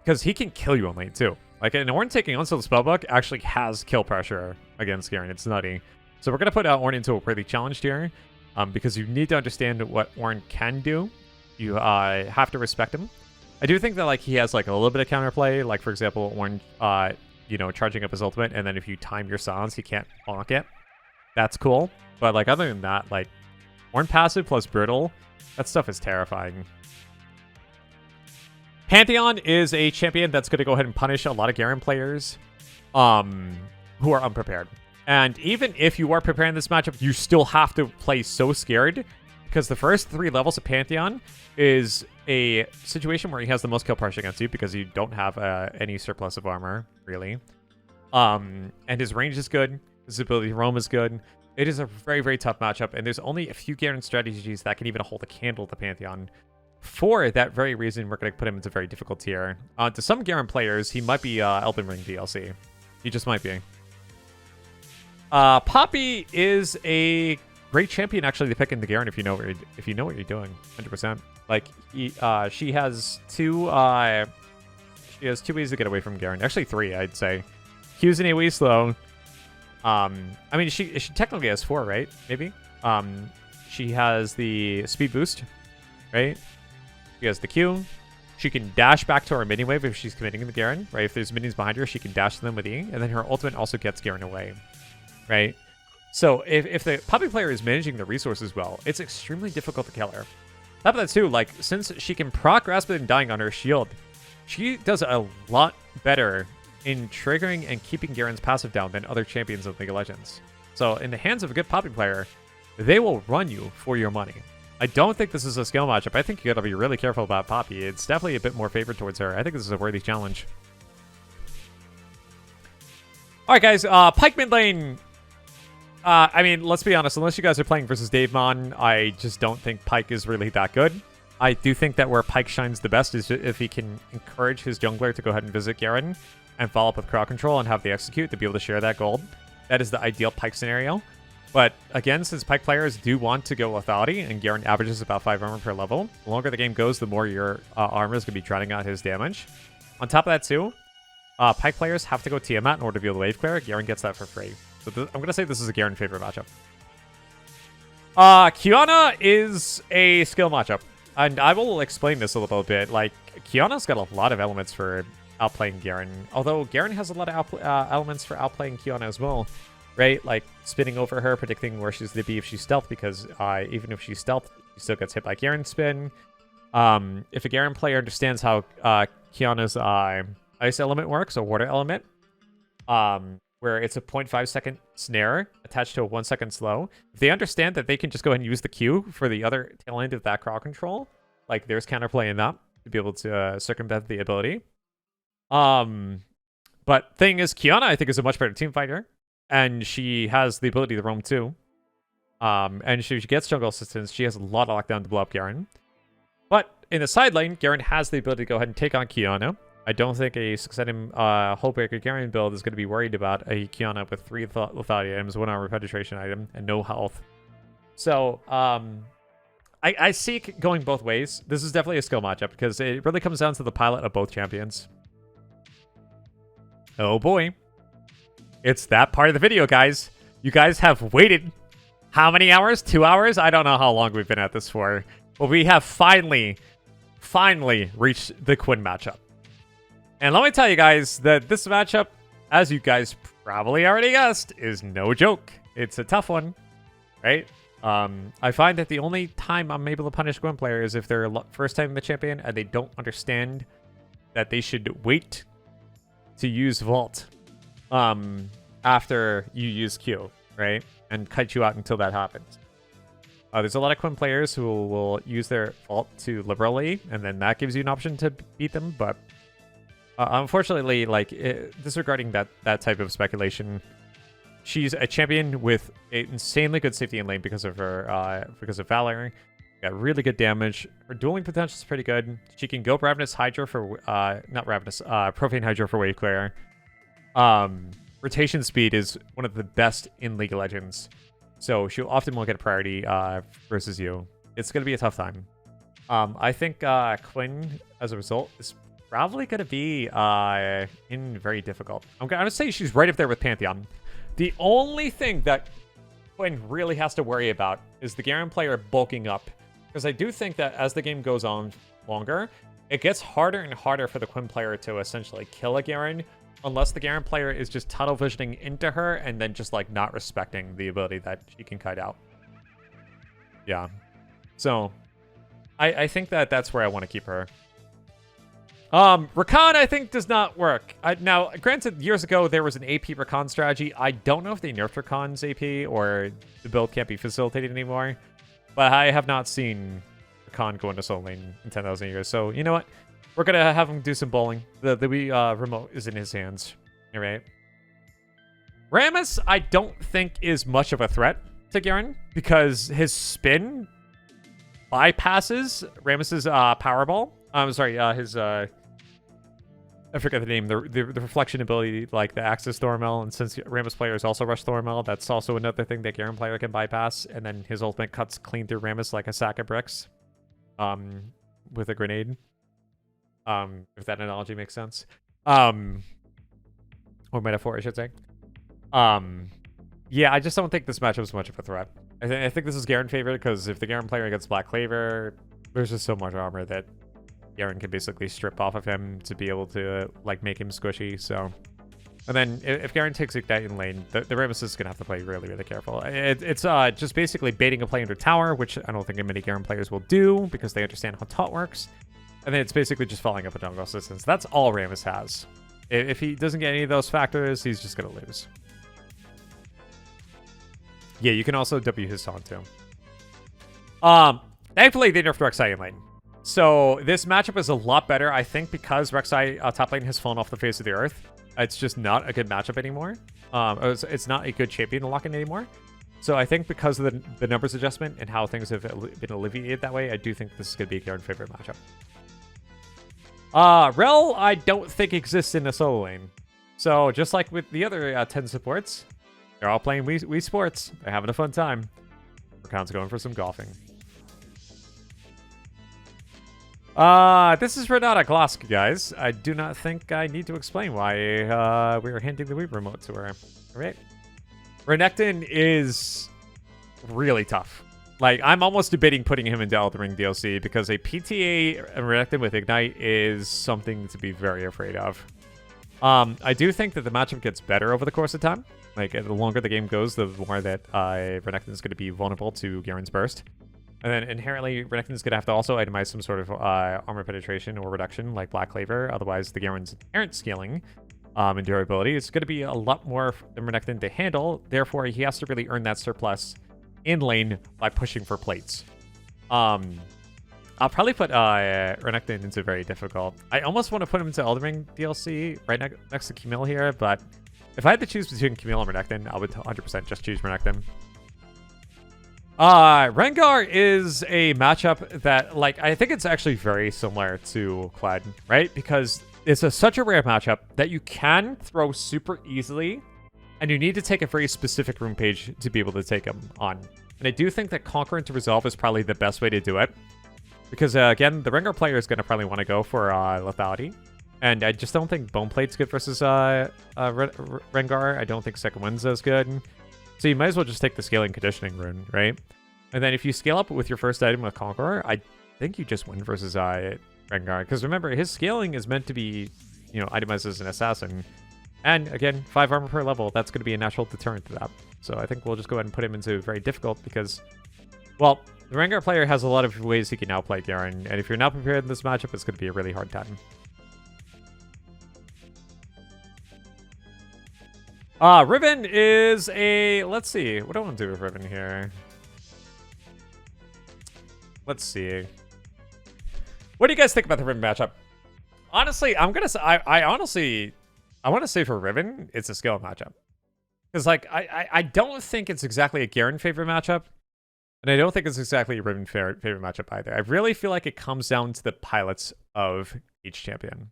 Because he can kill you in lane too. Like, an Ornn taking on the spellbook actually has kill pressure against Garen. It's nutty. So we're going to put Ornn into a worthy challenge here. Because you need to understand what Ornn can do. You have to respect him. I do think that, like, he has, like, a little bit of counterplay. Like, for example, Ornn, you know, charging up his ultimate, and then if you time your silence, he can't bonk it. That's cool. But, like, other than that, like, Ornn passive plus brutal, that stuff is terrifying. Pantheon is a champion that's going to go ahead and punish a lot of Garen players who are unprepared. And even if you are preparing this matchup, you still have to play so scared because the first 3 levels of Pantheon is a situation where he has the most kill pressure against you because you don't have any surplus of armor, really. And his range is good. His ability to roam is good. It is a very, very tough matchup, and there's only a few Garen strategies that can even hold a candle to Pantheon. For that very reason, we're going to put him into a very difficult tier. To some Garen players, he might be Elden Ring DLC. He just might be. Poppy is a great champion actually to pick into Garen if you know what you're doing. 100%. Like, she has two ways to get away from Garen. Actually 3, I'd say. Q's an AoE slow. I mean, she technically has 4, right? Maybe. She has the speed boost, right? She has the Q. She can dash back to her minion wave if she's committing the Garen, right? If there's minions behind her, she can dash to them with E, and then her ultimate also gets Garen away, right? So if the Poppy player is managing the resources well, it's extremely difficult to kill her. Top of that too, like, since she can proc Grasp and Dying on her shield, she does a lot better in triggering and keeping Garen's passive down than other champions of League of Legends. So in the hands of a good Poppy player, they will run you for your money. I don't think this is a skill matchup. I think you gotta be really careful about Poppy. It's definitely a bit more favored towards her. I think this is a worthy challenge. Alright guys, Pyke mid lane. I mean, let's be honest, unless you guys are playing versus Davemon, I just don't think Pyke is really that good. I do think that where Pyke shines the best is if he can encourage his jungler to go ahead and visit Garen and follow up with crowd control and have the execute to be able to share that gold. That is the ideal Pyke scenario. But again, since Pyke players do want to go lethality, and Garen averages about 5 armor per level, the longer the game goes, the more your armor is going to be drowning out his damage. On top of that too, Pyke players have to go Tiamat in order to be able to wave clear. Garen gets that for free. So I'm going to say this is a Garen favorite matchup. Qiyana is a skill matchup. And I will explain this a little bit. Like, Qiyana's got a lot of elements for outplaying Garen. Although Garen has a lot of elements for outplaying Qiyana as well. Right? Like, spinning over her, predicting where she's going to be if she's stealth, because even if she's stealth, she still gets hit by Garen's spin. If a Garen player understands how Qiyana's ice element works, or water element, where it's a 0.5 second snare attached to a 1 second slow, if they understand that they can just go ahead and use the Q for the other tail end of that crowd control, like, there's counterplay in that to be able to circumvent the ability. But thing is, Qiyana, I think, is a much better team fighter. And she has the ability to roam too. And if she gets jungle assistance, she has a lot of lockdown to blow up Garen. But in the side lane, Garen has the ability to go ahead and take on Qiyana. I don't think a 6-item Hullbreaker Garen build is going to be worried about a Qiyana with 3 lethality items, 1 armor penetration item, and no health. So, I see it going both ways. This is definitely a skill matchup because it really comes down to the pilot of both champions. Oh boy. It's that part of the video, guys. You guys have waited how many hours? 2 hours? I don't know how long we've been at this for. But we have finally reached the Quinn matchup. And let me tell you guys that this matchup, as you guys probably already guessed, is no joke. It's a tough one, right? I find that the only time I'm able to punish Quinn players is if they're first time in the champion and they don't understand that they should wait to use Vault after you use Q, right? And cut you out until that happens. There's a lot of Quinn players who will use their Vault too liberally, and then that gives you an option to beat them, but unfortunately, like, disregarding that type of speculation, she's a champion with an insanely good safety in lane because of her because of Valor. Got really good damage. Her dueling potential is pretty good. She can go Ravenous Hydra for not Ravenous, Profane Hydra for wave clear. Rotation speed is one of the best in League of Legends, so she'll often will get a priority versus you. It's gonna be a tough time. I think Quinn, as a result, is probably going to be in very difficult. I'm going to say she's right up there with Pantheon. The only thing that Quinn really has to worry about is the Garen player bulking up. Because I do think that as the game goes on longer, it gets harder and harder for the Quinn player to essentially kill a Garen, unless the Garen player is just tunnel visioning into her and then just like not respecting the ability that she can kite out. Yeah. So I think that that's where I want to keep her. Rakan, I think, does not work. Now, granted, years ago, there was an AP Rakan strategy. I don't know if they nerfed Rakan's AP or the build can't be facilitated anymore. But I have not seen Rakan go into solo lane in 10,000 years. So, you know what? We're going to have him do some bowling. The Wii remote is in his hands. All right. Rammus, I don't think is much of a threat to Garen because his spin bypasses Rammus's Powerball. I'm sorry, his I forget the name, the reflection ability, like the Axis Thormel, and since Rammus players also rush Thormel, that's also another thing that Garen player can bypass, and then his ultimate cuts clean through Rammus like a sack of bricks, with a grenade, if that analogy makes sense, or metaphor, I should say. Yeah, I just don't think this matchup is much of a threat. I think this is Garen favorite, because if the Garen player gets Black Cleaver, there's just so much armor that Garen can basically strip off of him to be able to like make him squishy. So, and then if Garen takes Ignite in lane, the Rammus is gonna have to play really, really careful. It's just basically baiting a play under tower, which I don't think many Garen players will do because they understand how taunt works. And then it's basically just following up a jungle assistance. That's all Rammus has. If he doesn't get any of those factors, he's just gonna lose. Yeah, you can also W his taunt too. Thankfully they nerfed Rek'Sai in lane. So this matchup is a lot better, I think, because Rek'Sai top lane has fallen off the face of the earth. It's just not a good matchup anymore. It's not a good champion to lock in anymore. So I think because of the numbers adjustment and how things have been alleviated that way, I do think this is going to be a Garen favorite matchup. Rel, I don't think exists in the solo lane. So just like with the other 10 supports, they're all playing Wii Sports. They're having a fun time. Rakan's going for some golfing. This is Renata Glosk, guys. I do not think I need to explain why we are handing the Wii remote to her. All right. Renekton is really tough. Like, I'm almost debating putting him into Elden Ring DLC because a PTA Renekton with Ignite is something to be very afraid of. I do think that the matchup gets better over the course of time. Like, the longer the game goes, the more that Renekton is going to be vulnerable to Garen's Burst. And then inherently, Renekton is going to have to also itemize some sort of armor penetration or reduction, like Black Cleaver. Otherwise, the Garen's inherent scaling and durability is going to be a lot more than Renekton to handle. Therefore, he has to really earn that surplus in lane by pushing for plates. I'll probably put Renekton into very difficult. I almost want to put him into Elden Ring DLC right next to Camille here, but if I had to choose between Camille and Renekton, I would 100% just choose Renekton. Rengar is a matchup that, like, I think it's actually very similar to Kled, right? Because it's such a rare matchup that you can throw super easily, and you need to take a very specific rune page to be able to take him on. And I do think that Conquer into Resolve is probably the best way to do it. Because, again, the Rengar player is going to probably want to go for lethality. And I just don't think Bone Plate's good versus Rengar. I don't think Second Wind's as good. So you might as well just take the Scaling Conditioning rune, right? And then if you scale up with your first item with Conqueror, I think you just win versus Rengar. Because remember, his scaling is meant to be, you know, itemized as an assassin. And again, 5 armor per level, that's going to be a natural deterrent to that. So I think we'll just go ahead and put him into very difficult because, well, the Rengar player has a lot of ways he can outplay Garen. And if you're not prepared in this matchup, it's going to be a really hard time. Riven is a... Let's see. What do I want to do with Riven here? Let's see. What do you guys think about the Riven matchup? Honestly, I'm going to say... I want to say for Riven, it's a skill matchup. Because, like, I don't think it's exactly a Garen favorite matchup. And I don't think it's exactly a Riven favorite matchup either. I really feel like it comes down to the pilots of each champion.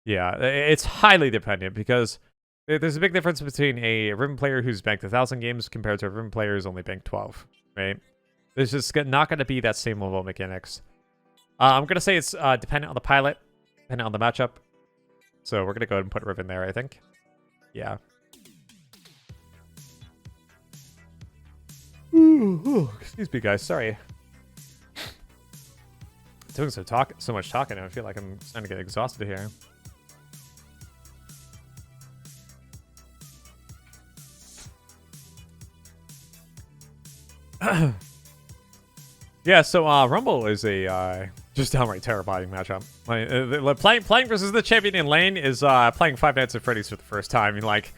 Yeah, it's highly dependent because there's a big difference between a Riven player who's banked 1,000 games compared to a Riven player who's only banked 12, right? There's just not going to be that same level of mechanics. I'm going to say it's dependent on the pilot, dependent on the matchup. So we're going to go ahead and put Riven there, I think. Yeah. Ooh, excuse me, guys. Sorry. Doing so much talking, I feel like I'm starting to get exhausted here. Yeah, so Rumble is a just downright terrifying matchup. Like, playing versus the champion in lane is playing Five Nights at Freddy's for the first time. And like,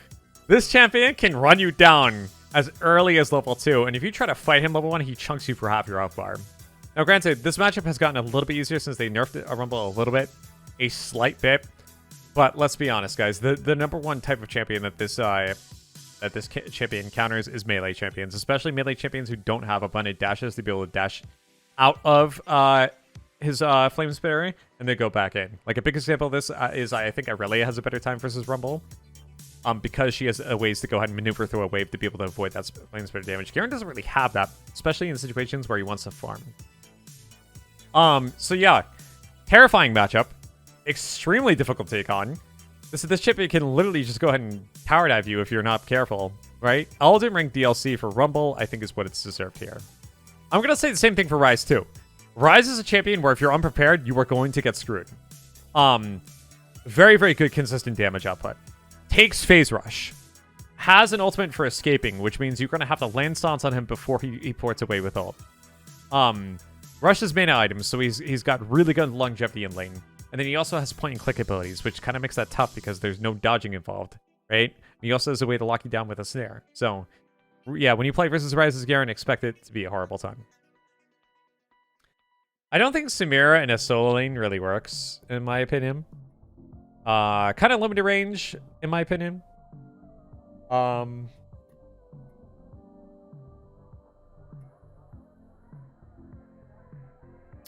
this champion can run you down as early as level 2, and if you try to fight him level 1, he chunks you for half your health bar. Now, granted, this matchup has gotten a little bit easier since they nerfed a Rumble a little bit, a slight bit. But let's be honest, guys. The number one type of champion that this champion counters is melee champions, especially melee champions who don't have abundant dashes to be able to dash out of his Flame Spitter and then go back in. Like a big example of this is I think Irelia has a better time versus Rumble. Because she has ways to go ahead and maneuver through a wave to be able to avoid that Flame Spitter damage. Garen doesn't really have that, especially in situations where he wants to farm. So yeah, terrifying matchup. Extremely difficult to take on. This champion can literally just go ahead and power dive you if you're not careful, right? Elden Ring DLC for Rumble, I think, is what it's deserved here. I'm going to say the same thing for Ryze, too. Ryze is a champion where if you're unprepared, you are going to get screwed. Very, very good consistent damage output. Takes Phase Rush. Has an ultimate for escaping, which means you're going to have to land stance on him before he ports away with ult. Rush is mana items, so he's got really good longevity in lane. And then he also has point and click abilities, which kind of makes that tough because there's no dodging involved, right? And he also has a way to lock you down with a snare. So, yeah, when you play versus Ryze's Garen, expect it to be a horrible time. I don't think Samira in a solo lane really works, in my opinion. Kind of limited range, in my opinion.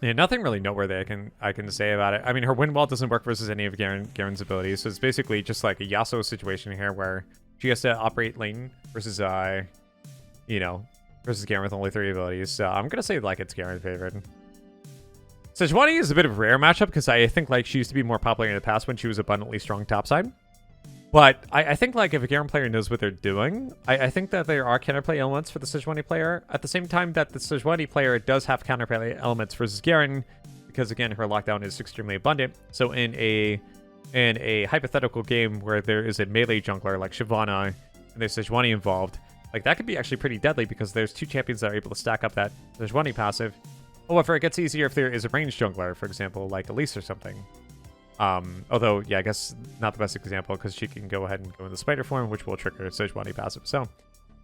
Yeah, nothing really noteworthy I can say about it. I mean, her wind wall doesn't work versus any of Garen's abilities, so it's basically just like a Yasuo situation here where she has to operate lane versus versus Garen with only 3 abilities. So I'm gonna say like it's Garen's favorite. Sejuani is a bit of a rare matchup because I think like she used to be more popular in the past when she was abundantly strong topside. But I think like if a Garen player knows what they're doing, I think that there are counterplay elements for the Sejuani player. At the same time that the Sejuani player does have counterplay elements versus Garen, because again her lockdown is extremely abundant. So in a hypothetical game where there is a melee jungler like Shyvana and there's Sejuani involved, like that could be actually pretty deadly because there's 2 champions that are able to stack up that Sejuani passive. However, it gets easier if there is a ranged jungler, for example, like Elise or something. Although, yeah, I guess not the best example because she can go ahead and go in the spider form, which will trigger Sejuani passive. So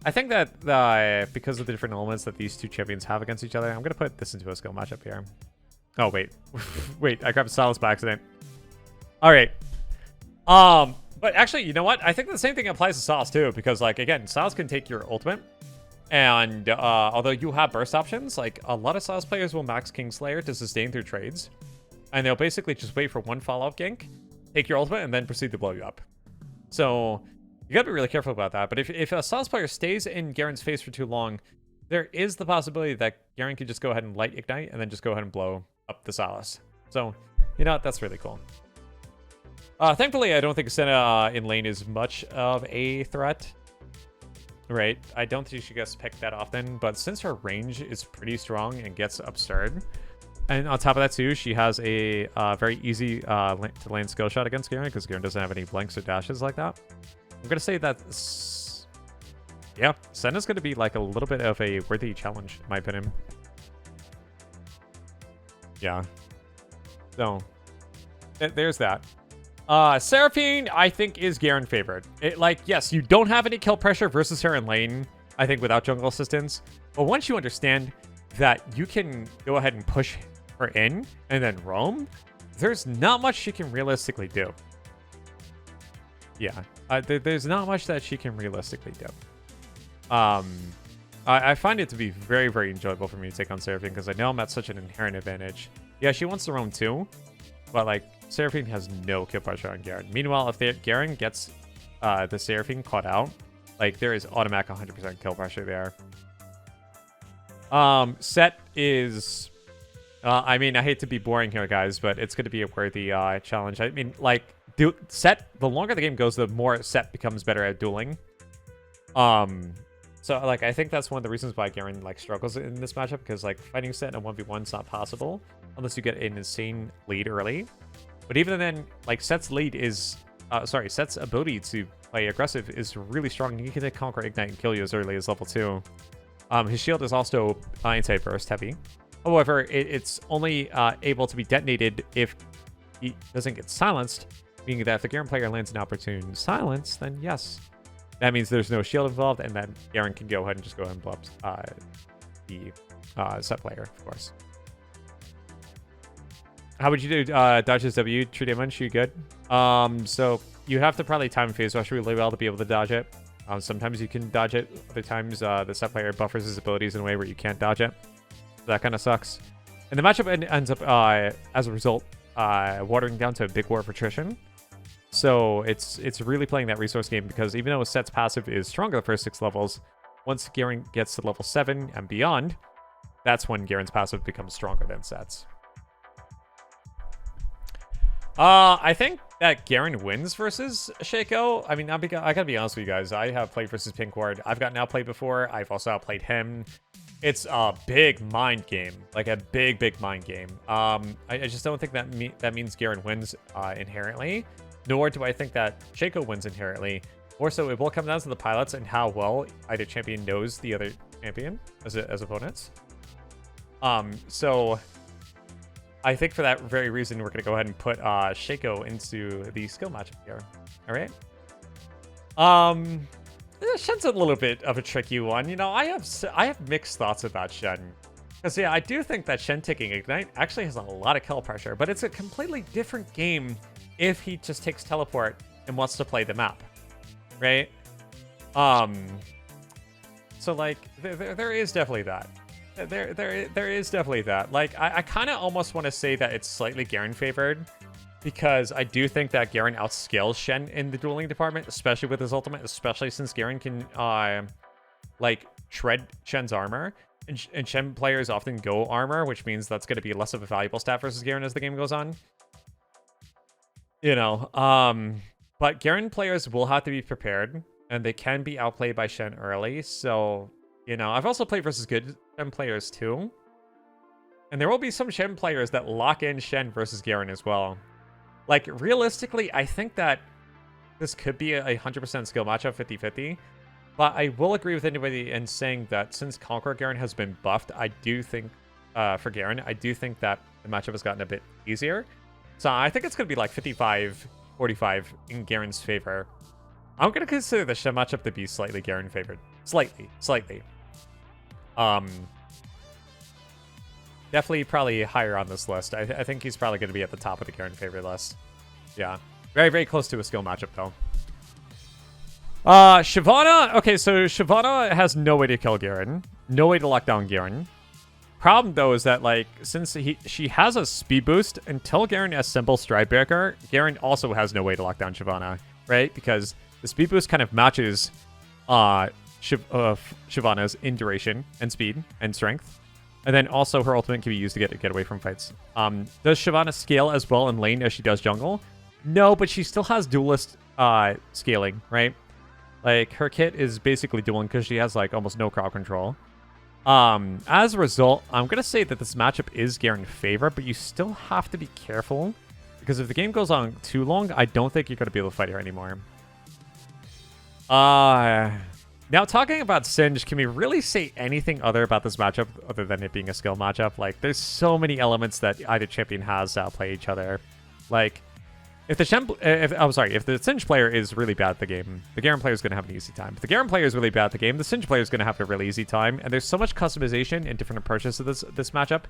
I think that because of the different elements that these 2 champions have against each other, I'm going to put this into a skill matchup here. Oh, wait. Wait, I grabbed Silas by accident. All right. But actually, you know what? I think the same thing applies to Silas too, because like, again, Silas can take your ultimate. And although you have burst options, like a lot of Silas players will max Kingslayer to sustain through trades. And they'll basically just wait for one follow-up gank, take your ultimate, and then proceed to blow you up. So you gotta be really careful about that. But if a Silas player stays in Garen's face for too long, there is the possibility that Garen could just go ahead and light ignite and then just go ahead and blow up the Silas. So, you know what? That's really cool. Thankfully, I don't think Senna in lane is much of a threat. Right? I don't think she gets picked that often, but since her range is pretty strong and gets absurd, and on top of that too, she has a very easy to land skill shot against Garen because Garen doesn't have any blinks or dashes like that. I'm gonna say that, yeah, Senna's gonna be like a little bit of a worthy challenge, in my opinion. Yeah. So, there's that. Seraphine, I think, is Garen favored. Like, yes, you don't have any kill pressure versus her in lane, I think, without jungle assistance. But once you understand that you can go ahead and push her in and then roam, there's not much she can realistically do. Yeah, there's not much that she can realistically do. I find it to be very, very enjoyable for me to take on Seraphine because I know I'm at such an inherent advantage. Yeah, she wants to roam too, but like, Seraphine has no kill pressure on Garen. Meanwhile, if Garen gets the Seraphine caught out, like, there is automatic 100% kill pressure there. Set is... I mean, I hate to be boring here, guys, but it's going to be a worthy challenge. I mean, like, Set, the longer the game goes, the more Set becomes better at dueling. So, like, I think that's one of the reasons why Garen, like, struggles in this matchup, because, like, fighting Set in a 1v1 is not possible unless you get an insane lead early. But even then, like, Set's lead is... Set's ability to play aggressive is really strong. He can Conquer Ignite and kill you as early as level 2. His shield is also anti-burst heavy. However, it's only able to be detonated if he doesn't get silenced, meaning that if the Garen player lands an opportune silence, then yes. That means there's no shield involved, and then Garen can go ahead and just go ahead and blow up the Set player, of course. How would you do dodge this W, true damage? You good? So you have to probably time phase rush really well to be able to dodge it. Sometimes you can dodge it. Other times the Set player buffers his abilities in a way where you can't dodge it. So that kind of sucks. And the matchup ends up, as a result, watering down to a big war of attrition. So it's really playing that resource game because even though Set's passive is stronger the first 6 levels, once Garen gets to level 7 and beyond, that's when Garen's passive becomes stronger than Set's. I think that Garen wins versus Shaco. I mean, I gotta be honest with you guys. I have played versus Pink Ward. I've gotten outplayed before. I've also outplayed him. It's a big mind game, like a big mind game. I just don't think that means Garen wins inherently, nor do I think that Shaco wins inherently. More so, it will come down to the pilots and how well either champion knows the other champion as opponents. So I think for that very reason, we're going to go ahead and put Shaco into the skill matchup here. All right. Shen's a little bit of a tricky one. You know, I have mixed thoughts about Shen. Because, yeah, I do think that Shen taking Ignite actually has a lot of kill pressure, but it's a completely different game if he just takes Teleport and wants to play the map. Right? So, like, there is definitely that. There is definitely that. Like, I kind of almost want to say that it's slightly Garen favored, because I do think that Garen outscales Shen in the dueling department, especially with his ultimate, especially since Garen can, like, shred Shen's armor. And Shen players often go armor, which means that's going to be less of a valuable stat versus Garen as the game goes on. You know, but Garen players will have to be prepared, and they can be outplayed by Shen early, so... You know, I've also played versus good Shen players too. And there will be some Shen players that lock in Shen versus Garen as well. Like, realistically, I think that this could be a 100% skill matchup, 50-50. But I will agree with anybody in saying that since Conqueror Garen has been buffed, I do think, for Garen, I do think that the matchup has gotten a bit easier. So I think it's going to be like 55-45 in Garen's favor. I'm going to consider the Shen matchup to be slightly Garen favored. Slightly. Definitely probably higher on this list. I think he's probably going to be at the top of the Garen favorite list. Yeah. Very, very close to a skill matchup, though. Shyvana. Okay, so Shyvana has no way to kill Garen. No way to lock down Garen. Problem, though, is that, like, since she has a speed boost, until Garen assembles Stridebreaker, Garen also has no way to lock down Shyvana, right? Because the speed boost kind of matches Shyvana's in duration and speed and strength. And then also her ultimate can be used to get away from fights. Does Shyvana scale as well in lane as she does jungle? No, but she still has duelist scaling, right? Like, her kit is basically dueling because she has, like, almost no crowd control. As a result, I'm going to say that this matchup is Garen favorite, but you still have to be careful. Because if the game goes on too long, I don't think you're going to be able to fight her anymore. Now, talking about Singe, can we really say anything other about this matchup other than it being a skill matchup? Like, there's so many elements that either champion has that outplay each other. Like, if the Singe player is really bad at the game, the Garen player is going to have an easy time. If the Garen player is really bad at the game, the Singe player is going to have a really easy time. And there's so much customization and different approaches to this matchup.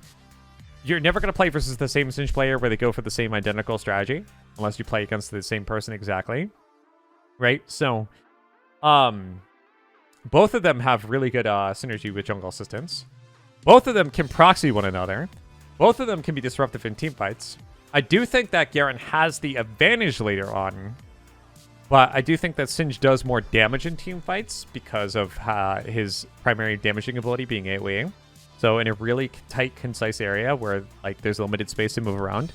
You're never going to play versus the same Singe player where they go for the same identical strategy, unless you play against the same person exactly, right? So, both of them have really good synergy with jungle assistance. Both of them can proxy one another. Both of them can be disruptive in team fights. I do think that Garen has the advantage later on, but I do think that Singe does more damage in team fights because of his primary damaging ability being AoE. So in a really tight, concise area where like there's limited space to move around,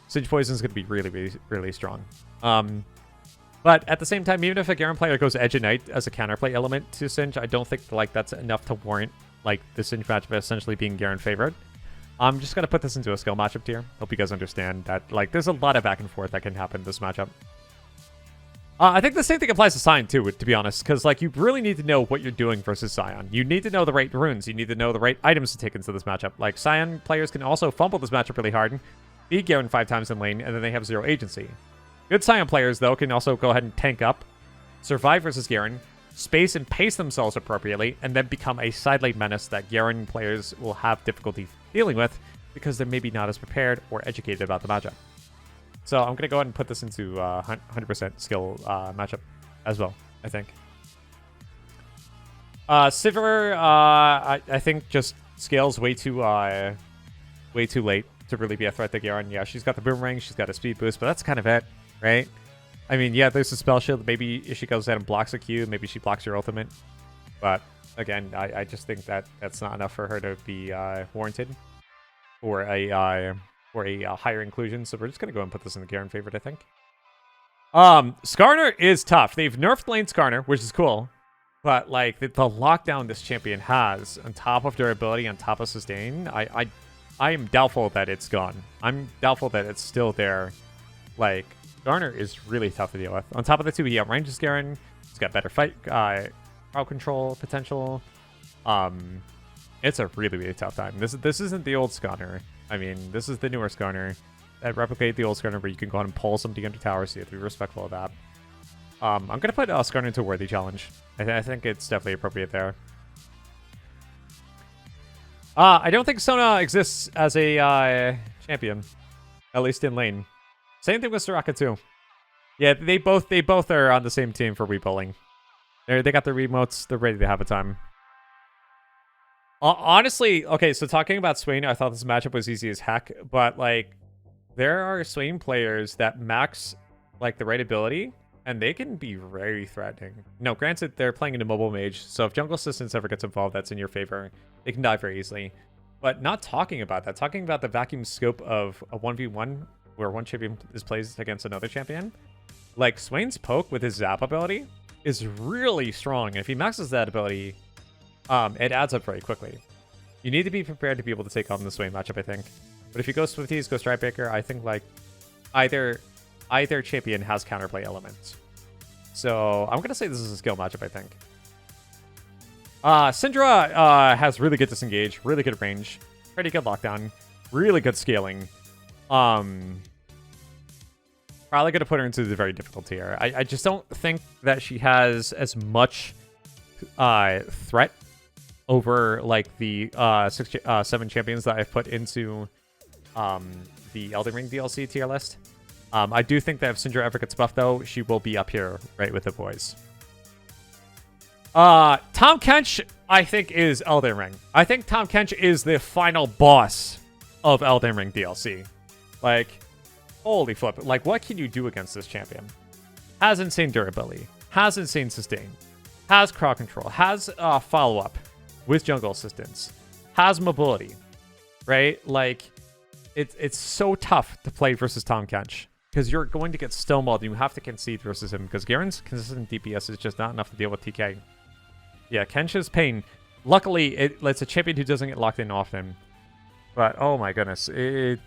Singe Poison is going to be really, really, really strong. But at the same time, even if a Garen player goes Edge of Night as a counterplay element to Singe, I don't think like that's enough to warrant like the Singe matchup essentially being Garen favored. I'm just going to put this into a skill matchup tier. Hope you guys understand that like there's a lot of back and forth that can happen in this matchup. I think the same thing applies to Sion too, to be honest, because like you really need to know what you're doing versus Sion. You need to know the right runes. You need to know the right items to take into this matchup. Like Sion players can also fumble this matchup really hard, beat Garen 5 times in lane, and then they have 0 agency. Good Sion players, though, can also go ahead and tank up, survive versus Garen, space and pace themselves appropriately, and then become a side lane menace that Garen players will have difficulty dealing with because they're maybe not as prepared or educated about the matchup. So I'm going to go ahead and put this into 100% skill matchup as well, I think. Sivir, I think just scales way too late to really be a threat to Garen. Yeah, she's got the boomerang, she's got a speed boost, but that's kind of it, right? I mean, yeah, there's a spell shield. Maybe if she goes ahead and blocks a Q, maybe she blocks your ultimate. But again, I just think that that's not enough for her to be warranted for a higher inclusion. So we're just gonna go and put this in the Garen favorite, I think. Skarner is tough. They've nerfed lane Skarner, which is cool. But like the lockdown this champion has, on top of durability, on top of sustain, I am doubtful that it's gone. I'm doubtful that it's still there. Like, Garner is really tough to deal with. On top of the two, he outranges Garen. He's got better fight crowd control potential. It's a really, really tough time. This isn't the old Skarner. I mean, this is the newer Skarner that replicate the old Skarner where you can go ahead and pull somebody under tower, so you have to be respectful of that. I'm going to put Skarner into a worthy challenge. I think it's definitely appropriate there. I don't think Sona exists as a champion, at least in lane. Same thing with Soraka too. Yeah, they both are on the same team for rebowling. They got their remotes. They're ready to have a time. Honestly, okay, so talking about Swain, I thought this matchup was easy as heck, but like there are Swain players that max like the right ability, and they can be very threatening. No, granted, they're playing into mobile mage, so if jungle assistance ever gets involved, that's in your favor. They can die very easily. But not talking about that, talking about the vacuum scope of a 1v1 where one champion is placed against another champion, like Swain's poke with his zap ability is really strong. And if he maxes that ability, it adds up very quickly. You need to be prepared to be able to take on the Swain matchup, I think. But if you go Swifties, go Strikebreaker, I think like either champion has counterplay elements. So I'm gonna say this is a skill matchup, I think. Syndra has really good disengage, really good range, pretty good lockdown, really good scaling. Probably gonna put her into the very difficult tier. I just don't think that she has as much threat over like the 7 champions that I've put into the Elden Ring DLC tier list. I do think that if Syndra ever gets buffed, though, she will be up here, right, with the boys. Tom Kench, I think, is Elden Ring. I think Tom Kench is the final boss of Elden Ring DLC. Like, holy flip. Like, what can you do against this champion? Has insane durability. Has insane sustain. Has crowd control. Has follow-up with jungle assistance. Has mobility. Right? Like, it's so tough to play versus Tom Kench. because you're going to get stonewalled and you have to concede versus him because Garen's consistent DPS is just not enough to deal with TK. Yeah, Kensha's pain. Luckily, it's a champion who doesn't get locked in often. But, oh my goodness.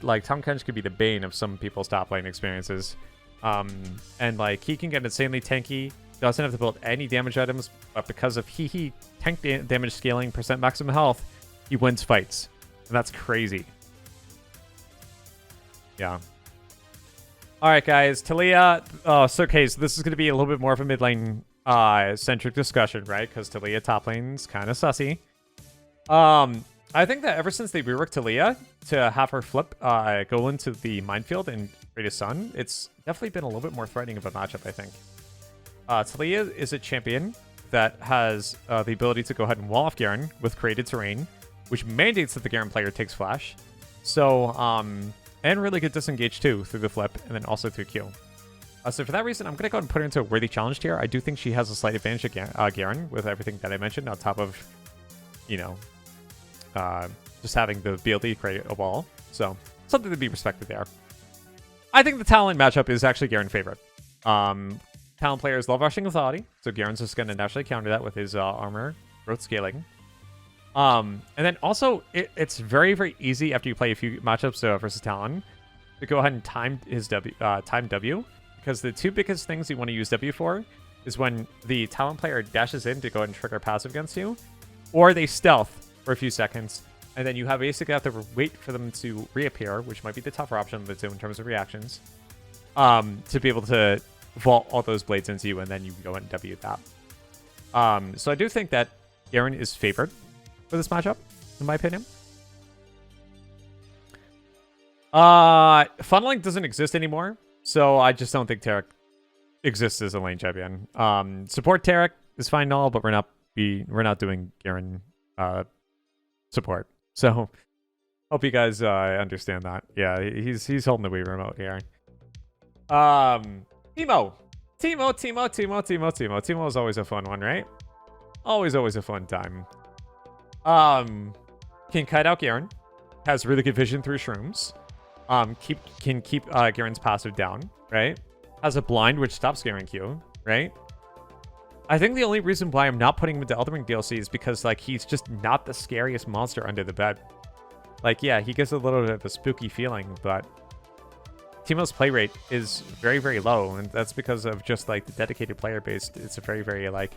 Like, Tahm Kench could be the bane of some people's top lane experiences. And, like, he can get insanely tanky. Doesn't have to build any damage items. But because of he tank damage scaling, percent maximum health, he wins fights. And that's crazy. Yeah. Alright, guys. Taliyah. So this is going to be a little bit more of a mid lane centric discussion, right? Because Taliyah top lane's kind of sussy. I think that ever since they reworked Taliyah to have her flip, go into the minefield and create a sun, it's definitely been a little bit more threatening of a matchup, I think. Taliyah is a champion that has the ability to go ahead and wall off Garen with created terrain, which mandates that the Garen player takes flash. So, and really good disengage too through the flip and then also through Q. So for that reason, I'm going to go ahead and put her into a worthy challenge tier. I do think she has a slight advantage against Garen with everything that I mentioned on top of, you know, just having the ability to create a wall. So something to be respected there. I think the talent matchup is actually Garen's favorite. Talent players love rushing authority, so Garen's just going to naturally counter that with his armor growth scaling. And then also, it's very, very easy after you play a few matchups versus Talon to go ahead and time his time W. Because the two biggest things you want to use W for is when the Talon player dashes in to go ahead and trigger passive against you, or they stealth for a few seconds, and then you basically have to wait for them to reappear, which might be the tougher option of the two in terms of reactions, to be able to vault all those blades into you, and then you can go ahead and W that. So I do think that Garen is favored for this matchup, in my opinion. Funneling doesn't exist anymore, so I just don't think Taric exists as a lane champion. Support Taric is fine and all, but we're not doing Garen support. So hope you guys understand that. Yeah, he's holding the Wii remote here. Teemo is always a fun one, right? Always a fun time. Can kite out Garen. Has really good vision through shrooms. Can keep Garen's passive down, right? Has a blind which stops Garen Q, right? I think the only reason why I'm not putting him into Elden Ring DLC is because, like, he's just not the scariest monster under the bed. Like, yeah, he gives a little bit of a spooky feeling, but Teemo's play rate is very, very low, and that's because of just, like, the dedicated player base. It's a very, very, like,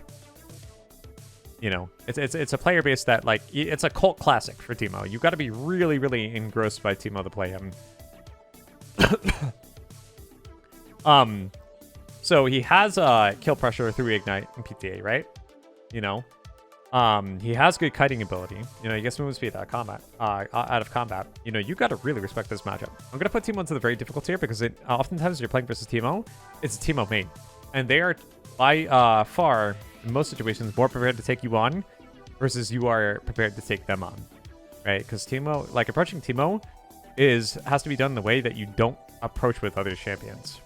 you know, it's a player base that, like, it's a cult classic for Teemo. You got to be really, really engrossed by Teemo to play him. So he has kill pressure through Ignite and PTA, right? You know, he has good kiting ability. You know, he gets move speed out of combat. You know, you got to really respect this matchup. I'm gonna put Teemo into the very difficult tier because oftentimes you're playing versus Teemo, it's a Teemo main, and they are by far in most situations more prepared to take you on versus you are prepared to take them on, right? Because Teemo, like, approaching Teemo has to be done in the way that you don't approach with other champions.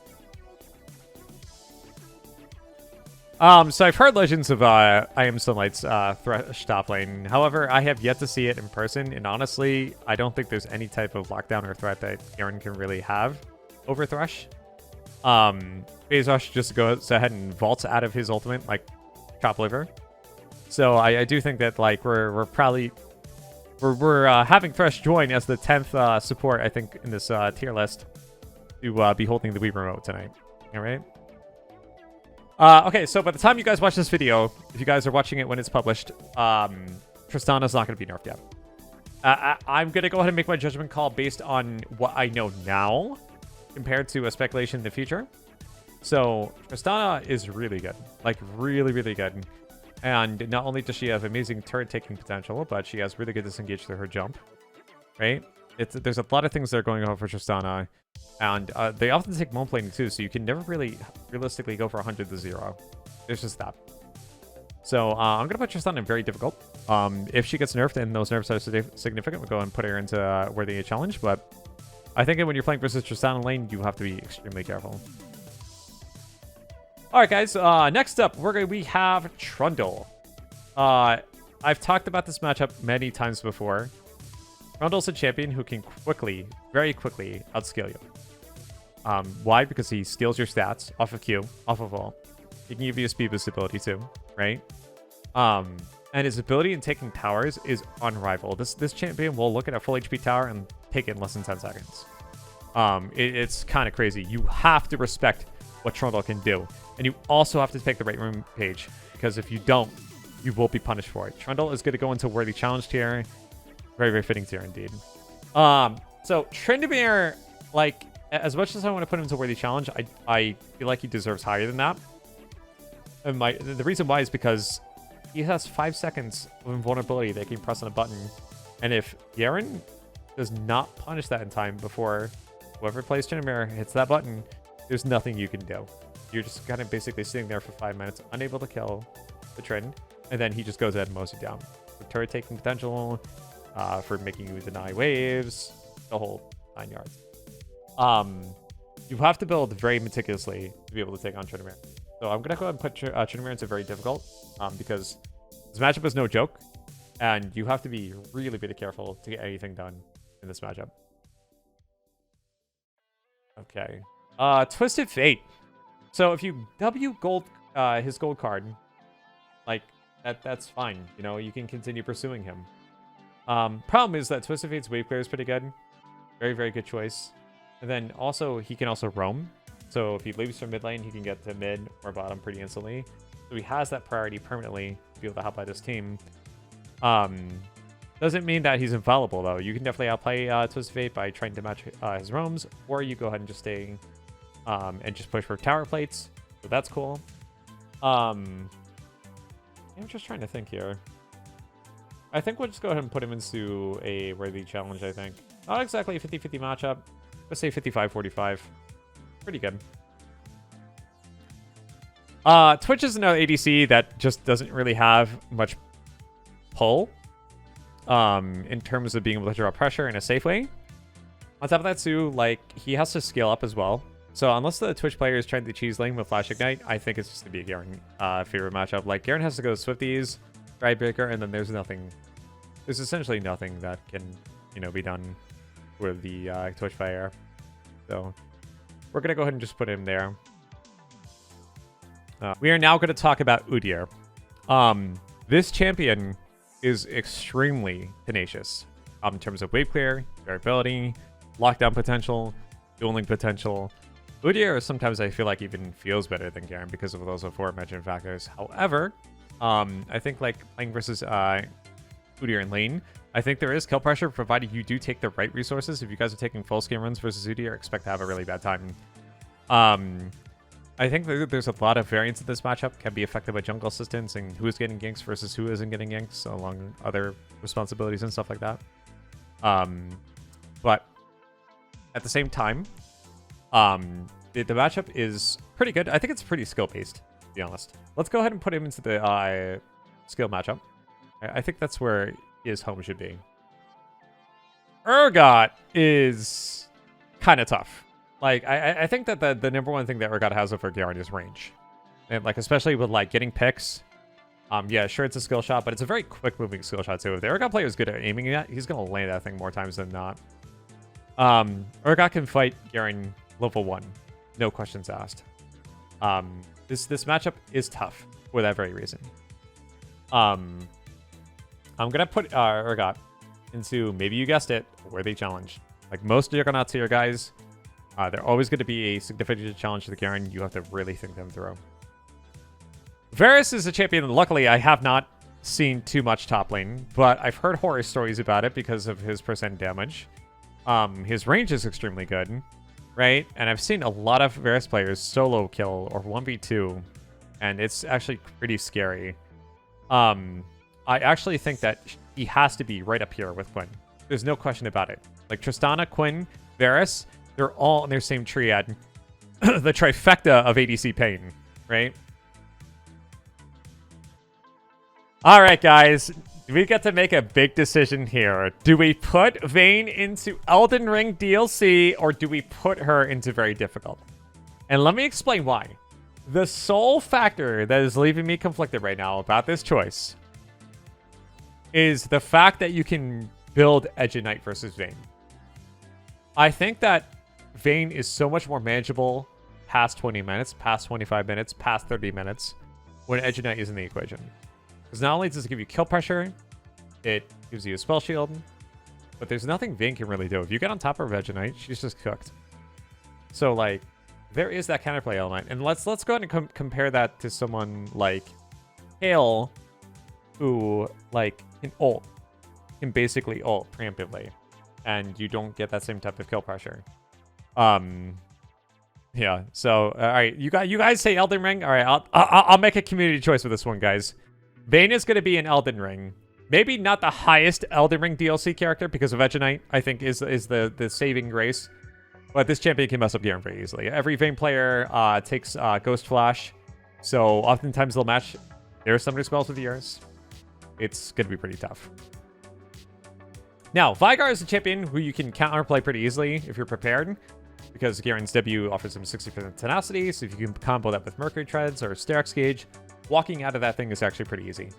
So I've heard legends of I Am Sunlight's Thresh top lane. However, I have yet to see it in person, and honestly, I don't think there's any type of lockdown or threat that Garen can really have over Thresh. Bezos just goes ahead and vaults out of his ultimate, like, chop liver. So I do think that, like, we're having Thresh join as the 10th support, I think, in this tier list to be holding the Wii remote tonight. All right. Okay, so by the time you guys watch this video, if you guys are watching it when it's published, Tristana's not going to be nerfed yet. I'm going to go ahead and make my judgment call based on what I know now compared to a speculation in the future. So Tristana is really good, like really, really good. And not only does she have amazing turret taking potential, but she has really good disengage through her jump, right? There's a lot of things that are going on for Tristana. And they often take moment plating too, so you can never really realistically go for 100 to 0. There's just that. So I'm going to put Tristana in very difficult. If she gets nerfed and those nerfs are significant, we'll go and put her into worthy challenge. But I think when you're playing versus Tristana lane, you have to be extremely careful. Alright guys, next up, we have Trundle. I've talked about this matchup many times before. Trundle's a champion who can very quickly outscale you. Why? Because he steals your stats off of Q, off of all. He can give you a speed boost ability too, right? And his ability in taking towers is unrivaled. This champion will look at a full HP tower and take it in less than 10 seconds. It's kind of crazy. You have to respect what Trundle can do. And you also have to pick the right room page, because if you don't, you will be punished for it. Trundle is going to go into Worthy Challenge tier. Very, very fitting tier indeed. So Tryndamere, like, as much as I want to put him into Worthy Challenge, I feel like he deserves higher than that. And the reason why is because he has 5 seconds of invulnerability that he can press on a button. And if Garen does not punish that in time before whoever plays Tryndamere hits that button, there's nothing you can do. You're just kind of basically sitting there for 5 minutes, unable to kill the Trynd, and then he just goes ahead and mows you down. For turret taking potential, for making you deny waves, the whole 9 yards. You have to build very meticulously to be able to take on Tryndamere. So I'm going to go ahead and put Tryndamere into very difficult, because this matchup is no joke, and you have to be really, really careful to get anything done in this matchup. Okay. Twisted Fate. So if you W gold, his gold card, like, that's fine. You know, you can continue pursuing him. Problem is that Twisted Fate's wave clear is pretty good. Very, very good choice. And then also, he can also roam. So if he leaves from mid lane, he can get to mid or bottom pretty instantly. So he has that priority permanently to be able to help out his team. Doesn't mean that he's infallible, though. You can definitely outplay Twisted Fate by trying to match his roams, or you go ahead and just stay and just push for tower plates. So that's cool. I'm just trying to think here. I think we'll just go ahead and put him into a worthy challenge, I think. Not exactly a 50-50 matchup. Let's say 55-45. Pretty good. Twitch is another ADC that just doesn't really have much pull in terms of being able to draw pressure in a safe way. On top of that, too, like, he has to scale up as well. So unless the Twitch player is trying to cheese lane with Flash Ignite, I think it's just going to be a Garen favorite matchup. Like, Garen has to go Swifties, Breaker, and then there's nothing. There's essentially nothing that can, you know, be done with the Twitch player. So we're going to go ahead and just put him there. We are now going to talk about Udyr. This champion is extremely tenacious in terms of wave clear, durability, lockdown potential, dueling potential. Udyr sometimes I feel like even feels better than Garen because of those aforementioned factors. However, I think like playing versus Udyr in lane, I think there is kill pressure provided you do take the right resources. If you guys are taking full scan runs versus Udyr, expect to have a really bad time. I think there's a lot of variance in this matchup. Can be affected by jungle assistance and who is getting ganks versus who isn't getting ganks, along other responsibilities and stuff like that. But at the same time, the matchup is pretty good. I think it's pretty skill-based, to be honest. Let's go ahead and put him into the skill matchup. I think that's where his home should be. Urgot is kind of tough. Like, I think that the number one thing that Urgot has over Garen is range. And, like, especially with, like, getting picks. Yeah, sure, it's a skill shot, but it's a very quick-moving skill shot, too. If the Urgot player is good at aiming at, he's going to land that thing more times than not. Urgot can fight Garen level 1. No questions asked. This matchup is tough for that very reason. I'm going to put Urgot into, maybe you guessed it, a worthy challenge. Like most Juggernauts here, guys, they're always going to be a significant challenge to the Garen. You have to really think them through. Varus is a champion. Luckily, I have not seen too much top lane, but I've heard horror stories about it because of his percent damage. His range is extremely good, right? And I've seen a lot of Varus players solo kill or 1v2, and it's actually pretty scary. I actually think that he has to be right up here with Quinn. There's no question about it. Like Tristana, Quinn, Varus, they're all in their same triad. The trifecta of ADC pain, right? All right, guys. We get to make a big decision here. Do we put Vayne into Elden Ring DLC, or do we put her into very difficult? And let me explain why. The sole factor that is leaving me conflicted right now about this choice is the fact that you can build Edge of Night versus Vayne. I think that Vayne is so much more manageable past 20 minutes, past 25 minutes, past 30 minutes when Edge of Night is in the equation. Because not only does it give you kill pressure, it gives you a spell shield, but there's nothing Vayne can really do. If you get on top of Edge of Night, she's just cooked. So, like, there is that counterplay element. And let's go ahead and compare that to someone like Hale, who, like, can basically ult preemptively. And you don't get that same type of kill pressure. Yeah, so, alright, you guys say Elden Ring? Alright, I'll make a community choice with this one, guys. Vayne is going to be in Elden Ring. Maybe not the highest Elden Ring DLC character because of Edge of Night, I think, is the saving grace. But this champion can mess up Garen very easily. Every Vayne player takes Ghost Flash, so oftentimes they'll match their summoner spells with yours. It's going to be pretty tough. Now, Vigar is a champion who you can counterplay pretty easily if you're prepared, because Garen's W offers him 60% tenacity, so if you can combo that with Mercury Treads or Sterak's Gauge, walking out of that thing is actually pretty easy.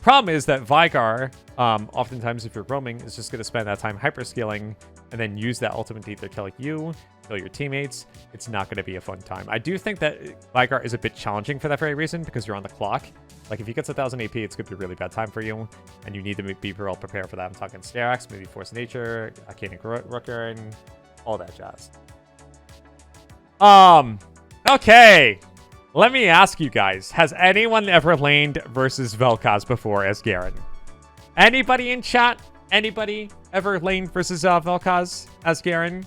Problem is that Vigar, oftentimes if you're roaming, is just going to spend that time hyperscaling and then use that ultimate to either kill you, kill your teammates. It's not going to be a fun time. I do think that Vigar is a bit challenging for that very reason, because you're on the clock. Like, if he gets 1,000 AP, it's going to be a really bad time for you, and you need to be well prepared for that. I'm talking Sterak's, maybe Force Nature, Arcane Rooker, and all that jazz. Okay. Let me ask you guys, has anyone ever laned versus Vel'Koz before as Garen? Anybody in chat? Anybody ever laned versus Vel'Koz as Garen?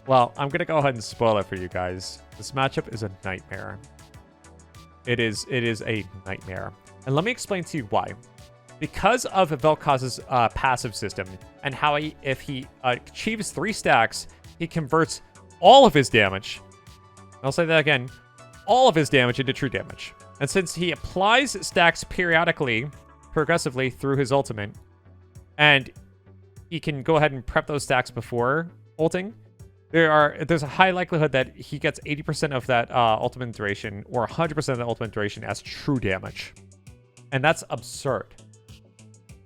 Well, I'm going to go ahead and spoil it for you guys. This matchup is a nightmare. It is a nightmare. And let me explain to you why. Because of Vel'Koz's passive system and how if he achieves 3 stacks, he converts all of his damage. I'll say that again. All of his damage into true damage. And since he applies stacks periodically, progressively through his ultimate, and he can go ahead and prep those stacks before ulting, there's a high likelihood that he gets 80% of that ultimate duration or 100% of the ultimate duration as true damage. And that's absurd.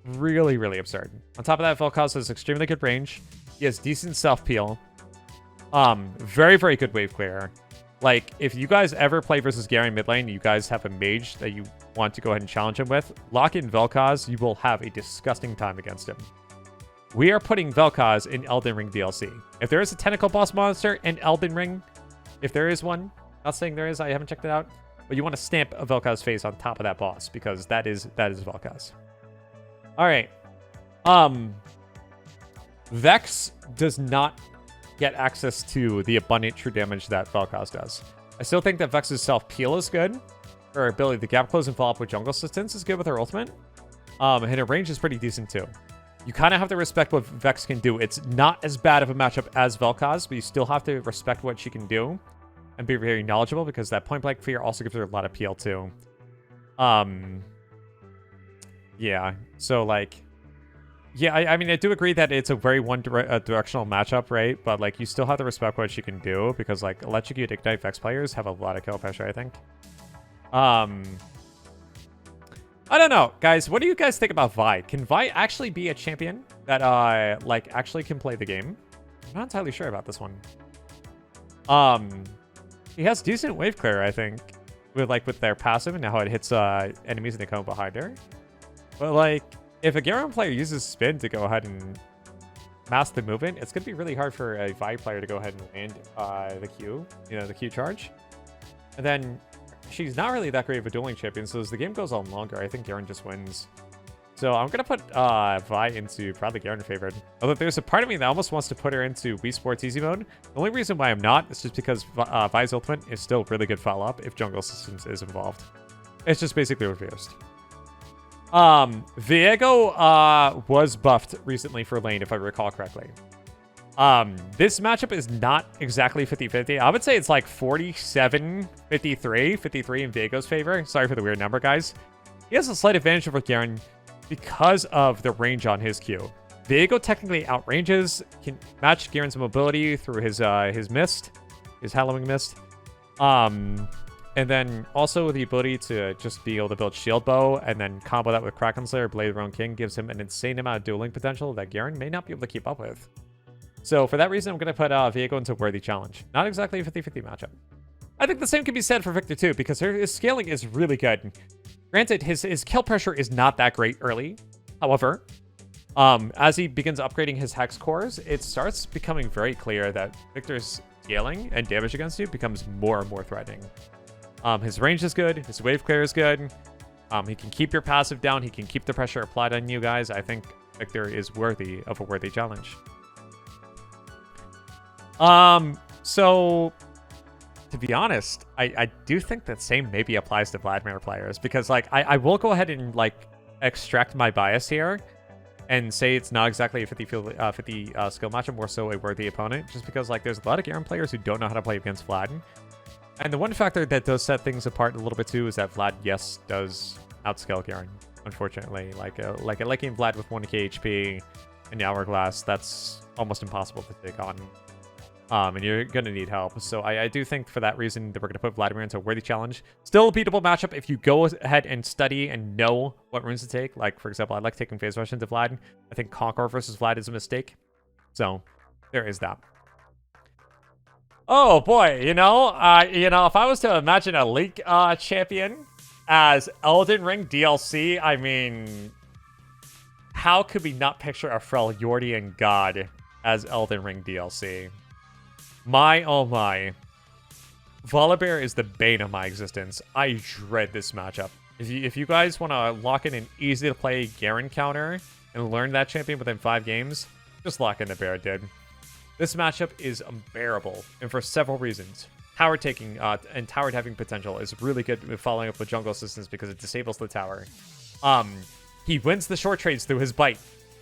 Really, really absurd. On top of that, Vel'Koz has extremely good range. He has decent self-peel. Very, very good wave clear. Like, if you guys ever play versus Garen mid lane, you guys have a mage that you want to go ahead and challenge him with, lock in Vel'Koz, you will have a disgusting time against him. We are putting Vel'Koz in Elden Ring DLC. If there is a tentacle boss monster in Elden Ring, if there is one, not saying there is, I haven't checked it out, but you want to stamp a Vel'Koz face on top of that boss, because that is Vel'Koz. Alright. Vex does not get access to the abundant true damage that Vel'Koz does. I still think that Vex's self-peel is good. Her ability to gap close and follow up with jungle assistance is good with her ultimate. And her range is pretty decent too. You kind of have to respect what Vex can do. It's not as bad of a matchup as Vel'Koz, but you still have to respect what she can do and be very knowledgeable, because that point blank fear also gives her a lot of PL too. Yeah, so like, yeah, I mean, I do agree that it's a very one-directional matchup, right? But, like, you still have to respect what she can do, because, like, Electrocute Ignite Vex players have a lot of kill pressure, I think. I don't know, guys. What do you guys think about Vi? Can Vi actually be a champion that, like, actually can play the game? I'm not entirely sure about this one. He has decent wave clear, I think, with their passive and how it hits enemies and they come behind her. But, like, if a Garen player uses spin to go ahead and mask the movement, it's going to be really hard for a Vi player to go ahead and land the Q, the Q charge. And then she's not really that great of a dueling champion, so as the game goes on longer, I think Garen just wins. So I'm going to put Vi into probably Garen favored. Although there's a part of me that almost wants to put her into Wii Sports Easy Mode. The only reason why I'm not is just because Vi's ultimate is still really good follow-up if jungle assistance is involved. It's just basically reversed. Viego was buffed recently for lane, if I recall correctly. This matchup is not exactly 50-50. I would say it's like 47-53, 53 in Viego's favor. Sorry for the weird number, guys. He has a slight advantage over Garen because of the range on his Q. Viego technically outranges, can match Garen's mobility through his mist, his Hallowing Mist. And then also the ability to just be able to build Shield Bow and then combo that with Kraken Slayer, Blade of Roan King gives him an insane amount of dueling potential that Garen may not be able to keep up with. So for that reason, I'm going to put Viego into Worthy Challenge. Not exactly a 50-50 matchup. I think the same can be said for Victor too, because his scaling is really good. Granted, his kill pressure is not that great early. However, as he begins upgrading his hex cores, it starts becoming very clear that Victor's scaling and damage against you becomes more and more threatening. His range is good. His wave clear is good. He can keep your passive down. He can keep the pressure applied on you guys. I think Victor is worthy of a worthy challenge. So to be honest, I do think that same maybe applies to Vladimir players, because like I will go ahead and like extract my bias here and say it's not exactly a 50 skill matchup, more so a worthy opponent, just because like there's a lot of Garen players who don't know how to play against Vlad. And the one factor that does set things apart a little bit too is that Vlad, yes, does outscale Garen, unfortunately. Like a game Vlad with 1k HP in the Hourglass, that's almost impossible to take on. And you're going to need help. So I do think for that reason that we're going to put Vladimir into a worthy challenge. Still a beatable matchup if you go ahead and study and know what runes to take. Like, for example, I like taking Phase Rush into Vlad. I think Conqueror versus Vlad is a mistake. So there is that. Oh boy, if I was to imagine a League champion as Elden Ring DLC, I mean, how could we not picture a Freljordian god as Elden Ring DLC? My, oh my. Volibear is the bane of my existence. I dread this matchup. If you guys want to lock in an easy-to-play Garen counter and learn that champion within 5 games, just lock in the bear, dude. This matchup is unbearable, and for several reasons. Tower taking and tower having potential is really good with following up with jungle assistance because it disables the tower. He wins the short trades through his bite.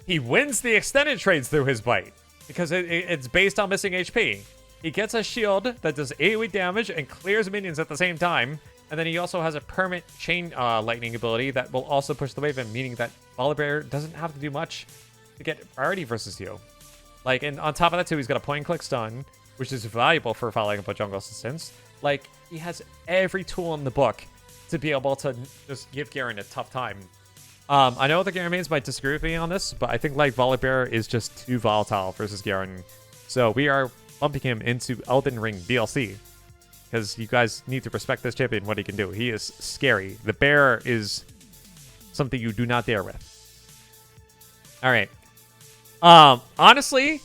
He wins the extended trades through his bite because it's based on missing HP. He gets a shield that does AoE damage and clears minions at the same time. And then he also has a permanent chain lightning ability that will also push the wave in, meaning that Volibear doesn't have to do much to get priority versus you. Like, and on top of that too, he's got a point-and-click stun, which is valuable for following up with jungle assistance. Like, he has every tool in the book to be able to just give Garen a tough time. I know the Garen mains might disagree with me on this, but I think like Volibear is just too volatile versus Garen. So we are bumping him into Elden Ring DLC because you guys need to respect this champion, what he can do. He is scary. The bear is something you do not dare with. All right. Honestly,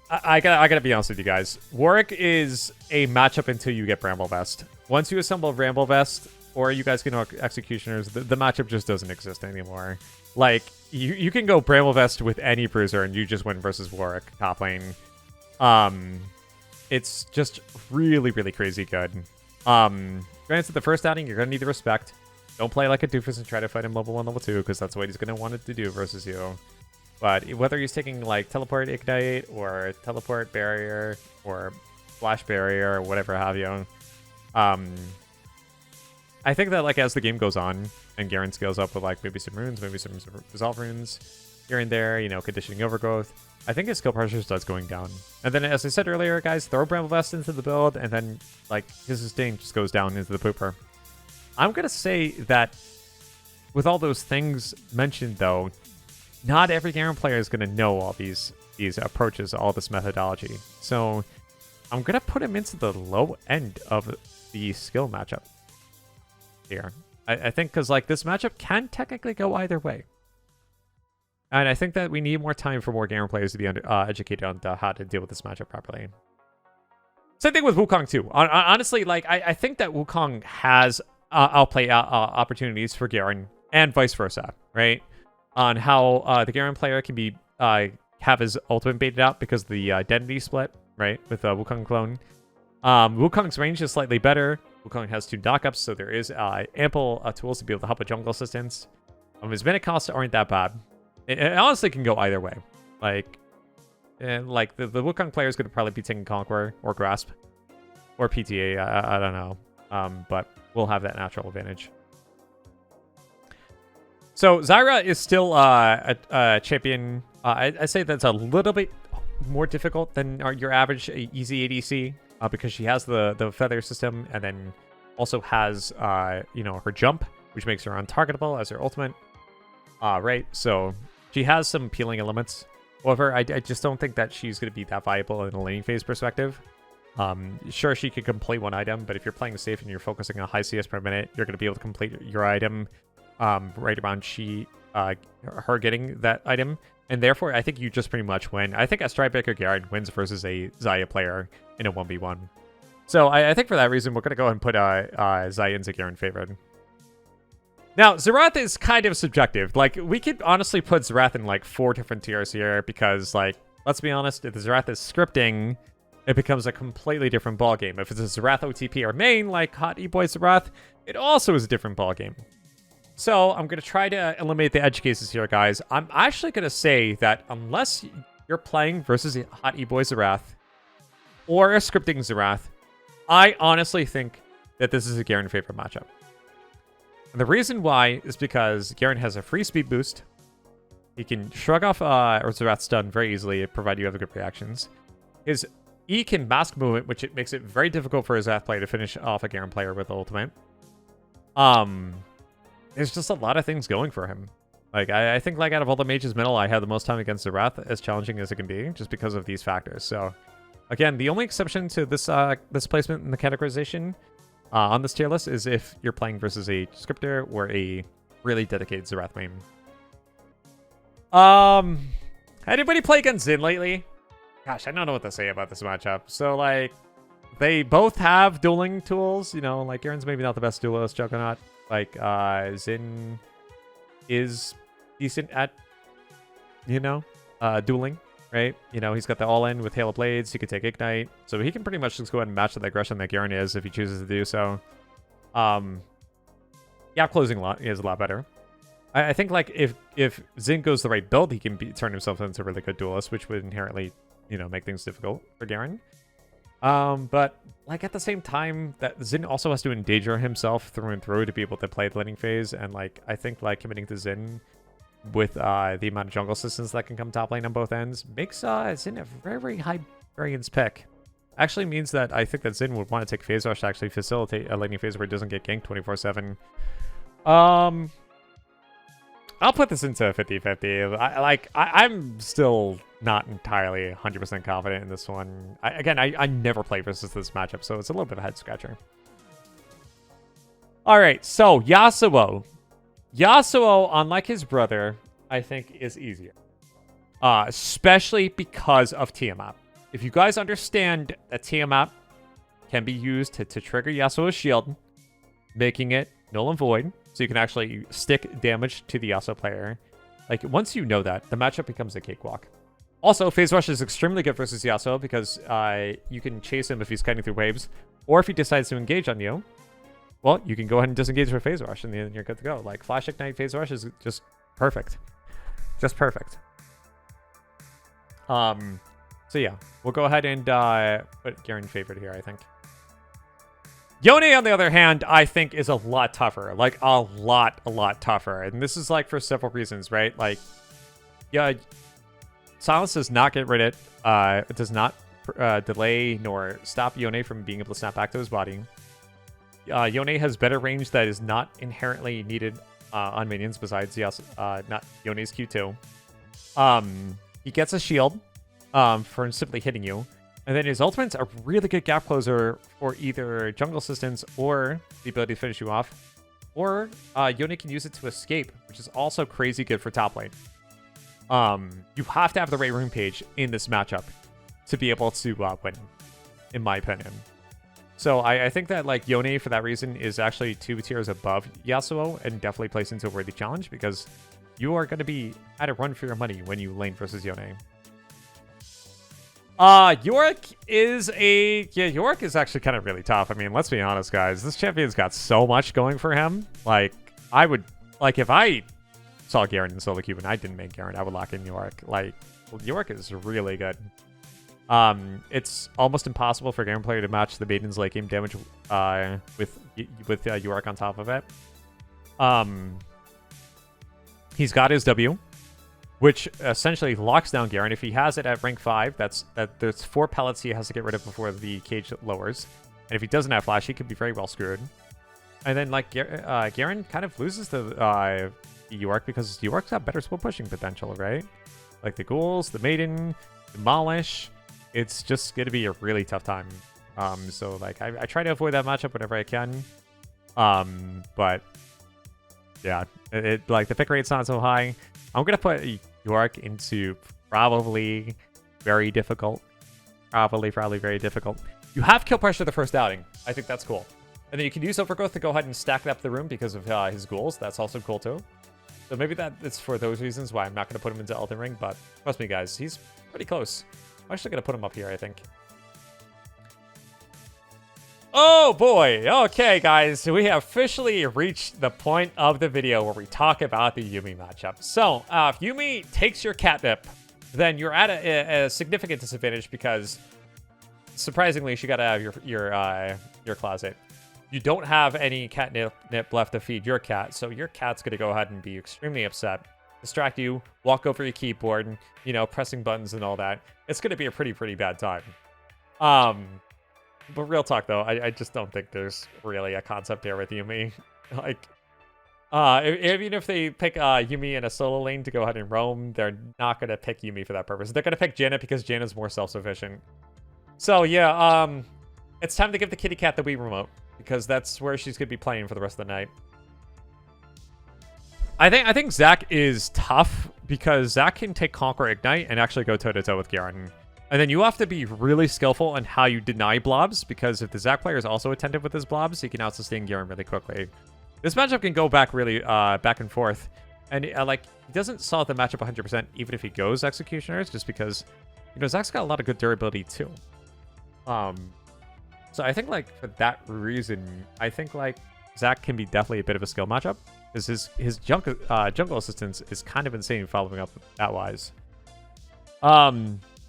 I gotta be honest with you guys. Warwick is a matchup until you get Bramble Vest. Once you assemble Bramble Vest, or you guys can hook Executioners, the matchup just doesn't exist anymore. Like, you can go Bramble Vest with any bruiser and you just win versus Warwick top lane. It's just really, really crazy good. Granted, the first outing, you're gonna need the respect. Don't play like a doofus and try to fight him level 1, level 2, because that's what he's gonna want it to do versus you. But whether he's taking like Teleport Ignite, or Teleport Barrier, or Flash Barrier, or whatever have you, I think that like as the game goes on, and Garen scales up with like maybe some runes, maybe some resolve runes here and there, conditioning overgrowth, I think his skill pressure starts going down. And then, as I said earlier, guys, throw Bramble Vest into the build, and then like his sustain just goes down into the pooper. I'm gonna say that with all those things mentioned, though, not every Garen player is gonna know all these approaches, all this methodology. So I'm gonna put him into the low end of the skill matchup here. I think because like this matchup can technically go either way. And I think that we need more time for more Garen players to be educated on how to deal with this matchup properly. Same thing with Wukong too. Honestly, like I think that Wukong has outplay opportunities for Garen and vice versa, right? On how the Garen player can be have his ultimate baited out because of the identity split, right? With Wukong clone. Wukong's range is slightly better. Wukong has 2 knockups, so there is ample tools to be able to help with jungle assistance. His minute costs aren't that bad. It honestly can go either way. Like the Wukong player is going to probably be taking Conqueror or Grasp or PTA. I don't know, but we'll have that natural advantage. So Zyra is still a champion. I say that's a little bit more difficult than your average easy ADC because she has the feather system and then also has her jump, which makes her untargetable as her ultimate. Right, so she has some peeling elements. However, I just don't think that she's going to be that viable in a laning phase perspective. Sure, she could complete one item, but if you're playing safe and you're focusing on high CS per minute, you're going to be able to complete your item right around her getting that item. And therefore, I think you just pretty much win. I think a Briikachu Garen wins versus a Xayah player in a 1v1. So I think for that reason, we're going to go ahead and put Xayah into Garen favored. Now, Xerath is kind of subjective. Like, we could honestly put Xerath in, like, 4 different tiers here because, like, let's be honest, if the Xerath is scripting, it becomes a completely different ballgame. If it's a Xerath OTP or main, like Hot E-Boy Xerath, it also is a different ballgame. So, I'm going to try to eliminate the edge cases here, guys. I'm actually going to say that unless you're playing versus a Hot E-Boy Xerath or a scripting Xerath, I honestly think that this is a Garen favorite matchup. And the reason why is because Garen has a free speed boost. He can shrug off Xerath's stun very easily, provided you have good reactions. His E can mask movement, which it makes it very difficult for his Xerath player to finish off a Garen player with ultimate. There's just a lot of things going for him. Like, I think, like, out of all the mages middle, I have the most time against Xerath, as challenging as it can be, just because of these factors. So, again, the only exception to this this placement in the categorization on this tier list is if you're playing versus a scripter or a really dedicated Xerath main. Anybody play against Xin lately? Gosh, I don't know what to say about this matchup. So, like, they both have dueling tools. You know, like, Garen's maybe not the best duelist. Juggernaut, like, Xin is decent at, you know, dueling. Right? You know, he's got the all-in with Hail of Blades. He can take Ignite. So he can pretty much just go ahead and match the aggression that Garen is if he chooses to do so. Yeah, closing is a lot better. I think, like, if Xin goes the right build, he can turn himself into a really good duelist, which would inherently, you know, make things difficult for Garen. But, like, at the same time, that Xin also has to endanger himself through and through to be able to play the laning phase. And, like, I think, like, committing to Xin with the amount of jungle assistance that can come top lane on both ends makes Xin a very, very high variance pick. Actually means that I think that Xin would want to take phase rush to actually facilitate a laning phase where it doesn't get ganked 24/7. I'll put this into 50-50. I'm still not entirely 100% confident in this one. I never play versus this matchup, so it's a little bit of a head scratcher. All right, so Yasuo. Yasuo, unlike his brother, I think is easier. Especially because of Tiamat. If you guys understand that Tiamat can be used to trigger Yasuo's shield, making it null and void, so you can actually stick damage to the Yasuo player. Like, once you know that, the matchup becomes a cakewalk. Also, Phase Rush is extremely good versus Yasuo because you can chase him if he's cutting through waves, or if he decides to engage on you. Well, you can go ahead and disengage with Phase Rush, and then you're good to go. Like, Flash Ignite Phase Rush is just perfect. Just perfect. So yeah, we'll go ahead and put Garen favored here, I think. Yone, on the other hand, I think is a lot tougher. Like, a lot tougher. And this is, like, for several reasons, right? Like, yeah, Silence does not get rid of it. It does not delay nor stop Yone from being able to snap back to his body. Yone has better range that is not inherently needed on minions besides not Yone's Q2. He gets a shield for simply hitting you. And then his ultimate's a really good gap closer for either jungle assistance or the ability to finish you off. Or Yone can use it to escape, which is also crazy good for top lane. You have to have the right rune page in this matchup to be able to win, in my opinion. So I think that, like, Yone, for that reason, is actually 2 tiers above Yasuo and definitely plays into a worthy challenge because you are going to be at a run for your money when you lane versus Yone. Yorick is Yorick is actually kind of really tough. I mean, let's be honest, guys. This champion's got so much going for him. Like, I would, like, if I saw Garen in solo queue and I didn't make Garen, I would lock in Yorick. Like, Yorick is really good. It's almost impossible for a Garen player to match the Maiden's late game damage with Yorick on top of it. He's got his W, which essentially locks down Garen. If he has it at rank 5, there's 4 pellets he has to get rid of before the cage lowers. And if he doesn't have flash, he could be very well screwed. And then, like, Garen kind of loses the Yorick because Yorick's got better split pushing potential, right? Like the ghouls, the maiden, demolish. It's just going to be a really tough time. So like I try to avoid that matchup whenever I can. But yeah, it like the pick rate's not so high. I'm going to put York into probably very difficult. Probably very difficult. You have kill pressure the first outing. I think that's cool. And then you can use Overgrowth to go ahead and stack up the room because of his ghouls. That's also cool too. So maybe it's for those reasons why I'm not going to put him into Elden Ring. But trust me, guys, he's pretty close. I'm actually going to put him up here, I think. Oh boy. Okay, guys. We have officially reached the point of the video where we talk about the Yuumi matchup. So if Yuumi takes your catnip, then you're at a significant disadvantage because surprisingly, she got out of your closet. You don't have any catnip left to feed your cat, so your cat's going to go ahead and be extremely upset, distract you, walk over your keyboard, and, you know, pressing buttons and all that. It's going to be a pretty bad time. But real talk, though, I just don't think there's really a concept here with Yuumi. Like, even if they pick Yuumi in a solo lane to go ahead and roam, they're not going to pick Yuumi for that purpose. They're going to pick Janet because Janet's more self-sufficient. So, yeah, it's time to give the kitty cat the Wii remote because that's where she's going to be playing for the rest of the night. I think Zac is tough because Zac can take Conquer Ignite and actually go toe-to-toe with Garen. And then you have to be really skillful on how you deny blobs because if the Zac player is also attentive with his blobs, he can out-sustain Garen really quickly. This matchup can go back really back and forth. And like, he doesn't solve the matchup 100% even if he goes Executioners just because, you know, Zac's got a lot of good durability too. So I think like for that reason, I think like Zac can be definitely a bit of a skill matchup because his jungle assistance is kind of insane following up that wise.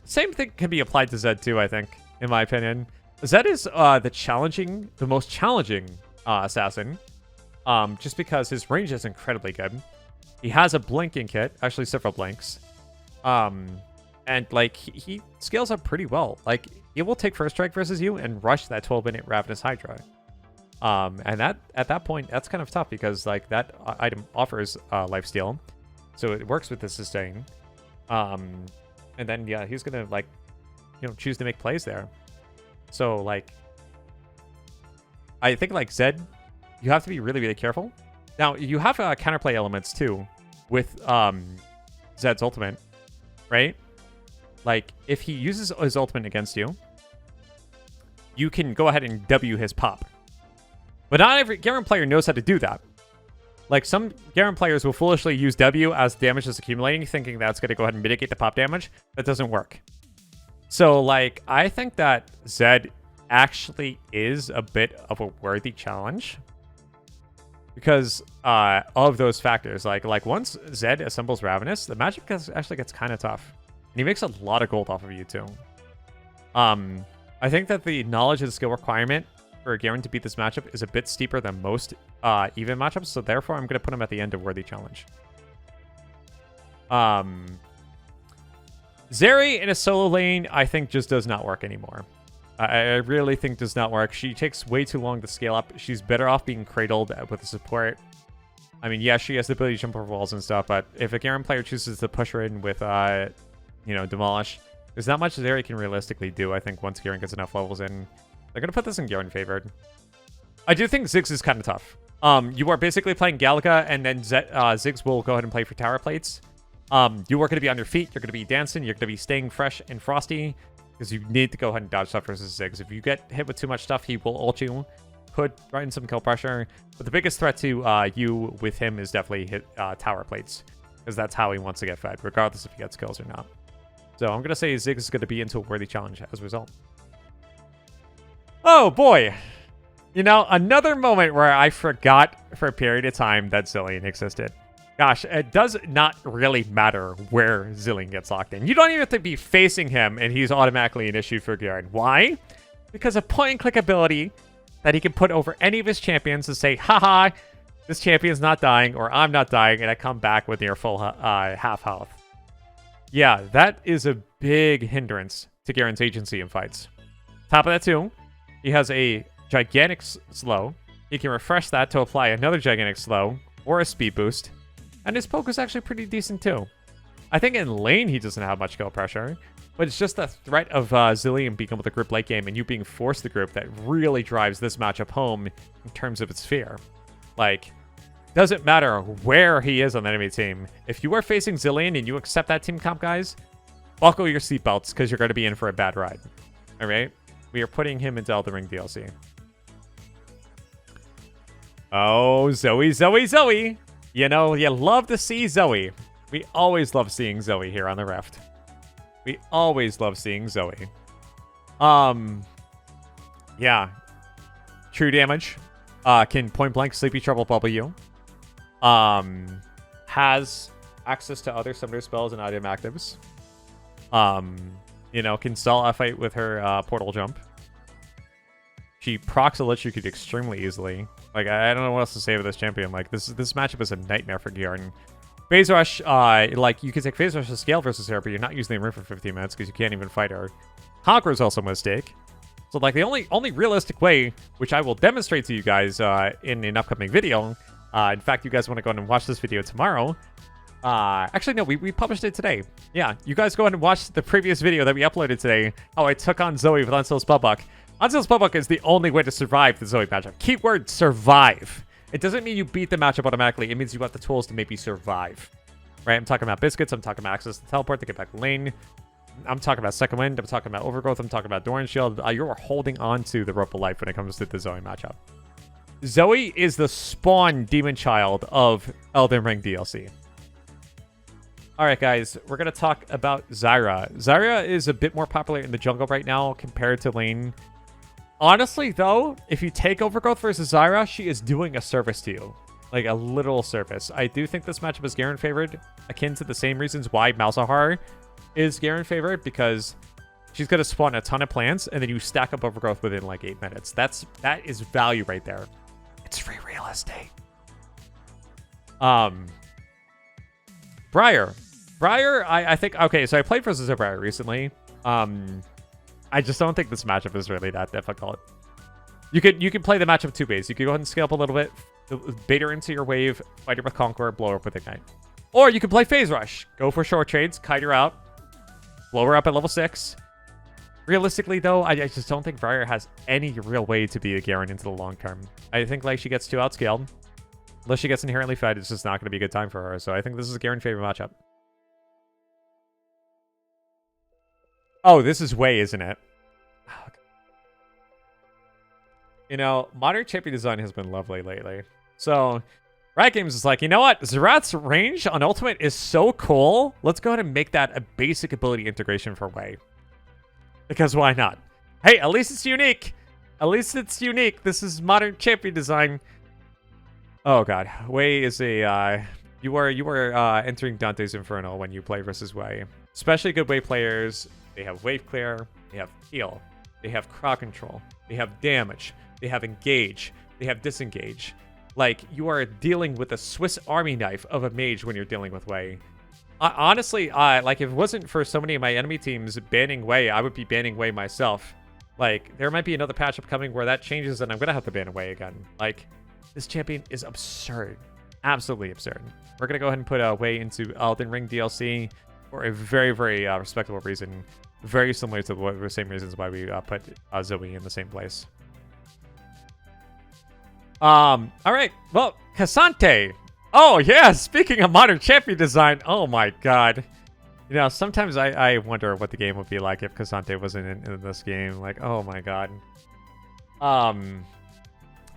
Same thing can be applied to Zed too, I think, in my opinion. Zed is the most challenging assassin, just because his range is incredibly good. He has a blinking kit, actually several blinks, and like he scales up pretty well. Like he will take first strike versus you and rush that 12-minute Ravenous Hydra. And that at that point, that's kind of tough because like that item offers lifesteal, so it works with the sustain. And then yeah, he's gonna like, you know, choose to make plays there. So like, I think like Zed, you have to be really careful. Now you have counterplay elements too with Zed's ultimate, right? Like if he uses his ultimate against you, you can go ahead and W his pop. But not every Garen player knows how to do that. Like some Garen players will foolishly use W as damage is accumulating, thinking that's going to go ahead and mitigate the pop damage. That doesn't work. So like, I think that Zed actually is a bit of a worthy challenge because of those factors. Like once Zed assembles Ravenous, the matchup actually gets kind of tough. And he makes a lot of gold off of you too. I think that the knowledge and skill requirement for Garen to beat this matchup is a bit steeper than most even matchups, so therefore I'm going to put him at the end of worthy challenge. Zeri in a solo lane, I think just does not work anymore. I really think does not work. She takes way too long to scale up. She's better off being cradled with the support. I mean, yeah, she has the ability to jump over walls and stuff, but if a Garen player chooses to push her in with, you know, Demolish, there's not much Zeri can realistically do, I think, once Garen gets enough levels in. They're going to put this in Garen favored. I do think Ziggs is kind of tough. You are basically playing Galaga, and then Ziggs will go ahead and play for tower plates. You are going to be on your feet. You're going to be dancing. You're going to be staying fresh and frosty because you need to go ahead and dodge stuff versus Ziggs. If you get hit with too much stuff, he will ult you. Could threaten some kill pressure. But the biggest threat to you with him is definitely hit tower plates because that's how he wants to get fed, regardless if he gets kills or not. So I'm going to say Ziggs is going to be into a worthy challenge as a result. Oh, boy. You know, another moment where I forgot for a period of time that Zilean existed. Gosh, it does not really matter where Zilean gets locked in. You don't even have to be facing him, and he's automatically an issue for Garen. Why? Because a point-and-click ability that he can put over any of his champions to say, haha, this champion's not dying, or I'm not dying, and I come back with near full half health. Yeah, that is a big hindrance to Garen's agency in fights. Top of that, too, he has a gigantic slow. He can refresh that to apply another gigantic slow or a speed boost. And his poke is actually pretty decent too. I think in lane he doesn't have much kill pressure, but it's just the threat of Zilean being able to group late game and you being forced to group that really drives this matchup home in terms of its fear. Like, doesn't matter where he is on the enemy team. If you are facing Zilean and you accept that team comp, guys, buckle your seatbelts because you're going to be in for a bad ride. All right? We are putting him into Elden Ring DLC. Oh, Zoe, Zoe, Zoe. You know, you love to see Zoe. We always love seeing Zoe here on the Rift. We always love seeing Zoe. Yeah. True damage. Can point blank Sleepy Trouble bubble you. Has access to other summoner spells and item actives. You know, can stall a fight with her portal jump. She procs Electrocute extremely easily. Like, I don't know what else to say with this champion. Like, this matchup is a nightmare for Garen. Phase Rush, like, you can take Phase Rush to scale versus her, but you're not using the room for 15 minutes because you can't even fight her. Conqueror is also a mistake. So, like, the only realistic way, which I will demonstrate to you guys in an upcoming video, in fact, you guys want to go ahead and watch this video tomorrow. Actually, no, we published it today. Yeah, you guys go ahead and watch the previous video that we uploaded today, how I took on Zoe with Unsealed Spellbook. Unsealed Spellbook is the only way to survive the Zoe matchup. Keyword, survive. It doesn't mean you beat the matchup automatically. It means you got the tools to maybe survive. Right? I'm talking about biscuits. I'm talking about access to teleport to get back lane. I'm talking about Second Wind. I'm talking about Overgrowth. I'm talking about Doran Shield. You're holding on to the rope of life when it comes to the Zoe matchup. Zoe is the spawn demon child of Elden Ring DLC. Alright, guys. We're going to talk about Zyra. Zyra is a bit more popular in the jungle right now compared to lane. Honestly, though, if you take Overgrowth versus Zyra, she is doing a service to you. Like, a literal service. I do think this matchup is Garen favored, akin to the same reasons why Malzahar is Garen favored, because she's going to spawn a ton of plants, and then you stack up Overgrowth within, like, 8 minutes. That is value right there. It's free real estate. Briar. Briar, I think... Okay, so I played versus a Briar recently. I just don't think this matchup is really that difficult. You can play the matchup two ways. You can go ahead and scale up a little bit, bait her into your wave, fight her with Conqueror, blow her up with Ignite. Or you can play Phase Rush. Go for short trades, kite her out, blow her up at level 6. Realistically, though, I just don't think Briar has any real way to be a Garen into the long term. I think like she gets too outscaled. Unless she gets inherently fed, it's just not going to be a good time for her. So I think this is a Garen favorite matchup. Oh, this is Wei, isn't it? Oh, you know, modern champion design has been lovely lately. So, Riot Games is like, you know what? Zerat's range on Ultimate is so cool. Let's go ahead and make that a basic ability integration for Wei. Because why not? Hey, at least it's unique. At least it's unique. This is modern champion design. Oh, God. Wei is a... You are entering Dante's Inferno when you play versus Wei. Especially good Wei players... They have wave clear, they have heal, they have crowd control, they have damage, they have engage, they have disengage. Like, you are dealing with a Swiss Army knife of a mage when you're dealing with Wei. Honestly, like, if it wasn't for so many of my enemy teams banning Wei, I would be banning Wei myself. Like, there might be another patch up coming where that changes and I'm going to have to ban Wei again. Like, this champion is absurd. Absolutely absurd. We're going to go ahead and put Wei into Elden Ring DLC for a very, very respectable reason. Very similar to the same reasons why we put Zoe in the same place. All right. Well, Cassante. Oh, yeah. Speaking of modern champion design. Oh, my God. You know, sometimes I wonder what the game would be like if Cassante wasn't in this game. Like, oh, my God.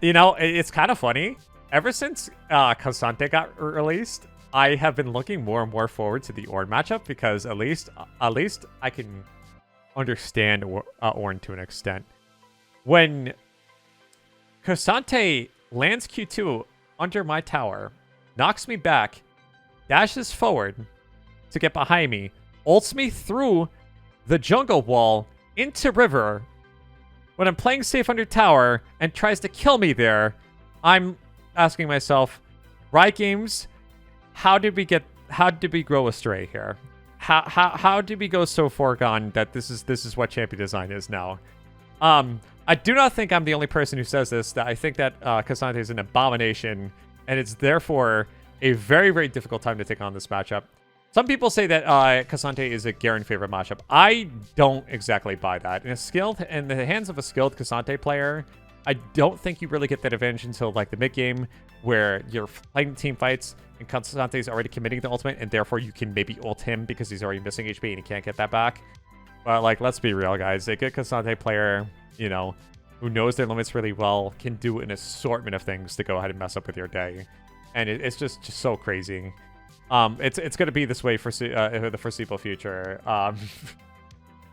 You know, it's kind of funny. Ever since Cassante got released, I have been looking more and more forward to the Ornn matchup because at least I can understand Ornn to an extent. When Cassante lands Q2 under my tower, knocks me back, dashes forward to get behind me, ults me through the jungle wall into river, when I'm playing safe under tower and tries to kill me there, I'm asking myself, Riot Games, how did we grow astray here? How did we go so foregone that this is what champion design is now? I do not think I'm the only person who says this. That I think that Cassante is an abomination, and it's therefore a very, very difficult time to take on this matchup. Some people say that Cassante is a Garen favorite matchup. I don't exactly buy that. In the hands of a skilled Cassante player, I don't think you really get that advantage until like the mid game, where you're playing team fights and Cassante is already committing the ultimate, and therefore you can maybe ult him because he's already missing HP and he can't get that back. But like, let's be real, guys. A good Cassante player, you know, who knows their limits really well, can do an assortment of things to go ahead and mess up with your day, and it's just so crazy. It's gonna be this way for the foreseeable future.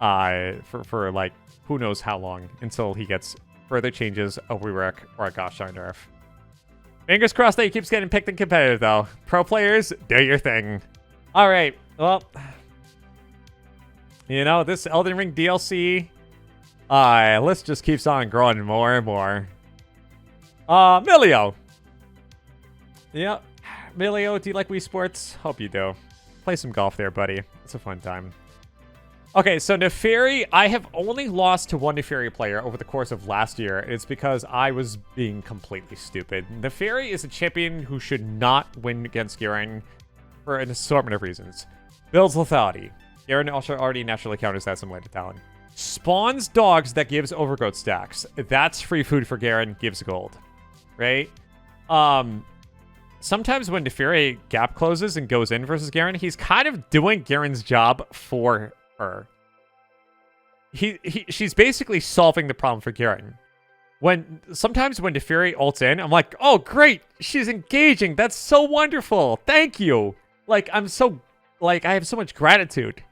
For like who knows how long, until he gets further changes, a rework, or a gosh darn nerf. Fingers crossed that he keeps getting picked in competitive though. Pro players, do your thing. All right, well, you know, this Elden Ring DLC list just keeps on growing more and more. Milio. Yep. Milio, do you like Wii Sports? Hope you do. Play some golf there, buddy. It's a fun time. Okay, so Neferi, I have only lost to one Neferi player over the course of last year. It's because I was being completely stupid. Neferi is a champion who should not win against Garen for an assortment of reasons. Builds lethality. Garen also already naturally counters that assimilated talent. Spawns dogs that gives overgrowth stacks. That's free food for Garen, gives gold. Right? Sometimes when Neferi gap closes and goes in versus Garen, he's kind of doing Garen's job for her. She's basically solving the problem for Garen. Sometimes when Neferi ults in, I'm like, oh great, she's engaging. That's so wonderful. Thank you. Like, I have so much gratitude.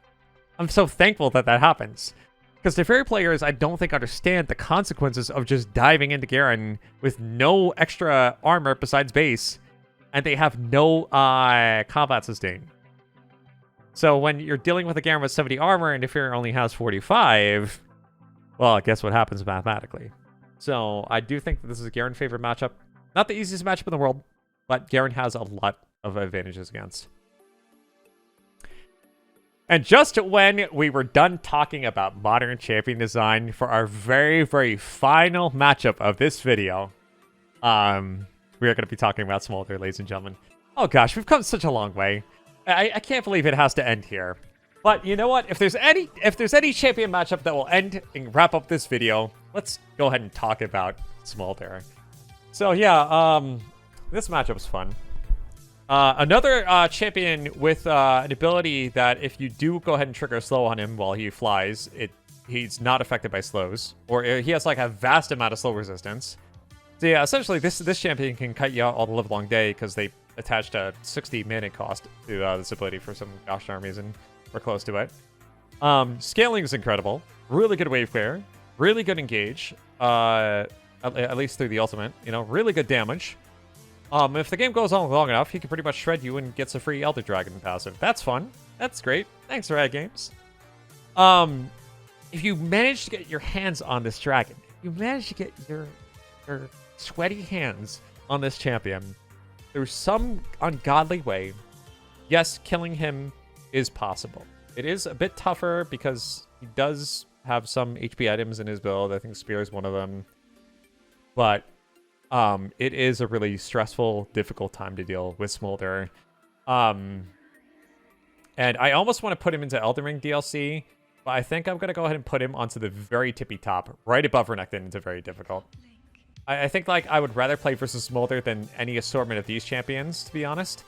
I'm so thankful that happens. Because Neferi players, I don't think, understand the consequences of just diving into Garen with no extra armor besides base, and they have no combat sustain. So when you're dealing with a Garen with 70 armor and Neferi only has 45, well, guess what happens mathematically. So I do think that this is a Garen favorite matchup. Not the easiest matchup in the world, but Garen has a lot of advantages against. And just when we were done talking about modern champion design for our very, very final matchup of this video, we are going to be talking about Smolder, ladies and gentlemen. Oh gosh, we've come such a long way. I can't believe it has to end here. But you know what? If there's any champion matchup that will end and wrap up this video, let's go ahead and talk about Smolder. So yeah, this matchup's fun. Another champion with an ability that if you do go ahead and trigger a slow on him while he flies, he's not affected by slows, or he has like a vast amount of slow resistance. So yeah, essentially this champion can cut you out all the livelong day because they attached a 60 minute cost to this ability for some gosh darn reason. We're close to it. Scaling is incredible. Really good wave clear. Really good engage. At least through the ultimate. You know, really good damage. If the game goes on long enough, he can pretty much shred you and gets a free Elder Dragon passive. That's fun. That's great. Thanks, Riot Games. If you manage to get your hands on this dragon, if you manage to get your sweaty hands on this champion through some ungodly way, yes, killing him is possible. It is a bit tougher because he does have some HP items in his build. I think Spear is one of them. But it is a really stressful, difficult time to deal with Smolder. And I almost want to put him into Elden Ring DLC, but I think I'm going to go ahead and put him onto the very tippy top, right above Renekton into very difficult. I think like I would rather play versus Smolder than any assortment of these champions, to be honest.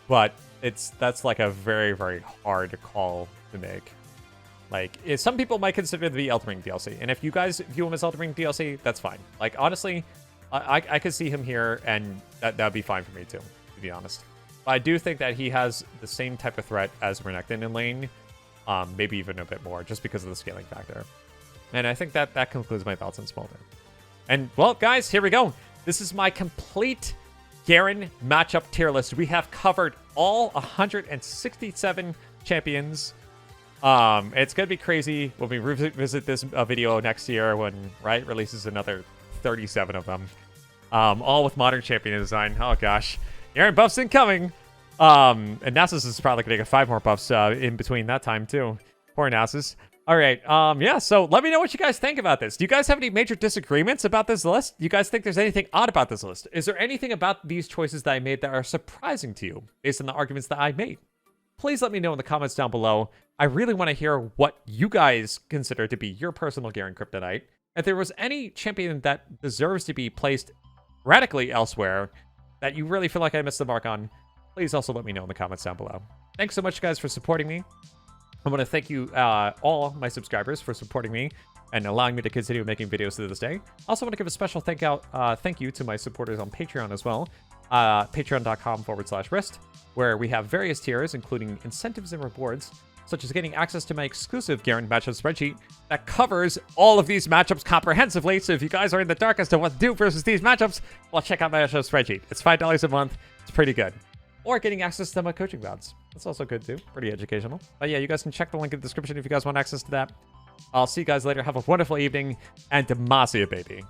But that's like a very, very hard call to make. Like, some people might consider the Elden Ring DLC, and if you guys view him as Elden Ring DLC, that's fine. Like, honestly, I could see him here, and that'd be fine for me too, to be honest. But I do think that he has the same type of threat as Renekton in lane, maybe even a bit more, just because of the scaling factor. And I think that concludes my thoughts on Smolder. And, well, guys, here we go. This is my complete Garen matchup tier list. We have covered all 167 champions. It's going to be crazy when we revisit this video next year when Riot releases another 37 of them. All with modern champion design. Oh, gosh. Garen buffs incoming. And Nasus is probably going to get 5 more buffs in between that time, too. Poor Nasus. All right, yeah, so let me know what you guys think about this. Do you guys have any major disagreements about this list? Do you guys think there's anything odd about this list? Is there anything about these choices that I made that are surprising to you based on the arguments that I made? please let me know in the comments down below. I really want to hear what you guys consider to be your personal Garen kryptonite. If there was any champion that deserves to be placed radically elsewhere that you really feel like I missed the mark on, please also let me know in the comments down below. Thanks so much, guys, for supporting me. I want to thank you, all my subscribers, for supporting me and allowing me to continue making videos to this day. I also want to give a special thank you to my supporters on Patreon as well. Patreon.com/RISTE, where we have various tiers, including incentives and rewards, such as getting access to my exclusive Garen matchup spreadsheet that covers all of these matchups comprehensively. So if you guys are in the dark as to what to do versus these matchups, well, check out my matchup spreadsheet. It's $5 a month. It's pretty good. Or getting access to my coaching VODs. That's also good too. Pretty educational. But yeah, you guys can check the link in the description if you guys want access to that. I'll see you guys later. Have a wonderful evening. And Demacia, baby.